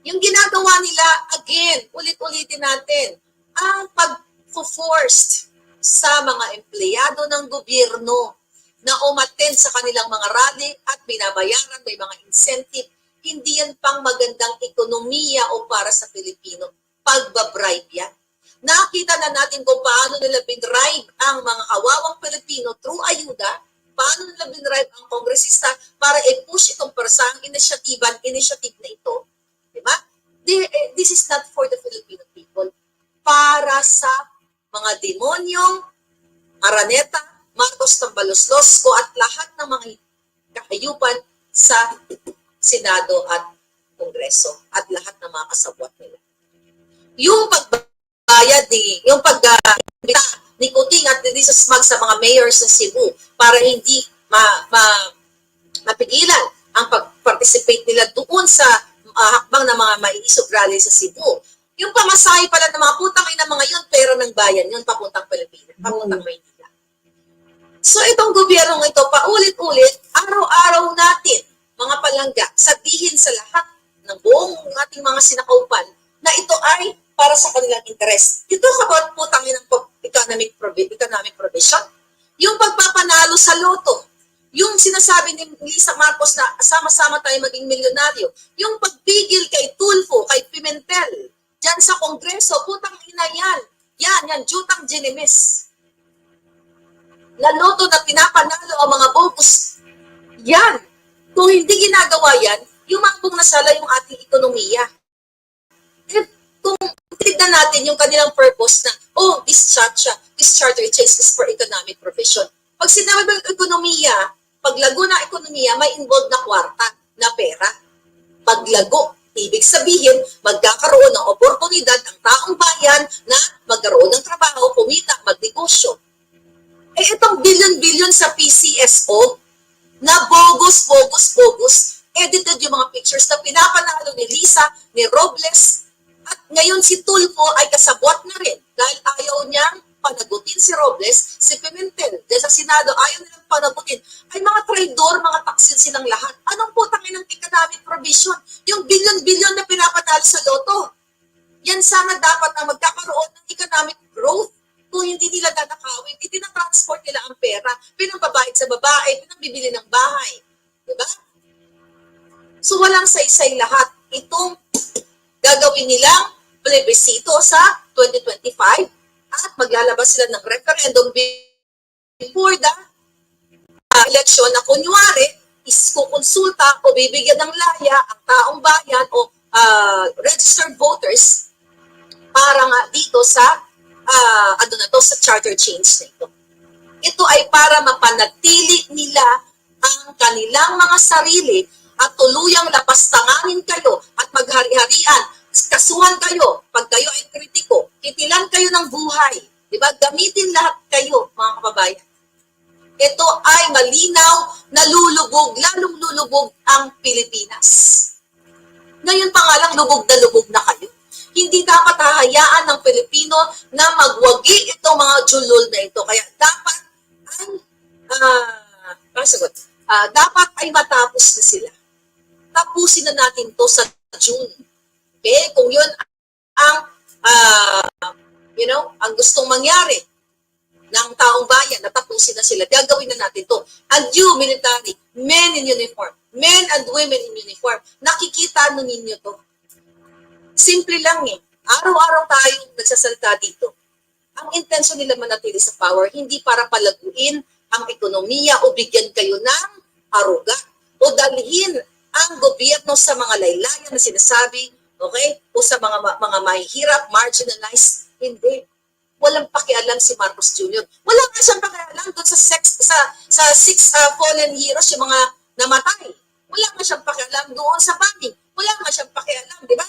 Yung ginagawa nila, again, ulit-ulitin natin, ang pag-forced sa mga empleyado ng gobyerno na umattend sa kanilang mga rally at binabayaran, may mga incentive, hindi yan pang magandang ekonomiya o para sa Pilipino. Pagbabribe yan. Nakita na natin kung paano nila binribe ang mga kawawang Pilipino through ayuda, paano nila binribe ang kongresista para i-push itong persang initiative na ito. Diba? This is not for the Filipino people. Para sa mga demonyong Araneta, Marcos Tambaloslosko at lahat ng mga kahayupan sa Senado at Kongreso at lahat ng mga kasabwat nila. Yung pagbayad ni Kuting at ni Smugs sa mga mayors ng Cebu para hindi mapigilan ang pag-participate nila doon sa hakbang ng mga maiisog rally sa Cebu. Yung pamasahe pala ng mga putang ina mga yun, pera ng bayan yun, papuntang Pilipinas, papuntang Maynila. So itong gobyernong ito, paulit-ulit, araw-araw natin, mga palangga, sabihin sa lahat ng buong ating mga sinakaupan na ito ay para sa kanilang interes. Ito about putang inang economic provision. Yung pagpapanalo sa loto, yung sinasabi ni Lisa Marcos na sama-sama tayo maging milyonaryo, yung pagpigil kay Tulfo, kay Pimentel, dyan sa Kongreso, putang ina yan. Yan, jutang ginimis. Na loto na pinapanalo ang mga bogus. Yan. Kung hindi ginagawa yan, yumambong na sala yung ating ekonomiya. Eh, kung tignan natin yung kanilang purpose na, this charter change is for economic provision. Pag sinabi ng ekonomiya, paglago ng ekonomiya, may involved na kwarta, na pera. Paglago, ibig sabihin, magkakaroon ng oportunidad ang taong bayan na magkaroon ng trabaho, kumita, magnegosyo. Eh itong billion-billion sa PCSO, na bogus, edited yung mga pictures na pinapanalo ni Lisa, ni Robles, at ngayon si Tulfo ay kasabwat na rin dahil ayaw niyang panagutin si Robles, si Pimentel, dahil sa Senado ayaw nilang panagutin. Ay mga traidor, mga taksil silang lahat. Anong putang inang economic provision? Yung billion-billion na pinapanalo sa loto. Yan sana dapat na magkakaroon ng economic growth. Kung hindi nila danakawin, hindi na transport nila ang pera, pinambabayad sa babae, pinambibili ng bahay. Diba? So walang saysay lahat. Itong gagawin nilang plebisito sa 2025 at maglalabas sila ng referendum before the election na kunyari is kukonsulta o bibigyan ng laya ang taong bayan o dito sa sa charter change na ito. Ito ay para mapanatili nila ang kanilang mga sarili at tuluyang lapastanganin kayo at maghari-harian. Kasuhan kayo pag kayo ay kritiko. Kitilan kayo ng buhay. Diba? Gamitin lahat kayo, mga kababayan. Ito ay malinaw na lulubog, lalong lulubog ang Pilipinas. Ngayon pa nga lang, lubog na kayo. Hindi dapat hahayaan ng Pilipino na magwagi itong mga julol na ito. Kaya dapat dapat ay matapos na sila. Tapusin na natin to sa June. Okay? Kung yun ang ang gustong mangyari ng taong bayan, natapusin na sila. Gagawin na natin to. And you, military, men in uniform, men and women in uniform, nakikita ninyo to. Simple lang eh. Araw-araw tayong nagsasalita dito. Ang intensyon nila manatili sa power, hindi para palaguin ang ekonomiya o bigyan kayo ng aruga o dalhin ang gobyerno sa mga laylayan na sinasabi, okay? O sa mga mahihirap, marginalized. Hindi. Walang pakialam si Marcos Jr. Wala nga siyang pakialam doon sa six fallen heroes, yung mga namatay. Wala nga siyang pakialam doon sa bombing. Wala nga siyang pakialam, di ba?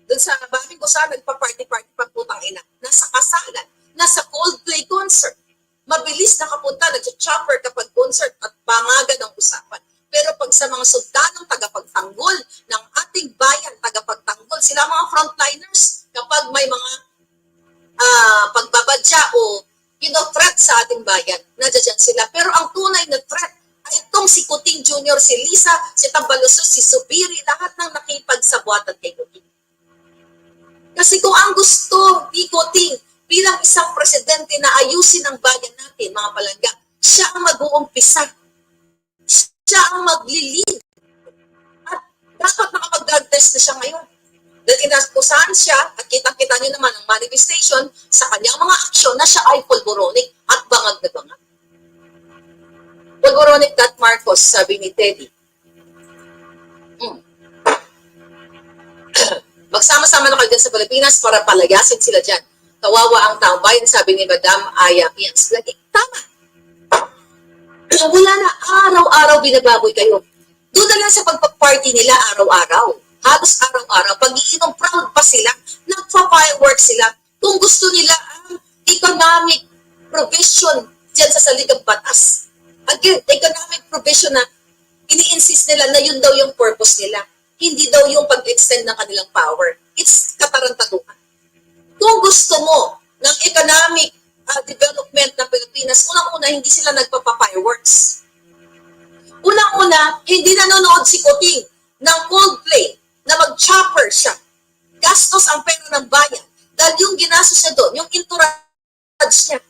Doon sa bombing ko sa nagpa-party-party pagputang ina. Nasa kasalan, nasa Coldplay concert. Mabilis nakapunta, nag-chopper kapag concert at bangagan ng usapan. Pero pag sa mga sundalong tagapagtanggol ng ating bayan, tagapagtanggol, sila mga frontliners, kapag may mga pagbabadya o threat sa ating bayan, nandiyan sila. Pero ang tunay na threat ay itong si Kuting Jr., si Lisa, si Tambalusos, si Subiri, lahat ng nakipagsabwatan kay Kuting. Kasi kung ang gusto ni Kuting bilang isang presidente na ayusin ang bayan natin, mga palangga, siya ang mag-uumpisa. Siya ang maglilid. At dapat nakapag-God test na siya ngayon. Dahil inakusahan siya at kitang-kita niyo naman ang manifestation sa kanyang mga aksyon na siya ay pulboronic at bangag na bangag. Pulboronic that Marcos, sabi ni Teddy. Magsama-sama na kayo dyan sa Pilipinas para palayasin sila dyan. Kawawa ang taong bayan, sabi ni Madam Aya Pians. Lagi, tama. Wala na, araw-araw binababoy kayo. Doon na lang sa pagpa-party nila araw-araw. Halos araw-araw. Pag-iinom, proud pa sila. Nagpa-fireworks sila. Kung gusto nila ang economic provision dyan sa saligang batas. Again, economic provision na ini-insist nila na yun daw yung purpose nila. Hindi daw yung pag-extend ng kanilang power. It's katarantaduhan. Kung gusto mo ng economic development ng Pilipinas, unang-una, hindi sila nagpapa-fireworks. Unang-una, hindi nanonood si Kuting ng Coldplay na mag-chopper siya. Gastos ang pera ng bayan. Dahil yung ginastos niya doon, yung entourage niya,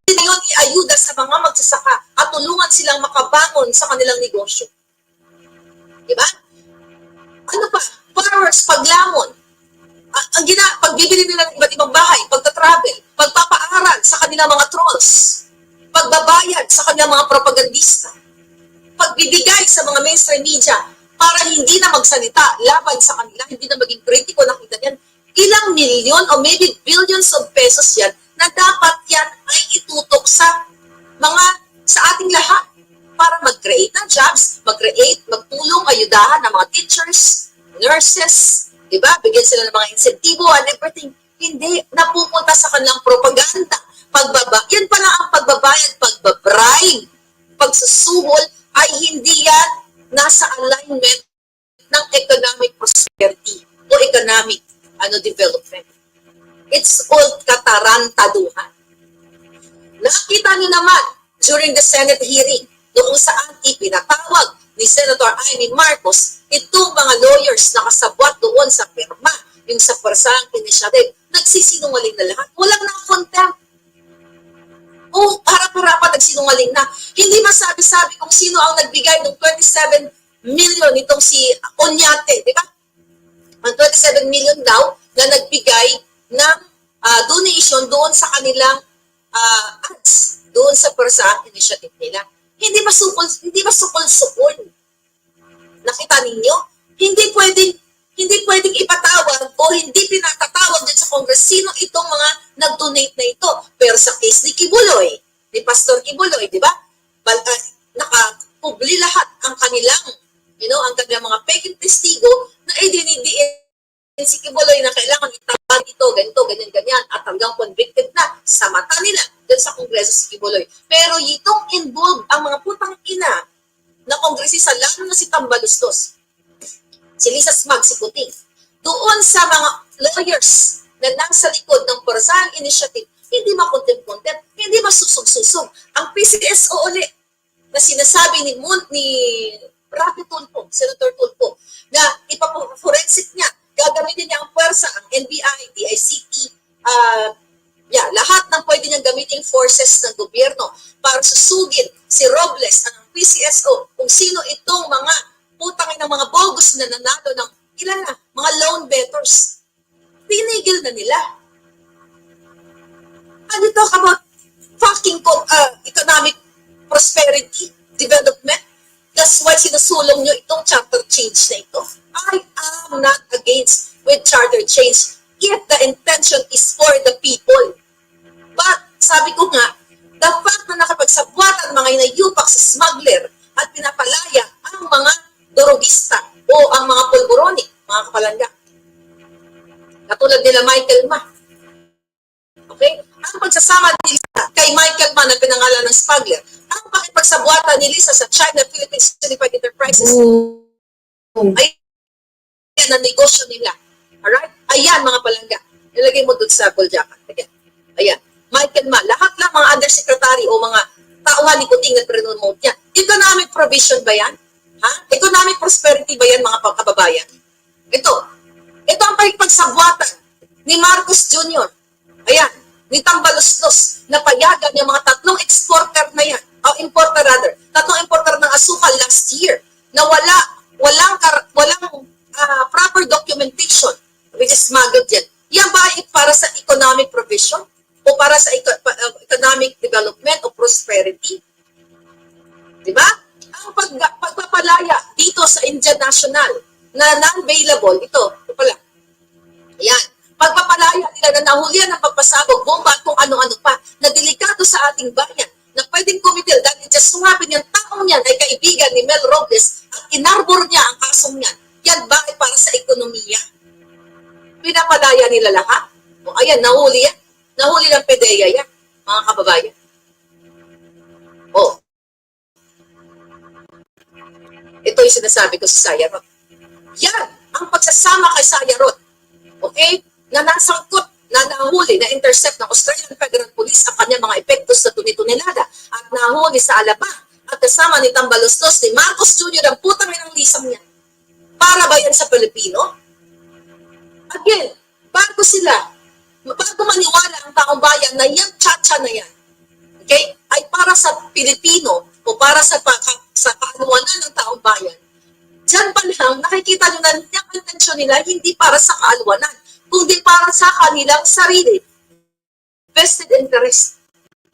hindi na yun iayuda sa mga magsasaka at tulungan silang makabangon sa kanilang negosyo. Diba? Ano pa? Fireworks, paglamon. Pagbibili nila ng iba't ibang bahay, pagta-travel, pagpapaaral sa kanilang mga trolls, pagbabayad sa kanilang mga propagandista, pagbibigay sa mga mainstream media para hindi na magsalita laban sa kanila, hindi na maging kritiko, nakita niyan, ilang milyon o maybe billions of pesos yan na dapat yan ay itutok sa ating lahat para mag-create ng jobs, magtulong, ayudahan ng mga teachers, nurses, diba? Bigyan sila ng mga insentibo and everything. Hindi, napupunta sa kanilang propaganda. Yan pala ang pagbabayad, pagbabribe, pagsusubol, ay hindi yan nasa alignment ng economic prosperity o economic development. It's all katarantaduhan. Nakita niyo naman during the Senate hearing, noong saan ipinatawag ni Senator Amy Marcos itong mga lawyers na kasabwat doon sa pirma, yung sa Parsang Initiative, nagsisinungaling na lahat. Walang na-contempt. O harap-harapan nagsinungaling na. Hindi masabi-sabi kung sino ang nagbigay ng 27 million itong si Onyate, di ba? Ang 27 million daw na nagbigay ng donation doon sa kanilang ads, doon sa Parsang Initiative nila. Hindi ba sukol-sukol? Nakita ninyo? Hindi pwedeng ipatawag o hindi pinatatawag din sa Kongres sino itong mga nag-donate na ito. Pero sa case ni Kibuloy, ni Pastor Kibuloy, di ba? Nakapubli lahat ang kanilang, ang kanilang mga peking testigo na idinidiin si Kibuloy na kailangan itapan ito, ganito, ganyan, at hanggang convicted na sa mata nila dun sa Kongreso si Kibuloy. Pero itong involved ang mga putang ina na kongresista, lalo na si Tamba, si Lisa Smugs, si Puting, doon sa mga lawyers na nasa likod ng Porsahan Initiative, hindi makontempt-contempt, hindi masusog-susog. Ang PCSO ulit na sinasabi ni Rafi Tulfo, Senator Tulfo, na ipaporensic niya, gagamitin niya ang pwersa, ang NBI, DICT, lahat ng pwede niyang gamitin forces ng gobyerno para susugin si Robles at ang PCSO kung sino itong mga putangin ng mga bogus na nanalo ng ilan na, mga loan bettors. Tinigil na nila. Ano talk about fucking economic prosperity, development? That's why sinusulong nyo itong charter change na ito. I am not against with charter change if the intention is for the people. But, sabi ko nga, the fact na nakapagsabwatan mga inayupak sa smuggler at pinapalaya ang mga dorogista o ang mga pulburoni, mga kapalangga. Katulad nila Michael Ma. Okay? Ang pagsasama ni Lisa kay Michael Ma na pinangalan ng smuggler, ang pakipagsabwatan ni Lisa sa China-Philippines Unified Enterprises, ay yan ang negosyo nila. Alright? Ayan, mga palangga. Ilagay mo doon sa buljakan. Ayan. Michael Ma, lahat lang mga undersecretary o mga tauhan ni Kuting na pre-promote yan. Economic provision ba yan? Ha? Economic prosperity ba yan, mga kababayan? Ito ang pagsabwatan ni Marcos Jr. Ayan, ni Tamba na payagan yung mga tatlong exporter na yan, o importer rather, tatlong importer ng asukal last year na walang proper documentation which is smuggled yan. Yan ba ay para sa economic provision o para sa economic development o prosperity? Diba? Ang pagpapalaya dito sa Indian National na non-available, ito pala. Ayan. Pagpapalaya nila na nahulihan ng pagpasabog, bomba at kung ano-ano pa na delikado sa ating bayan na pwedeng kumitil dahil just sumabing yung taong yan ay kaibigan ni Mel Robles at inarbor niya ang kasong yan. Yan ba ay para sa ekonomiya? Pinapalaya nila lahat? O ayan, nahuli yan. Nahuli ng PDEA yan, mga kababayan. O. Ito yung sinasabi ko sa Sayarot. Yan ang pagsasama kay Sayarot. Okay? Na nasangkot, na nahuli, na intercept ng Australian Federal Police ang kanyang mga epektos na tunitunelada at nahuli sa Alabang at kasama ni Tambalostos ni Marcos Jr. ang putang ng lisang niya. Para ba yan sa Pilipino? Again, bago maniwala ang taong bayan na yung tsa-tsa na yan, okay, ay para sa Pilipino o para sa kaanuanan ng taong bayan, dyan pa lang nakikita nyo na yung intensyon nila hindi para sa kaanuanan, kundi para sa kanilang sarili. Vested interest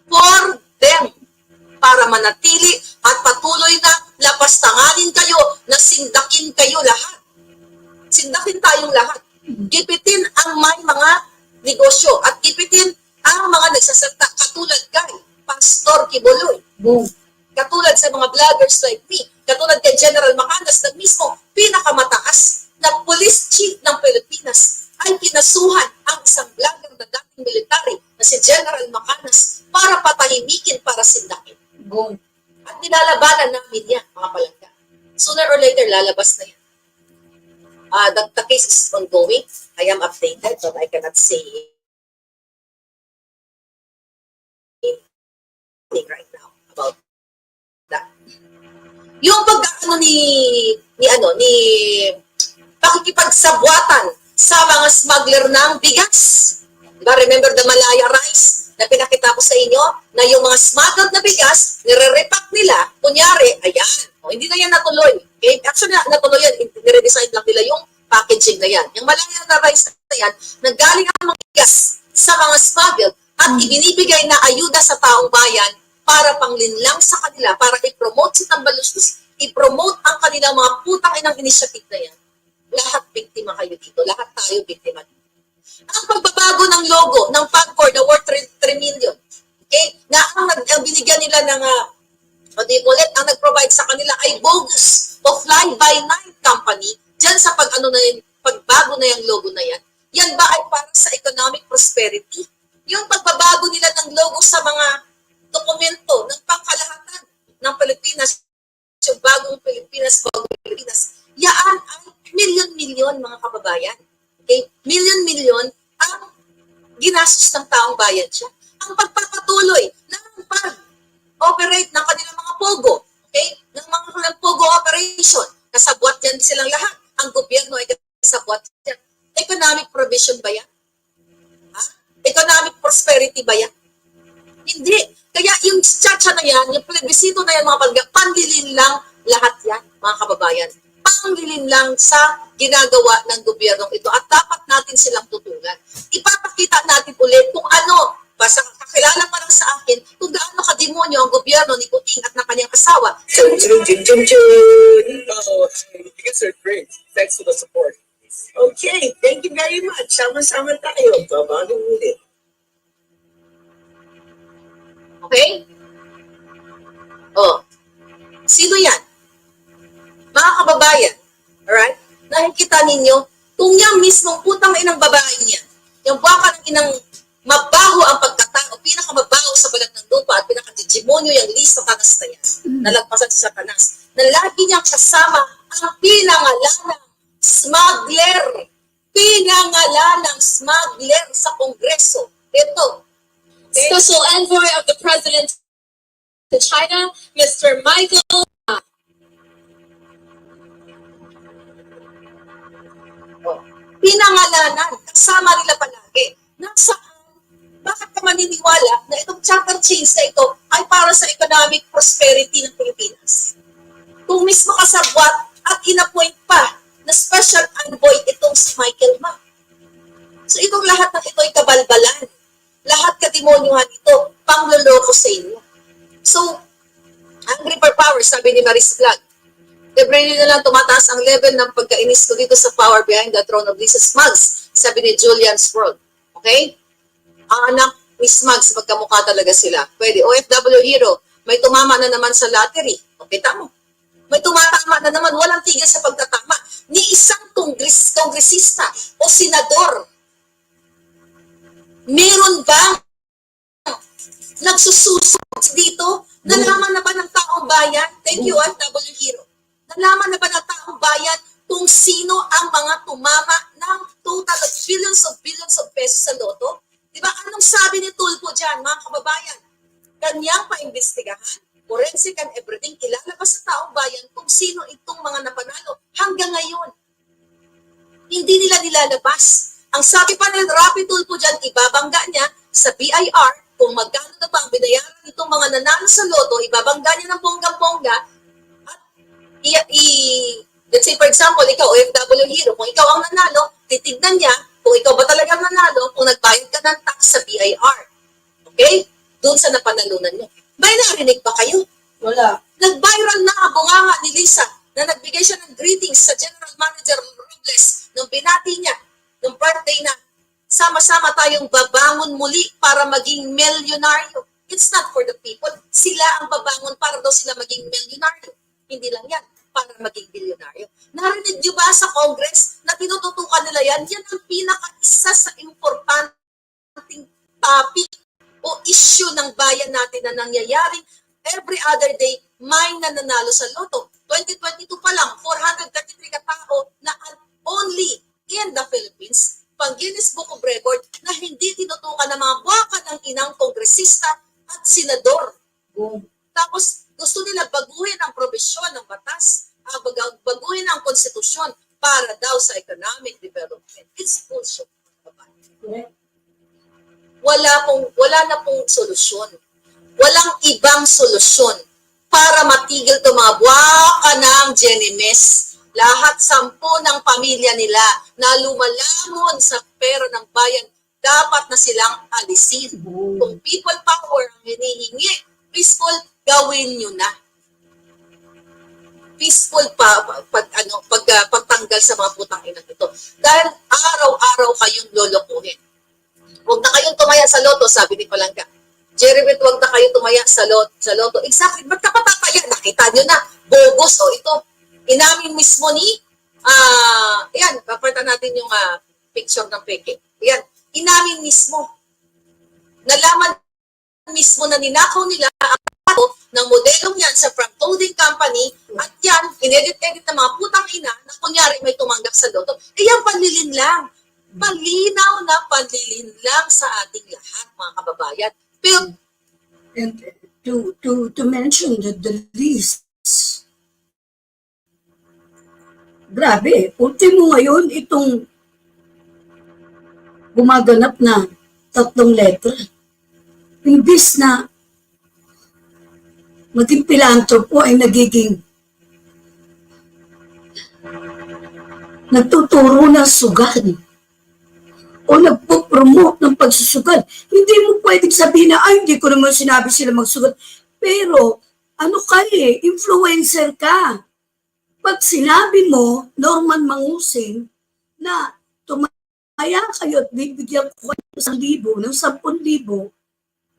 for them para manatili at patuloy na lapastanganin kayo na sindakin kayo lahat. Sindakin tayong lahat. Gipitin ang may mga negosyo at gipitin ang mga nagsasalta katulad kay Pastor Kibuloy. Katulad sa mga vloggers like me, katulad kay General Macanas na mismo pinakamataas na police chief ng Pilipinas ay kinasuhan ang isang vlogger na dating military na si General Macanas para patahimikin, para sindakin. At nilalabanan namin yan, mga palangga. Sooner or later, lalabas na yan. The case is ongoing. I am updated, but I cannot say anything right now about that. Yung pagkakano ni pakikipagsabwatan sa mga smuggler ng bigas. Diba? Remember the Malaya rice na pinakita ko sa inyo na yung mga smuggled na bigas, nire-repack nila, kunyari, ayan, hindi na yan natuloy. Okay? Actually, natuloy yan, nire-design lang nila yung packaging na yan. Yung Malaya na rice na yan, nanggaling ang mga bigas sa mga smuggled at ibinibigay na ayuda sa taong bayan para panglinlang sa kanila, para i-promote si Tambalustos, i-promote ang kanilang mga putang inang initiative na yan. Lahat biktima kayo dito. Lahat tayo biktima dito. Ang pagbabago ng logo ng PAGCOR na binigyan nila ng, what do you call it, ang nag-provide sa kanila ay bogus o fly-by-night company, dyan sa pagbago na yung logo na yan. Yan ba ay para sa economic prosperity? Yung pagbabago nila ng logo sa mga dokumento ng pangkalahatan ng Pilipinas, yung bagong Pilipinas, yaan ay milyon-milyon mga kababayan. Okay? Milyon-milyon ang ginastos ng taong bayan siya. Ang pagpapatuloy ng pag-operate ng kanilang mga pogo, okay? Ng mga pogo operation, kasabwat yan silang lahat. Ang gobyerno ay kasabwat yan. Economic provision ba yan? Ha? Economic prosperity ba yan? Hindi. Kaya yung tsa na yan, yung plebisito na yan, mga palga, panlilin lang lahat yan, mga kababayan. Panglilin lang sa ginagawa ng gobyernong ito at dapat natin silang tutulan. Ipapakita natin ulit kung ano, basta kakilala pa lang sa akin, kung gaano kademonyo ang gobyerno ni Puting at ng kanyang asawa. Oh, you guys are great. Thanks for the support. Okay, thank you very much. Sama-sama tayo. Babagong ulit. Okay? Oh. Sino yan? Mga kababayan, alright? Nakikita ninyo, kung yung mismong putang inang babae niya, yung baka ng inang mabaho ang pagkatao, pinakamabaho sa balat ng lupa at pinakademonyo yung list ng kanas na yan, nalagpasan sa kanas, na lagi niyang kasama ang pinangalanang smuggler. Pinangalanang smuggler sa Kongreso. Ito. Okay? Special Envoy of the President to China, Mr. Michael. Pinangalanan, kasama nila palagi. Nasaan? Bakit ka maniniwala na itong chapter change na ito ay para sa economic prosperity ng Pilipinas? Kung mismo kasabwat at inappoint pa na special envoy itong si Michael Ma. So itong lahat ng ito ay kabalbalan. Lahat kademonyohan ito, pangloloko sa inyo. So, hungry for power, sabi ni Maris Vlog. Every na lang tumataas ang level ng pagkainis ko dito sa power behind the throne of Lisa Smugs, sabi ni Julian's World. Okay? Ang anak ni Smugs, magkamukha talaga sila. Pwede. OFW hero, may tumama na naman sa lottery. O, kita mo. May tumatama na naman, walang tigil sa pagtatama. Ni isang kongresista o senador. Meron ba nagsususot dito? Nalaman na ba ng taong bayan? Thank you, OFW hero. Nalaman na ba ng taong bayan kung sino ang mga tumama ng total of billions of pesos sa loto? Diba? Anong sabi ni Tulfo dyan, mga kababayan? Kanyang paimbestigahan, forensic and everything, ilalabas sa taong bayan kung sino itong mga napanalo. Hanggang ngayon, hindi nila nilalabas. Ang sabi pa ni Rapi Tulfo dyan, ibabangga niya sa BIR kung magkano na ba ang binayaran itong mga nanalo sa loto, ibabangga niya ng bonggang-bongga. Let's say, for example, ikaw, OFW hero, kung ikaw ang nanalo, titignan niya kung ikaw ba talagang nanalo, kung nagbayad ka ng tax sa BIR. Okay? Doon sa napanalunan niyo. May narinig ba kayo? Wala. Nag-viral na ang bunganga ni Lisa na nagbigay siya ng greetings sa General Manager Robles nung binati niya, nung birthday na, sama-sama tayong babangon muli para maging milyonaryo. It's not for the people. Sila ang babangon para daw sila maging milyonaryo. Hindi lang yan, para maging bilyonaryo. Narinig niyo ba sa Congress na tinututukan nila yan? Yan ang pinaka-isa sa importanteng topic o issue ng bayan natin na nangyayaring every other day may nananalo sa loto. 2022 pa lang, 433 katao na only in the Philippines, pang Guinness Book of Record na hindi tinutukan ng mga baka ng inang kongresista at senador. Tapos, gusto nila baguhin ang probisyon ng batas, baguhin ang konstitusyon para daw sa economic development. It's bullshit. Wala na pong solusyon. Walang ibang solusyon para matigil ito mga buwaka ng Genemes. Lahat 10 ng pamilya nila na lumalamon sa pera ng bayan, dapat na silang alisin. Kung people power ang hinihingi, peaceful, gawin nyo na. Peaceful pagtanggal sa mga putang ina nito. Dahil araw-araw kayong lolokohin. Huwag na kayong tumaya sa loto, sabi ni Palangga. Jeremy, huwag na kayo tumaya sa loto. Exactly, ba't ka papapaya? Nakita nyo na, bogus. O, ito, inamin mismo ni, yan, papalitan natin yung picture ng peke. Yan, inamin mismo. Nalaman mismo na ninakaw nila ang ng modelong yan sa front clothing company at yan, inedit-edit ng mga putang ina na kunyari may tumanggap sa loto. Yan, panlilin lang. Malinaw na panlilin lang sa ating lahat, mga kababayan. Pero, And to mention the least, grabe, ultimo ngayon itong gumaganap na 3 letra. Imbis na maging pilantropo ay nagiging nagtuturo ng sugal o nagpo-promote ng pagsusugal. Hindi mo pwedeng sabihin na, ay, hindi ko naman sinabi sila magsugal. Pero, ano ka influencer ka. Pag sinabi mo, Norman Mangusing, na tumaya kayo at bibigyan ko kayo ng 1,000, ng 10,000,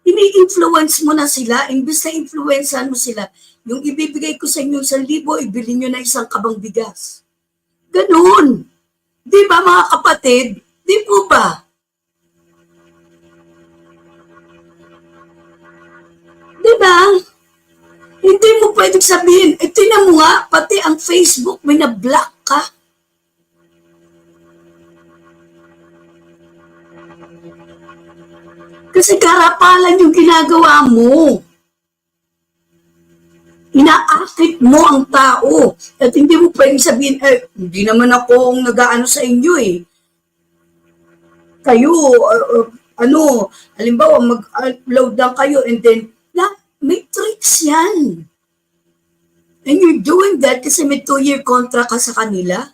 ini-influence mo na sila, imbis na influencean mo sila. Yung ibibigay ko sa inyo 1,000, ibili nyo na 1 kabang bigas. Ganun. Di ba mga kapatid? Di po ba? Di ba? Hindi mo pwedeng sabihin, tinan mo nga, pati ang Facebook, may na-block ka. Kasi karapalan yung ginagawa mo. Inaakit mo ang tao. At hindi mo pwedeng sabihin, hindi naman ako ang nag-aano sa inyo Kayo, halimbawa, mag-upload lang kayo and then, may tricks yan. And you're doing that kasi may 2-year contract ka sa kanila.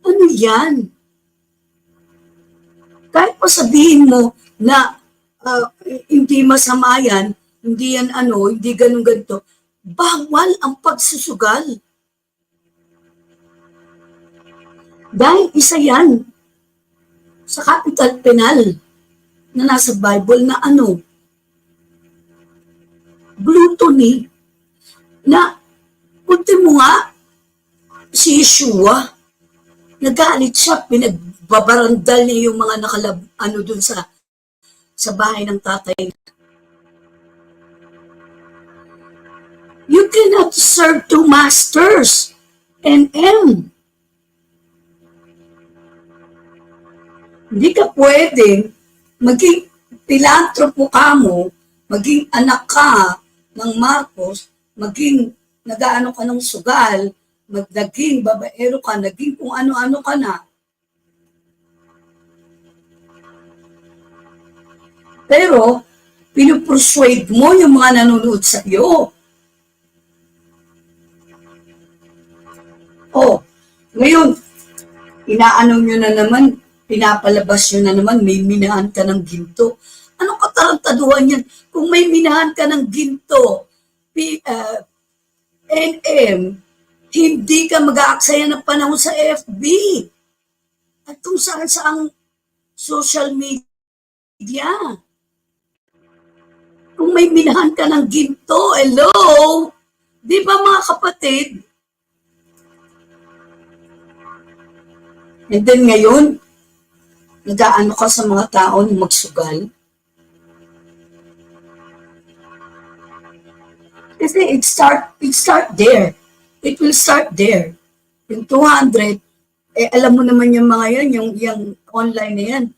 Ano yan? Kahit pa sabihin mo na hindi masama yan, hindi yan hindi ganun ganito, bawal ang pagsusugal. Dahil isa yan sa capital penal na nasa Bible na gluttony, na punti mo nga si Yeshua, nagalit siya, pinagbabarandal niya yung mga dun sa bahay ng tatay. You cannot serve 2 masters. NM. Hindi ka pwedeng maging pilantropo ka mo, maging anak ka ng Marcos, maging nag-aano ka ng sugal, naging babaero ka, naging kung ano-ano ka na. Pero, pinupersuade mo yung mga nanonood sa iyo. Ngayon, inaano nyo na naman, pinapalabas nyo na naman, may minahan ka ng ginto. Anong katarantaduhan yan? Kung may minahan ka ng ginto, NM, hindi ka mag-aaksaya ng panahon sa FB. At kung saan-saang social media. Kung may minahan ka ng ginto, hello? Di ba mga kapatid? And then ngayon, nag-aano ka sa mga tao na magsugal. Kasi it start there. It will start there. Yung 200, alam mo naman yung mga yan, yung online na yan,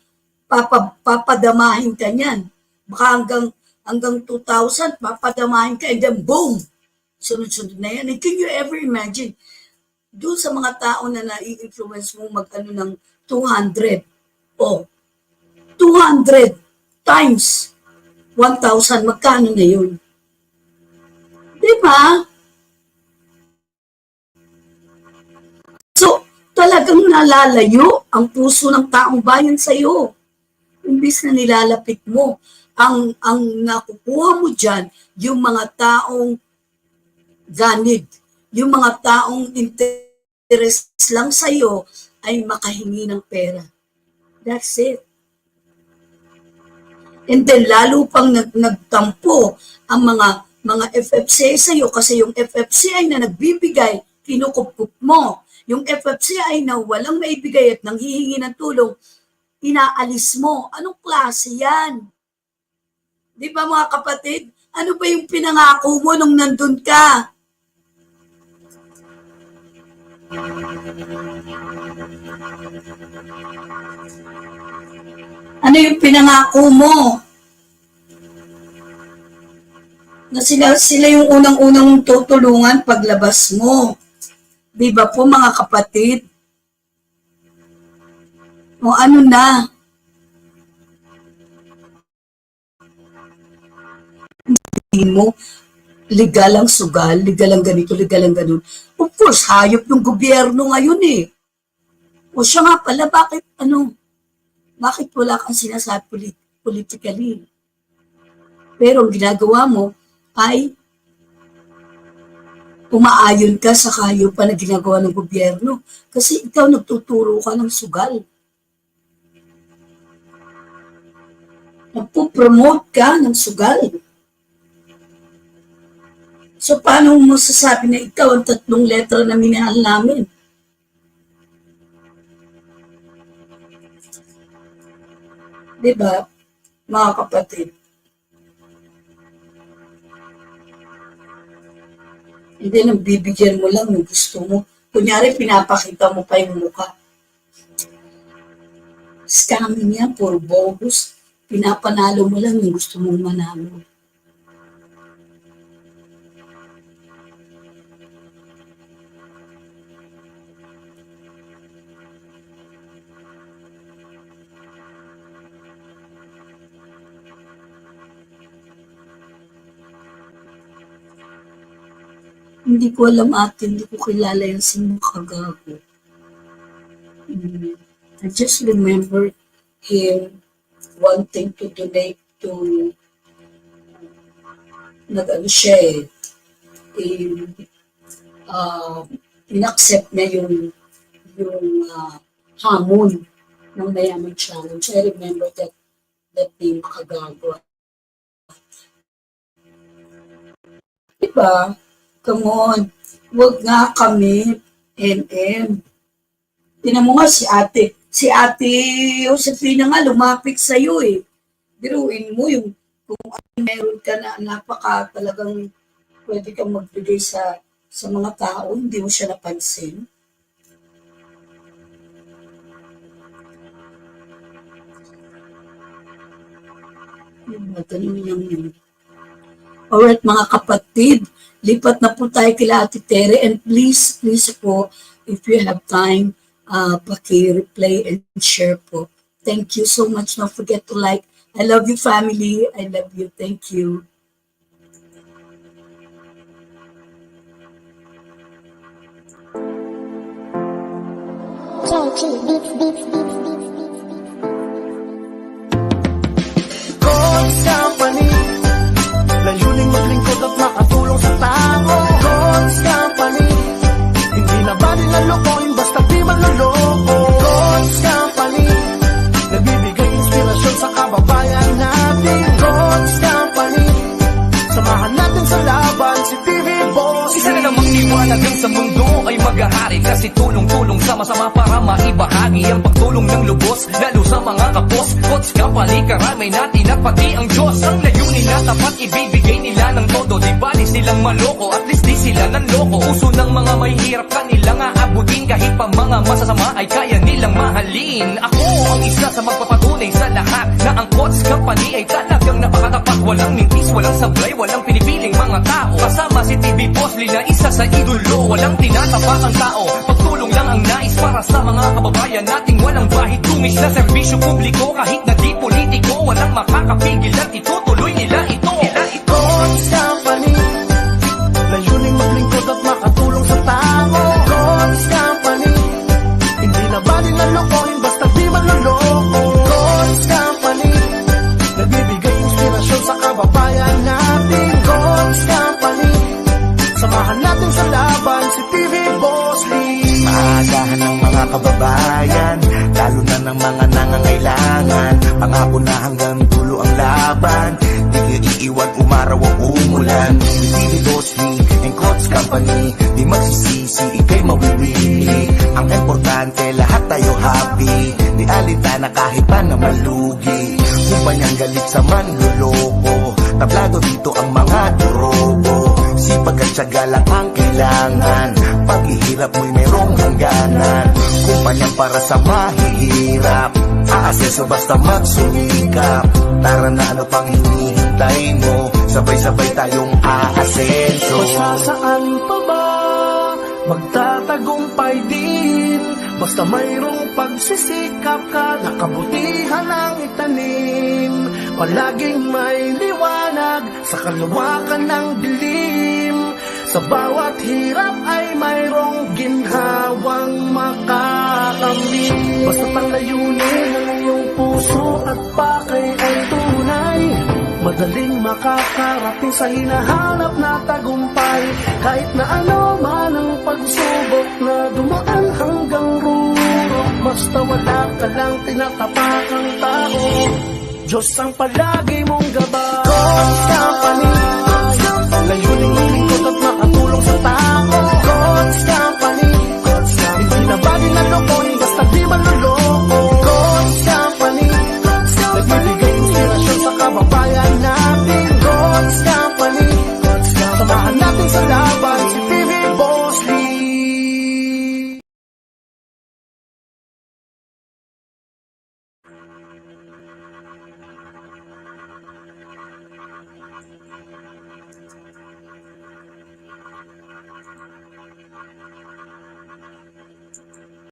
papadamahin ka niyan. Baka hanggang 2,000, papadamahin ka, and then boom! Sunod-sunod na yan. And can you ever imagine, doon sa mga tao na nai-influence mo mag-ano ng 200, 200 times 1,000, magkano na yun? Diba? So, talagang nalalayo ang puso ng taong bayan sa'yo. Imbis na nilalapit mo, ang nakukuha mo dyan, yung mga taong ganid, yung mga taong interest lang sa'yo ay makahingi ng pera. That's it. And then lalo pang nagtampo ang mga FFCI sa'yo kasi yung FFCI na nagbibigay, kinukupkup mo. Yung FFCI na walang maibigay at nanghihingi ng tulong, inaalis mo. Anong klase yan? Di ba mga kapatid? Ano ba yung pinangako mo nung nandun ka? Ano yung pinangako mo? Na sila yung unang-unang tutulungan paglabas mo. Di ba po mga kapatid? O ano na? Hindi mo, legal ang sugal, legal ang ganito, legal ang ganun. Of course, hayop yung gobyerno ngayon eh. O siya nga pala, bakit wala kang sinasabi politically? Pero ang ginagawa mo ay umaayon ka sa hayop pa na ginagawa ng gobyerno kasi ikaw nagtuturo ka ng sugal. Nagpo-promote ka ng sugal. So, paano mo masasabi na ikaw ang 3 letra na minahal namin? Diba, mga kapatid? Hindi, nagbibigyan mo lang ng gusto mo. Kunyari, pinapakita mo pa yung mukha. Scamming yan, puro bogus. Pinapanalo mo lang yung gusto mong manalo. Hindi ko alam hindi ko kilala yung Kagago. I just remember him wanting to donate to in-accept niya yung hamon ng Mayaman Challenge. I remember that name Kagago. Diba? Come on, wag nga kami, NM. Tinan mo nga si ate Josefina nga lumapit sa'yo eh. Biruin mo yung kung meron ka na talagang pwede kang magbigay sa mga tao, hindi mo siya napansin. Ganun yun. Alright mga kapatid, lipat na po tayo kila Ate Tere and please po, if you have time, paki-replay and share po. Thank you so much. Don't forget to like. I love you family. I love you. Thank you. God's Company, layuning maglingkod at makatulong sa tao. God's Company, hindi na ba nila lokohin basta di manloloko. God's Company, nagbibigay inspirasyon sa kababayan natin. God's Company, samahan natin sa laban si TV Boss. Isa na namang liwanag ang sa mundo ay maghahari kasi tulong-tulong sama-sama para maibahagi ang pagtulong ng lubos lalo sa mga kapos. God's Company, karamay natin at pati ang Diyos. Ang layunin na tapat ibibigay nila ng todo. Di balis nilang maloko, at least di sila nanloko. Uso ng mga may hirap kanilang aabutin. Kahit pa mga masasama ay kaya nilang mahalin. Ako ang isa sa magpapatunay sa lahat na ang God's Company ay talagang napakatapat. Walang mintis, walang sablay, walang pinipiling mga tao. Kasama si TV Boss Lina, isa sa idolo. Walang tinatapak ang tao, pagtulong lang ang nais para sa mga kababayan nating walang bahid. Tumis na serbisyo publiko kahit na di politiko. Walang makakapigil at itutuloy nila ito. God's Company, layuning maglingkod at makatulong sa tao. God's Company, hindi na ba nila lokohin basta di manloloko. God's Company, nagbibigay inspirasyon sa kababayan natin. God's Company, samahan natin sa laban si TV Boss Lee. Maagahan ng mga kababayan, lalo na ng mga nangangailangan. Pangako na hanggang dulo ang laban. iwan umaraw o umulan. TV Bossy and Coach Company, di magsisisi, ikay mawiwili. Ang importante, lahat tayo happy. Di alintana kahit pa na malugi. Kumpanyang galit sa manluloko, tablado dito ang mga duroko. Sipag at syaga lang ang kailangan, paghihirap mo'y merong hangganan. Kumpanyang para sa mahihirap, aaseso basta magsumikap. Tara na, ano pang hinihintay mo, sabay-sabay tayong aasenso. Masasaan pa ba magtatagumpay din? Basta mayroong pagsisikap ka, nakabutihan ang itanim. Palaging may liwanag sa kaluwakan ng dilim. Sa bawat hirap ay mayroong ginhawang makakamit. Basta ang layunin ng iyong puso at pakay ay tunay, madaling makakarating sa hinahanap na tagumpay. Kahit na ano man ang pagsubok na dumaan hanggang rurok, basta wala ka lang tinatapakang tao, Diyos ang palagi mong gabay. Coach Company, layuning lingkod at makatulong sa tao. Coach Company, hindi na bagay na lokohin basta di manloloko. Coach Company, nagbibigay inspirasyon sa kababayan natin. Coach Company, samahan natin sa laban si TV Boss Lee.